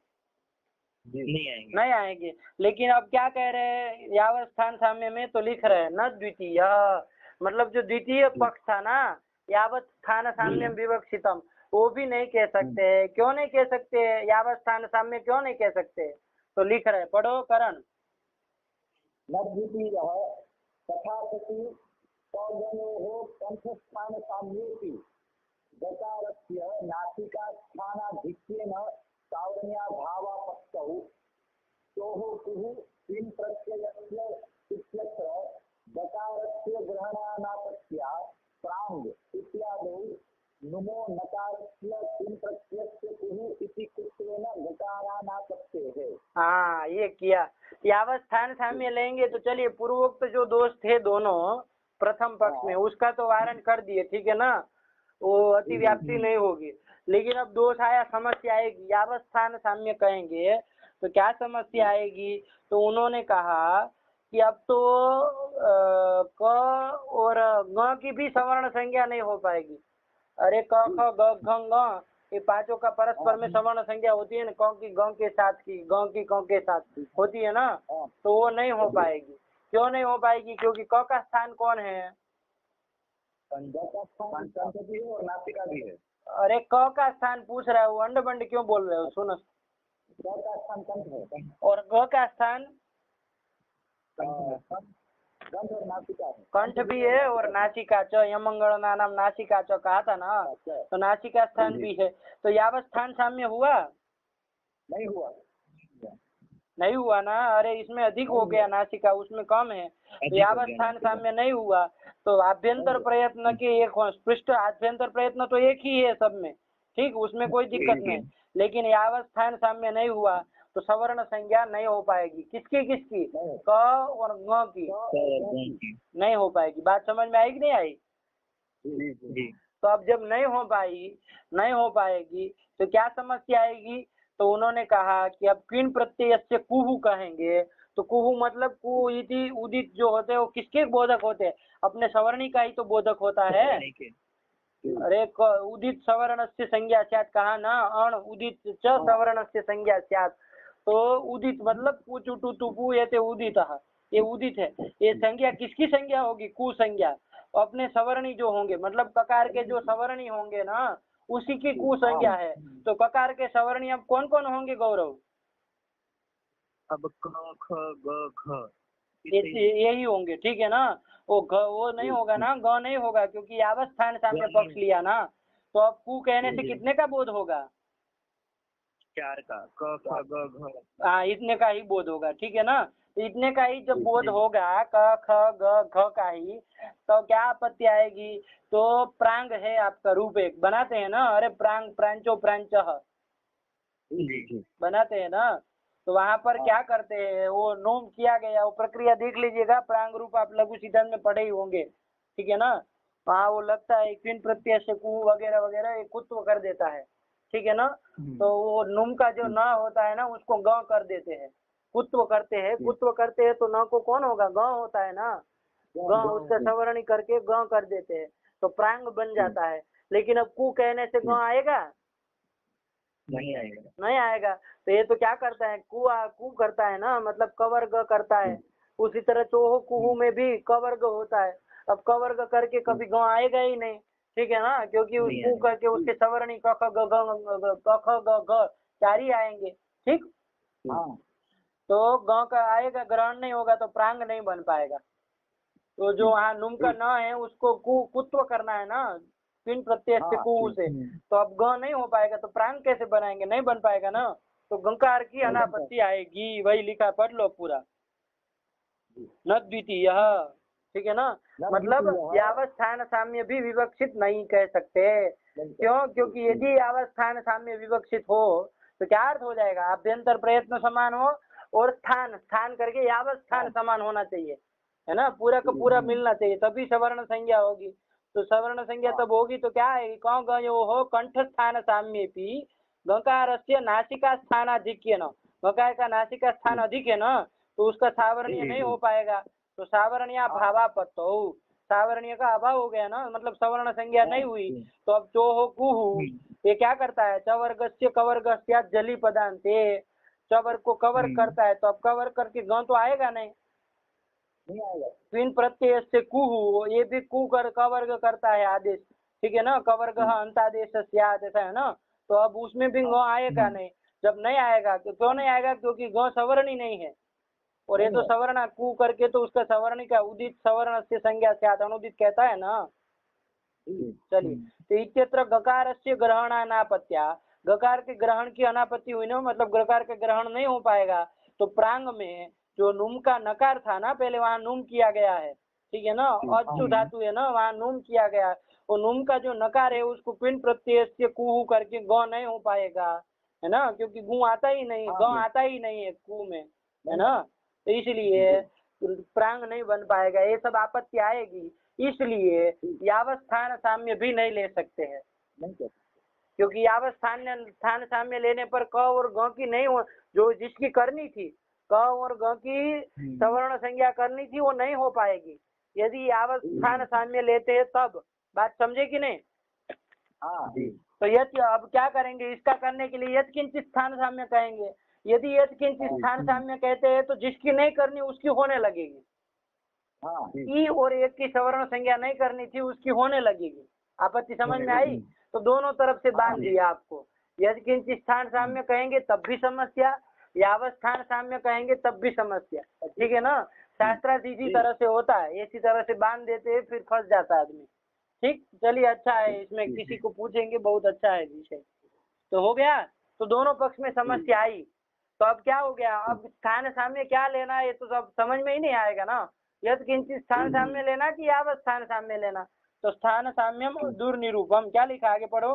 A: नहीं आएंगे। लेकिन अब क्या कह रहे हैं, यावत स्थान साम्य में तो लिख रहे हैं न द्वितीय, मतलब जो द्वितीय पक्ष था ना, यावत स्थान साम्यम विवक्षितम, वो भी नहीं कह सकते। क्यों नहीं कह सकते, यावत स्थान साम्य क्यों नहीं कह सकते, तो लिख रहे, पढ़ो करण।
B: न द्वितीय तथा सति पौगणोः कंठस्थान साम्येति गकारस्य नासिका स्थानाधिक्येन सावरण्याभावापत्तौ तोः कुः किं प्रत्ययस्य इत्यत्र गकारस्य ग्रहणानापत्या प्राङ् इत्यादौ नुमो नकारस्य किं प्रत्ययस्य कुः इति कुत्वेन गकारानापत्तेः।
A: हाँ, ये किया। यावत स्थान साम्य लेंगे तो चलिए पूर्वोक्त जो दोष थे दोनों प्रथम पक्ष में, उसका तो वारण कर दिए, ठीक है ना, वो अतिव्याप्ति नहीं होगी। लेकिन अब दोष आया, समस्या आएगी। यावत स्थान साम्य कहेंगे तो क्या समस्या आएगी, तो उन्होंने कहा कि अब तो क और ग की भी सवर्ण संज्ञा नहीं हो पाएगी। अरे क ख ग घ ङ ये पांचों का परस्पर में सवर्ण संज्ञा होती है ना, क की ग के साथ की, ग की क के साथ की होती है ना, तो वो नहीं हो पाएगी। क्यों नहीं हो पाएगी, क्योंकि क का स्थान कौन है,
B: और नासिका भी है।
A: अरे क का स्थान पूछ रहा है, वो अंड बंड क्यों बोल रहे हो, सुनो।
B: क का स्थान कंठ है
A: और ग का स्थान
B: कंठ और नासिका है।
A: कंठ भी है और नासिका च, यमंगल नाम नासिका च कहा था ना, तो नासिका स्थान भी है। तो यावत स्थान साम्य हुआ,
B: नहीं हुआ,
A: नहीं हुआ ना। अरे इसमें अधिक हो गया नासिका, उसमें कम है, तो यावत स्थान साम्य नहीं हुआ। तो आभ्यंतर प्रयत्न के एक पृष्ठ आभ्यंतर प्रयत्न तो एक ही है सब में, ठीक, उसमें कोई दिक्कत नहीं। लेकिन यावत स्थान साम्य नहीं हुआ तो सवर्ण संज्ञा नहीं हो पाएगी। किसकी किसकी, क और ङ की नहीं हो पाएगी। बात समझ में आई कि नहीं आई। तो अब जब नहीं हो पाएगी तो क्या समस्या आएगी, तो उन्होंने कहा कि अब किन प्रत्यय से कुहू कहेंगे, तो कुहू मतलब कु इति उदित जो होते हैं वो किसके बोधक होते हैं, अपने सवर्णी का ही तो बोधक होता है। अरे उदित सवर्ण से संज्ञा स्यात् कहा ना, अण उदित च सवर्ण से संज्ञा स्यात्, तो उदित मतलब पुचु टू टू ये उदित, ये उदित है। ये संज्ञा किसकी संज्ञा होगी, कु संज्ञा, अपने सवर्णी जो होंगे, मतलब ककार के जो सवर्णी होंगे ना उसी की कु संज्ञा है। तो ककार के सवर्णी अब कौन कौन होंगे गौरव,
C: अब क ख ग घ
A: यही होंगे, ठीक है ना। वो नहीं होगा ना, ग नहीं होगा, क्योंकि यावत स्थान साम्य पक्ष लिया ना। तो अब कु कहने से कितने का बोध होगा,
C: 4 का, क ख ग घ,
A: हाँ इतने का ही बोध होगा, ठीक है ना। इतने का ही जब बोध होगा, क ख ग घ का ही, तो क्या आपत्ति आएगी, तो प्रांग है आपका रूप एक बनाते हैं ना, अरे प्रांग प्रांचो प्रांचः बनाते हैं ना, तो वहाँ पर क्या करते हैं, वो नोम किया गया, वो प्रक्रिया देख लीजिएगा, प्रांग रूप आप लघु सिद्धांत में पढ़े ही होंगे, ठीक है ना। वहाँ वो लगता है किन प्रत्यय से कु वगैरह वगैरह कुत्व कर देता है, ठीक है ना। तो वो नुम का जो न होता है ना उसको ग कर देते हैं, कुत्व करते हैं, तो न को कौन होगा, ग होता है ना, ग उसका सवर्णी करके ग कर देते हैं, तो प्रांग बन जाता है। लेकिन अब कु कहने से ग आएगा, नहीं आएगा। तो ये तो क्या करता है, कु करता है ना, मतलब कवर्ग करता है। उसी तरह चोह कुहू में भी कवर्ग होता है। अब कवर्ग करके कभी ग आएगा ही नहीं, ठीक है ना, क्योंकि उस कु करके उसके सवर्णी क ख ग घ चार ही आएंगे, ठीक। तो ग का आएगा, ग्रहण नहीं होगा तो प्रांग नहीं बन पाएगा। तो जो वहाँ नुम का न है उसको कुत्व करना है ना, किन प्रत्यय से कु से, तो अब ग नहीं हो पाएगा तो प्रांग कैसे बनाएंगे, नहीं बन पाएगा ना। तो गंकार की अनापत्ति आएगी, वही लिखा, पढ़ लो पूरा, न द्वितीय, ठीक है ना। मतलब यावत स्थान साम्य भी विवक्षित नहीं कह सकते, क्यों, क्योंकि यदि यावत स्थान साम्य विवक्षित हो तो क्या अर्थ हो जाएगा, आभ्यंतर प्रयत्न समान हो और स्थान करके यावत स्थान समान होना चाहिए, है ना, पूरा का पूरा मिलना चाहिए, तभी सवर्ण संज्ञा होगी। तो सवर्ण संज्ञा तब होगी तो क्या है, कौन गयो हो कंठ स्थान साम्येपि गकारस्य नासिका स्थानाधिक्य न, गकार का नासिका स्थान अधिक है ना, तो उसका सावरणीय नहीं हो पाएगा। तो सावरणीय भावापत्तो, सावरणीय का अभाव हो गया ना, मतलब सवर्ण संज्ञा नहीं हुई। तो अब जो हो कुहु, ये क्या करता है, चवर्गस्य कवर्गस्य जली पदांते, चवर्ग को कवर करता है, तो अब कवर करके ग तो आएगा नहीं
B: आएगा।
A: स्विन प्रत्यय से कुहु, ये भी कु कर कवर्ग करता है आदेश, ठीक है ना, कवर्ग अंतादेश स्यात्, ऐसा है ना। तो अब उसमें भी ग आएगा नहीं, जब नहीं आएगा तो क्यों नहीं आएगा, क्योंकि ग सवर्णी नहीं है, और ये तो सवर्ण कु करके तो उसका सवर्णी का उदित सवर्ण से संज्ञा स्यात् अनुदित कहता है ना। चलिए, तो इत्यत्र गकारस्य ग्रहणानापत्या, गकार के ग्रहण की अनापत्ति हुई ना, मतलब गकार का ग्रहण नहीं हो पाएगा। तो प्रांग में जो नुम का नकार था ना, पहले वहाँ नुम किया गया है, ठीक है ना, अच्चु धातु है ना, वहाँ नुम किया गया, वो नुम का जो नकार है उसको पिन प्रत्यय से कुहू करके ग नहीं हो पाएगा, है ना, क्योंकि गु आता ही नहीं, ग आता ही नहीं है कु में, है ना, तो इसलिए प्रांग नहीं बन पाएगा, ये सब आपत्ति आएगी। इसलिए यावस्थान साम्य भी नहीं ले सकते हैं, क्योंकि यावस्थान साम्य लेने पर क और ग की नहीं हो, जो जिसकी करनी थी क और ग की सवर्ण संज्ञा करनी थी, वो नहीं हो पाएगी यदि यावस्थान साम्य लेते हैं तब। बात समझे कि नहीं? तो यद अब क्या करेंगे, इसका करने के लिए यद किंचित स्थान साम्य कहेंगे। यदि यद किंचित स्थान साम्य कहते हैं तो जिसकी नहीं करनी उसकी होने लगेगी, ई और एक की सवर्ण संज्ञा नहीं करनी थी उसकी होने लगेगी। आपत्ति समझ में आई? तो दोनों तरफ से बांध दिया आपको। यदि किंचित स्थान साम्य कहेंगे तब भी समस्या, यावस्थान साम्य कहेंगे तब भी समस्या, ठीक है ना। शास्त्रार्थ इसी तरह से होता है, इसी तरह से बांध देते हैं, फिर फंस जाता है आदमी। ठीक, चलिए, अच्छा है, इसमें किसी को पूछेंगे, बहुत अच्छा है विषय। तो हो गया, तो दोनों पक्ष में समस्या आई। तो अब क्या हो गया, अब स्थान साम्य क्या लेना है, तो सब समझ में ही नहीं आएगा ना। यदि किंचित स्थान साम्य लेना कि यावस्थान साम्य लेना, तो स्थान साम्यम दुर्निरूपम, क्या लिखा आगे पढ़ो।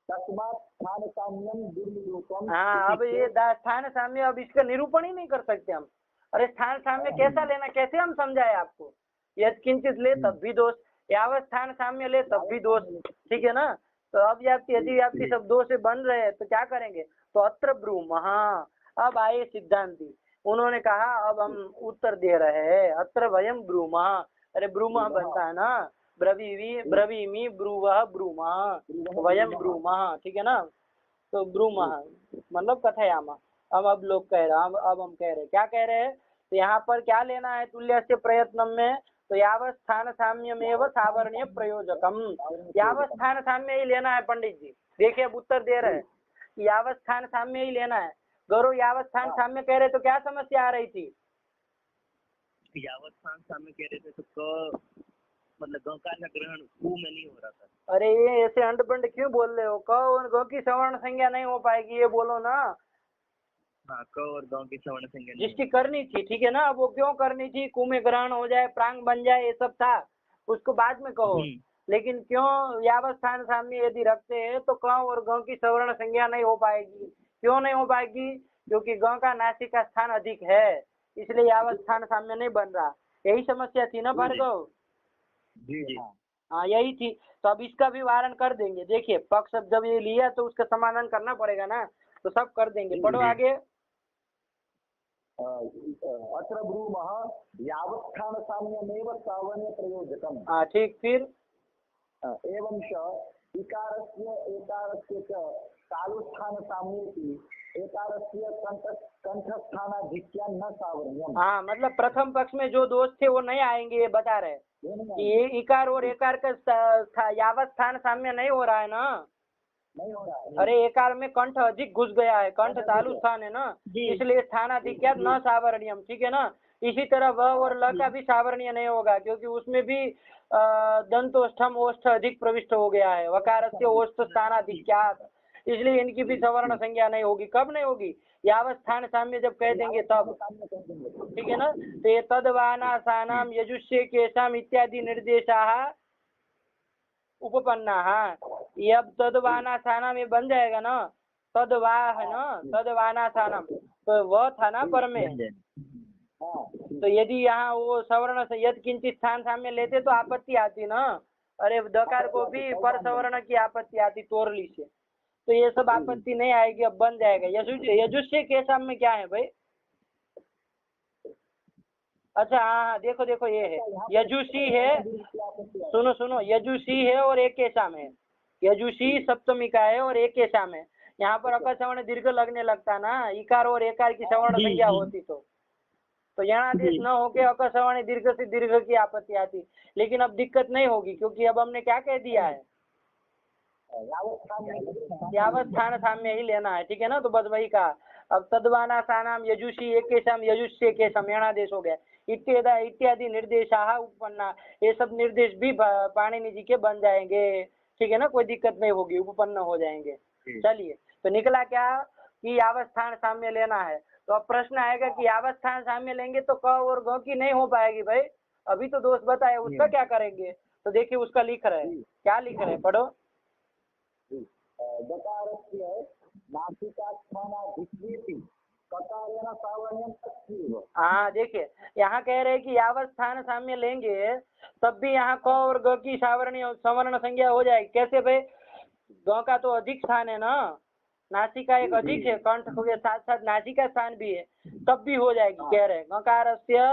B: स्थान साम्यम दुर्निरूपम।
A: हाँ, अब ये स्थान साम्य, अब इसका निरूपण ही नहीं कर सकते हम। अरे स्थान साम्य कैसा लेना, कैसे हम समझाए आपको। यदि किंचित ले तब भी दोष, यावस्थान साम्य ले तब भी दोष, ठीक है ना। तो अब यदि व्याप्ति सब दो से बन रहे हैं तो क्या करेंगे, तो अत्र ब्रूमः। अब आए सिद्धांती, उन्होंने कहा, अब हम उत्तर दे रहे हैं, अत्र वयम ब्रूमः। अरे ब्रूमः बनता है ना, ब्रवीमि ब्रूवः ब्रूमः वयम ब्रूमः, ठीक है ना। तो ब्रूमः मतलब कथयामः। अब लोग कह रहे हैं, अब हम कह रहे हैं, क्या कह रहे हैं, तो यहाँ पर क्या लेना है तुल्यस्य प्रयत्नम में, तो यावस्थान साम्यमेव सावर्ण्य प्रयोजकम, यावस्थान साम्य ही लेना है पंडित जी। देखिए अब उत्तर दे रहे हैं, यावस्थान साम्य ही लेना है। गौरव, यावस्थान साम्य कह रहे तो क्या समस्या आ रही थी?
C: यावस्थान साम्य कह रहे थे तो मतलब गकार का ग्रहण कु में नहीं हो रहा था।
A: अरे ये ऐसे अंडपंड क्यों बोल रहे हो, क और ग की सवर्ण संज्ञा नहीं हो पाएगी, ये बोलो ना।
C: हाँ, क और ग की सवर्ण संज्ञा
A: जिसकी करनी थी, ठीक है ना, वो क्यों करनी थी, कु में ग्रहण हो जाए, प्रांग बन जाए, ये सब था, उसको बाद में कहो। लेकिन क्यों यावस्थान साम्य यदि रखते हैं तो क और ग की सवर्ण संज्ञा नहीं हो पाएगी। क्यों नहीं हो पाएगी, क्योंकि ग का नासिक का स्थान अधिक है, इसलिए यावस्थान साम्य नहीं बन रहा। यही समस्या थी ना भार्गव?
C: जी।
A: हाँ, यही थी। तो अब इसका भी वारण कर देंगे। देखिए, पक्ष अब जब ये लिया तो उसका समाधान करना पड़ेगा ना, तो सब कर देंगे। पढ़ो आगे।
B: अत्र ब्रूमः यावस्थान साम्यमेव सावर्ण्य प्रयोजकम।
A: हाँ, ठीक, फिर
B: एवं च इकारस्य एकारस्य च तालुस्थान साम्येति एकारस्य कंठस्थानाधिक्या न सावर्ण्यम।
A: हाँ, मतलब प्रथम पक्ष में जो दोष थे वो नहीं आएंगे, ये बता रहे कि ये इकार और एकार का यावस्थान साम्य नहीं हो रहा है ना,
B: नहीं हो रहा है।
A: अरे एकार में कंठ अधिक घुस गया है, कंठ तालु स्थान है ना, इसलिए स्थानाधिक्या न सावर्ण्यम, ठीक है ना। इसी तरह व और ल का भी सावर्ण्य नहीं होगा, क्योंकि उसमें भी दंतोष्ठम ओष्ठ अधिक प्रविष्ट हो गया है, वकारस्य ओष्ठ स्थानाधिक्यात्, इसलिए इनकी भी सवर्ण संज्ञा नहीं होगी। कब नहीं होगी, यावस्थान साम्य जब कह देंगे तब, ठीक है ना। तो ये तद्वानासानाम यजुष्य केशाम इत्यादि निर्देशाः उपपन्ना, ये अब तद्वानासानाम ये बन जाएगा ना, तद्वा है ना, तद्वानासानाम, तो वह था ना पर में,
B: हाँ
A: तो यदि यहाँ वो सवर्ण से यद किंचित स्थान साम्य लेते तो आपत्ति आती ना। अरे दकार को भी पर सवर्ण की आपत्ति आती तोरली से, तो ये सब आपत्ति नहीं आएगी, अब बन जाएगा। यजुष्य के साम में क्या है भाई? अच्छा हाँ, देखो देखो ये है यजुषी है, सुनो सुनो, यजुषी है और एक के साम है, यजुषी सप्तमी का है और एक के साम है। यहाँ पर अकर सवर्ण दीर्घ लगने लगता ना, इकार और एकार की सवर्ण संज्ञा होती तो यहाँ देश न होके अकर सवर्ण दीर्घ से दीर्घ की आपत्ति आती। लेकिन अब दिक्कत नहीं होगी, क्योंकि अब हमने क्या कह दिया है, यावत स्थान साम्य ही लेना है, ठीक है ना। तो बस वही कहा। अब तद्वाना सानाम यजुषी एक केशम यजुष्य केशम यणादेश हो गया, इत्यादि निर्देशा उपपन्ना, ये सब निर्देश भी पाणिनि जी के बन जाएंगे, ठीक है ना, कोई दिक्कत नहीं होगी, उपपन्न हो जाएंगे। चलिए, तो निकला क्या कि यावत स्थान साम्य लेना है। तो अब प्रश्न आएगा कि यावत स्थान साम्य लेंगे तो क और ग की नहीं हो पाएगी भाई, अभी तो दोष बताए, उसका क्या करेंगे? तो देखिए उसका लिख रहे हैं, क्या लिख रहे हैं, पढ़ो।
B: दकारस्य नासिकास्थानाधिक्येति ककारेण सावर्ण्यं तस्यैव।
A: हाँ देखिए, यहाँ कह रहे हैं कि यावत स्थान साम्य लेंगे तब भी यहाँ क और ग की सावर्ण सवर्ण संज्ञा हो जाएगी। कैसे भाई? ग का तो अधिक स्थान है ना, नासिका एक अधिक है, कंठ के साथ साथ नासिका स्थान भी है, तब भी हो जाएगी। कह रहे हैं गकारस्य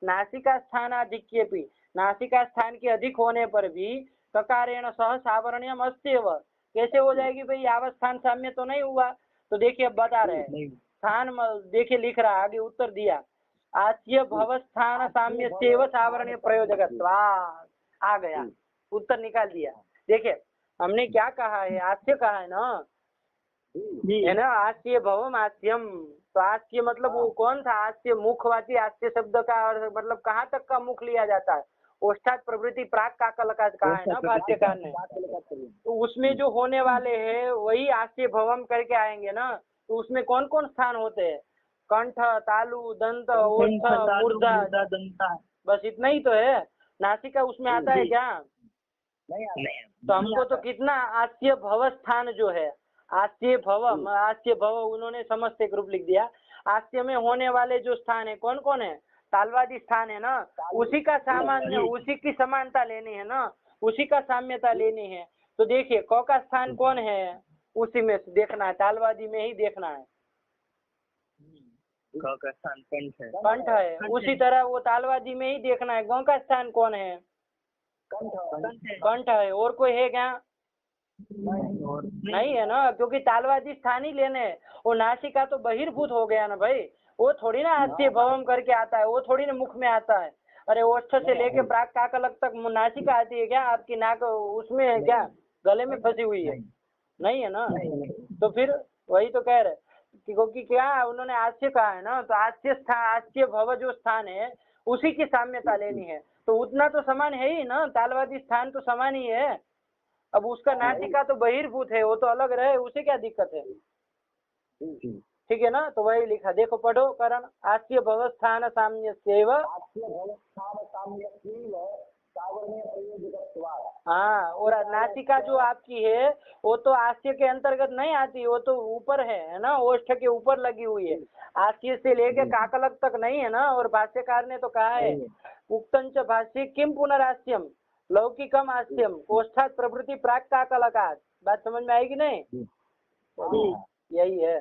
A: नासिका स्थानाधिक्येपि, नासिका स्थान के अधिक होने पर भी ककारेण सह सावर्ण्यम अस्त्येव। कैसे हो जाएगी भाई? यावत स्थान साम्य तो नहीं हुआ। तो देखिए अब बता रहे हैं, स्थान देखिए लिख रहा, आगे उत्तर दिया, आस्य भव स्थान साम्य सेव सावर्ण प्रयोजकत्वात्, आ गया उत्तर निकाल दिया। देखिए हमने क्या कहा है, आस्य कहा है ना, है ना, आस्य भवम आस्यम। तो आस्य मतलब वो कौन था? आस्य मुखवाची, आस्य शब्द का और मतलब कहाँ तक का मुख लिया जाता है? ओष्ठात प्रवृत्ति प्राक काकल का कहा है ना भाष्यकार ने। तो उसमें जो होने वाले हैं वही आस्य भवम करके आएंगे ना। तो उसमें कौन कौन स्थान होते हैं? कंठ, तालु, दंत, ओष्ठ, मूर्धा, बस इतना ही तो है। नासिका उसमें आता है क्या? तो हमको तो कितना आस्य भव स्थान जो है, आस्य भव, आस्य भव उन्होंने समस्त एक रूप लिख दिया। आस्य में होने वाले जो स्थान है कौन कौन है? तालवादी स्थान है ना, उसी का सामान्य, उसी की समानता लेनी है ना, उसी का साम्यता लेनी है। तो देखिए क का स्थान कौन है, उसी में से देखना है, तालवादी में ही देखना है।
C: क का स्थान कंठ है,
A: कंठ है, उसी तरह वो तालवादी में ही देखना है। ग का स्थान कौन है? कंठ है। और कोई है क्या? नहीं है ना, क्योंकि तालवादी स्थान ही लेने हैं। वो नासिका तो बहिर्भूत हो गया ना भाई, वो थोड़ी ना आस्य भवम करके आता है, वो थोड़ी ना मुख में आता है। अरे ओष्ठ से लेके प्राक काकलक तक नासिका आती है क्या? आपकी नाक उसमें है क्या? गले में फंसी हुई है? नहीं है ना। तो फिर वही तो कह रहे, क्योंकि क्या उन्होंने आस्य कहा है ना, तो आस्य स्थान, आस्य भव जो स्थान है उसी की साम्यता लेनी है। तो उतना तो समान है ही ना, तालवादी स्थान तो समान ही है। अब उसका नासिका तो बहिर्भूत है, वो तो अलग रहे, उसे क्या दिक्कत है? ठीक है ना। तो वही लिखा, देखो पढ़ो करण, आस्य भव स्थान साम्य सेव, हाँ। और नासिका जो आपकी है वो तो आस्य के अंतर्गत नहीं आती, वो तो ऊपर है ना, ओष्ठ के ऊपर लगी हुई है, आस्य से लेके काकलक तक नहीं है ना। और भाष्यकार ने तो कहा है, उक्तंच भाष्य किम पुनरास्यम लौकिकम आस्यम ओष्ठात प्रभृति प्राक काकलकात। बात समझ में आएगी नहीं? यही है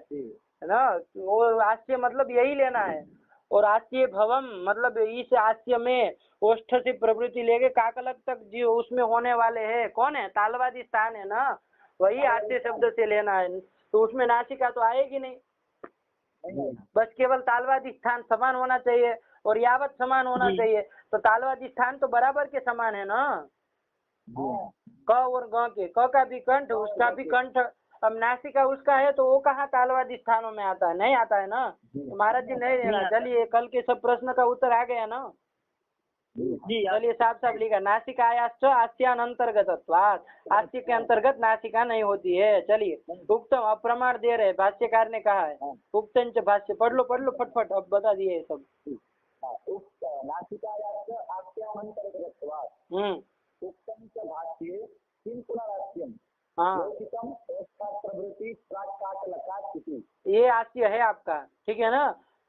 A: ना, वो आस्य मतलब यही लेना है। और आस्य भवम मतलब इस आस्य में ओष्ठ से प्रवृत्ति लेके काकलक तक जो उसमें होने वाले हैं कौन है? तालवादी स्थान है ना, वही आस्य शब्द से लेना है। तो उसमें नासिका तो आएगी नहीं, बस केवल तालवादी स्थान समान होना चाहिए और यावत समान होना चाहिए। तो तालवादी स्थान तो बराबर के समान है ना, क और ग के, क का भी कंठ, उसका भी कंठ। अब नासिका उसका है तो वो कहाँ तालवादी स्थानों में आता है? नहीं आता है ना। तो महाराज जी नहीं देना। चलिए कल के सब प्रश्न का उत्तर आ गया ना। चलिए साफ साफ लिखा, नासिकायाश्च आस्यान अंतर्गतत्वात्, आस्य के अंतर्गत नासिका नहीं होती है। चलिए उक्तम, अब प्रमाण दे रहे, भाष्यकार ने कहा है उक्तंच भाष्य, पढ़ लो फटफट, अब बता दिए सब।
B: नासिकायाश्च आस्यान अंतर्गतत्वात् उक्तंच भाष्ये किं पुनरास्यम लौकिकम ओष्ठात् प्रवृत्ति प्राक काकलकात् इति।
A: ये आस्य है आपका, ठीक है ना।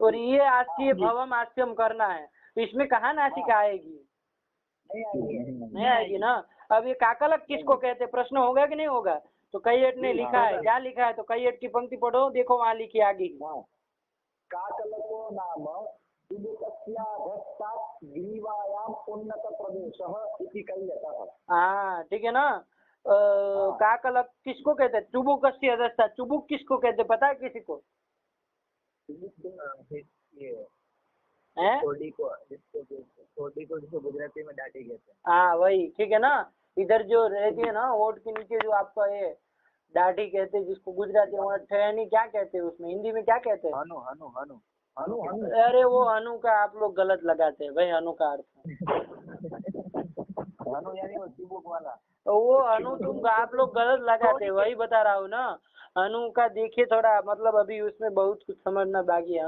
A: और ये आस्य भवम आस्यम करना है, तो इसमें कहाँ नासिका आएगी? नहीं आएगी ना। अब ये काकलक किसको कहते हैं, प्रश्न होगा कि नहीं होगा? तो कैयट ने लिखा है, क्या लिखा है? तो कैयट की पंक्ति पढ़ो, देखो वहाँ लिखी आगे।
B: काकलको नाम चुबुकस्याधस्तात् ग्रीवायाम् उन्नत प्रदेशः इति कल्यतः।
A: हाँ ठीक है ना। काकलक किसको कहते हैं? चुबुकस्य अधस्तात्। चुबुक किसको कहते हैं, पता है किसी को?
C: ठोड़ी को जिसको गुजराती में डाटी कहते हैं।
A: हाँ वही, ठीक है ना। इधर जो रहती है ना होठ के नीचे जो आपका ये दाढ़ी कहते हैं, जिसको गुजराती में ठहनी क्या कहते हैं, उसमें हिंदी में क्या कहते हैं?
C: हनु हनु हनु हनु
A: अरे वो हनु का आप लोग गलत लगाते हैं भाई, हनु का अर्थ
C: हनु यानी वो चिबुक वाला।
A: तो वो हनु तुम आप लोग गलत लगाते हैं, वही बता रहा हूँ ना। हनु का देखिए थोड़ा, मतलब अभी उसमें बहुत कुछ समझना बाकी है।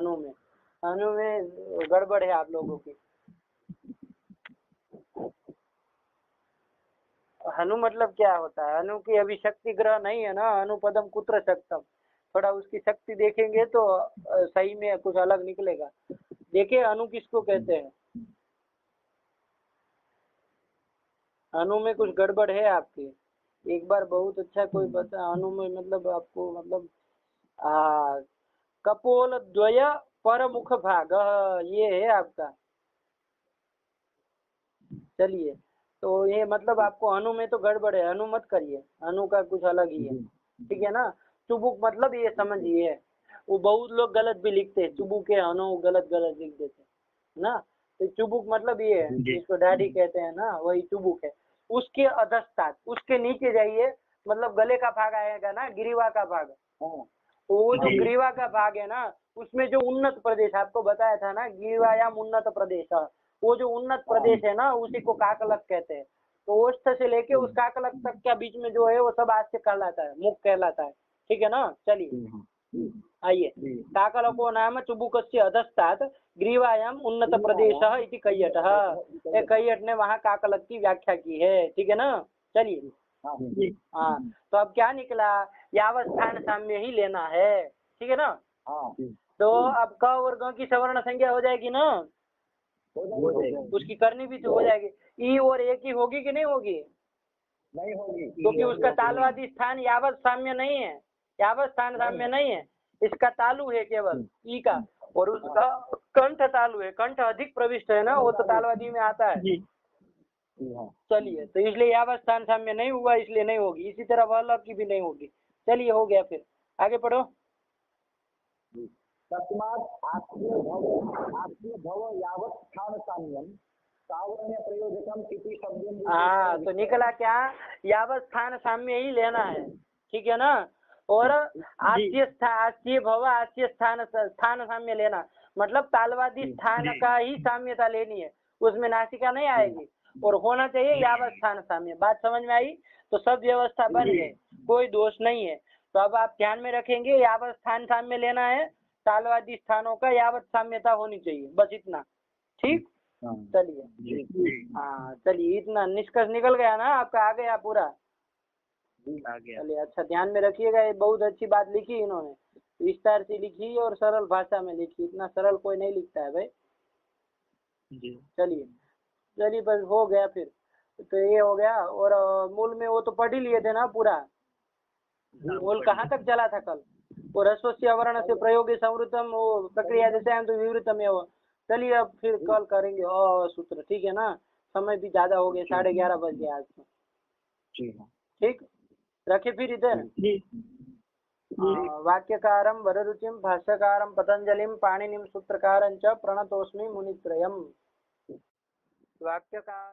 A: हनु में गड़बड़ है आप लोगों की। हनु मतलब क्या होता है? हनु की अभी शक्ति ग्रह नहीं है ना। अनुपदम कुत्र शक्तम, थोड़ा उसकी शक्ति देखेंगे तो सही में कुछ अलग निकलेगा। देखिए अनु किसको कहते हैं? अनु में कुछ गड़बड़ है आपकी। एक बार बहुत अच्छा कोई बता अनु में, मतलब आपको मतलब कपोल द्वय परमुख भाग, ये है आपका। चलिए, तो ये मतलब आपको अनु में तो गड़बड़ है, अनु मत करिए, अनु का कुछ अलग ही है, ठीक है ना। चुबुक मतलब ये समझिए, वो बहुत लोग गलत भी लिखते हैं, चुबुक है अनु गलत लिख देते हैं ना। तो चुबुक मतलब ये है, जिसको दाढ़ी कहते हैं ना, वही चुबुक है। उसके अधस्तात्, उसके नीचे जाइए, मतलब गले का भाग आएगा ना, ग्रीवा का भाग। तो वो जो ग्रीवा का भाग है ना, उसमें जो उन्नत प्रदेश आपको बताया था ना, ग्रीवायाम उन्नत प्रदेश, वो जो उन्नत प्रदेश है ना, उसी को काकलक कहते हैं। तो ओष्ठ से लेके उस काकलक तक के बीच में जो है वो सब आस्य कहलाता है, मुख कहलाता है, ठीक है ना। चलिए आइए, काकलको नाम चुबुकस्य अधस्तात् ग्रीवायाम उन्नत प्रदेशः इति कैयटः। कैयट ने वहाँ काकलक की व्याख्या की है, ठीक है ना। चलिए हाँ, तो अब क्या निकला, यावस्थान साम्य ही लेना है, ठीक है ना। तो अब क और ग की सवर्ण संज्ञा हो जाएगी ना, उसकी करनी भी तो हो जाएगी। ई और ए की होगी कि नहीं होगी?
B: नहीं होगी,
A: क्योंकि उसका तालवादी स्थान यावत साम्य नहीं है, यावत स्थान साम्य नहीं है, इसका तालु है केवल ई का, और उसका कंठ तालु है, कंठ अधिक प्रविष्ट है ना, वो तो तालवादी में आता है। चलिए, तो इसलिए यावत स्थान साम्य नहीं हुआ, इसलिए नहीं होगी। इसी तरह वह की भी नहीं होगी। चलिए हो गया, फिर आगे पढ़ो।
B: तस्मात् आस्य भव यावत् स्थान साम्यम सावर्ण्य प्रयोजकम इति शब्देन।
A: हाँ, तो निकला क्या, यावत् स्थान साम्य ही लेना है, ठीक है ना। और आस्य भव आस्य स्थान साम्य लेना, मतलब तालवादी स्थान का ही साम्यता लेनी है, उसमें नासिका नहीं आएगी, और होना चाहिए यावत् स्थान साम्य। बात समझ में आई? तो सब व्यवस्था बन गई, कोई दोष नहीं है। तो अब आप ध्यान में रखेंगे, यावत् स्थान साम्य लेना है, तालवादी स्थानों का यावत् साम्यता होनी चाहिए, बस इतना, ठीक। चलिए हाँ, चलिए इतना निष्कर्ष निकल गया ना आपका, आ गया पूरा,
C: आ गया।
A: चलिए अच्छा, ध्यान में रखिएगा, ये बहुत अच्छी बात लिखी इन्होंने, विस्तार से लिखी और सरल भाषा में लिखी, इतना सरल कोई नहीं लिखता है भाई। चलिए बस हो गया फिर, तो ये हो गया। और मूल में वो तो पढ़ ही लिए थे ना पूरा, मूल कहाँ तक चला था कल, वो रस्वस्य अवर्ण से प्रयोग संवृतम, वो प्रक्रिया जैसे तो विवृतम है वो। चलिए अब फिर कल करेंगे सूत्र, ठीक है ना। समय भी ज्यादा हो गया, 11:30 बज गया आज तो, ठीक। रखे फिर इधर वाक्यकारं वररुचिं भाष्यकारं पतंजलिं पाणिनिं सूत्रकारं च प्रणतोस्मि मुनित्रयम्। वाक्यकार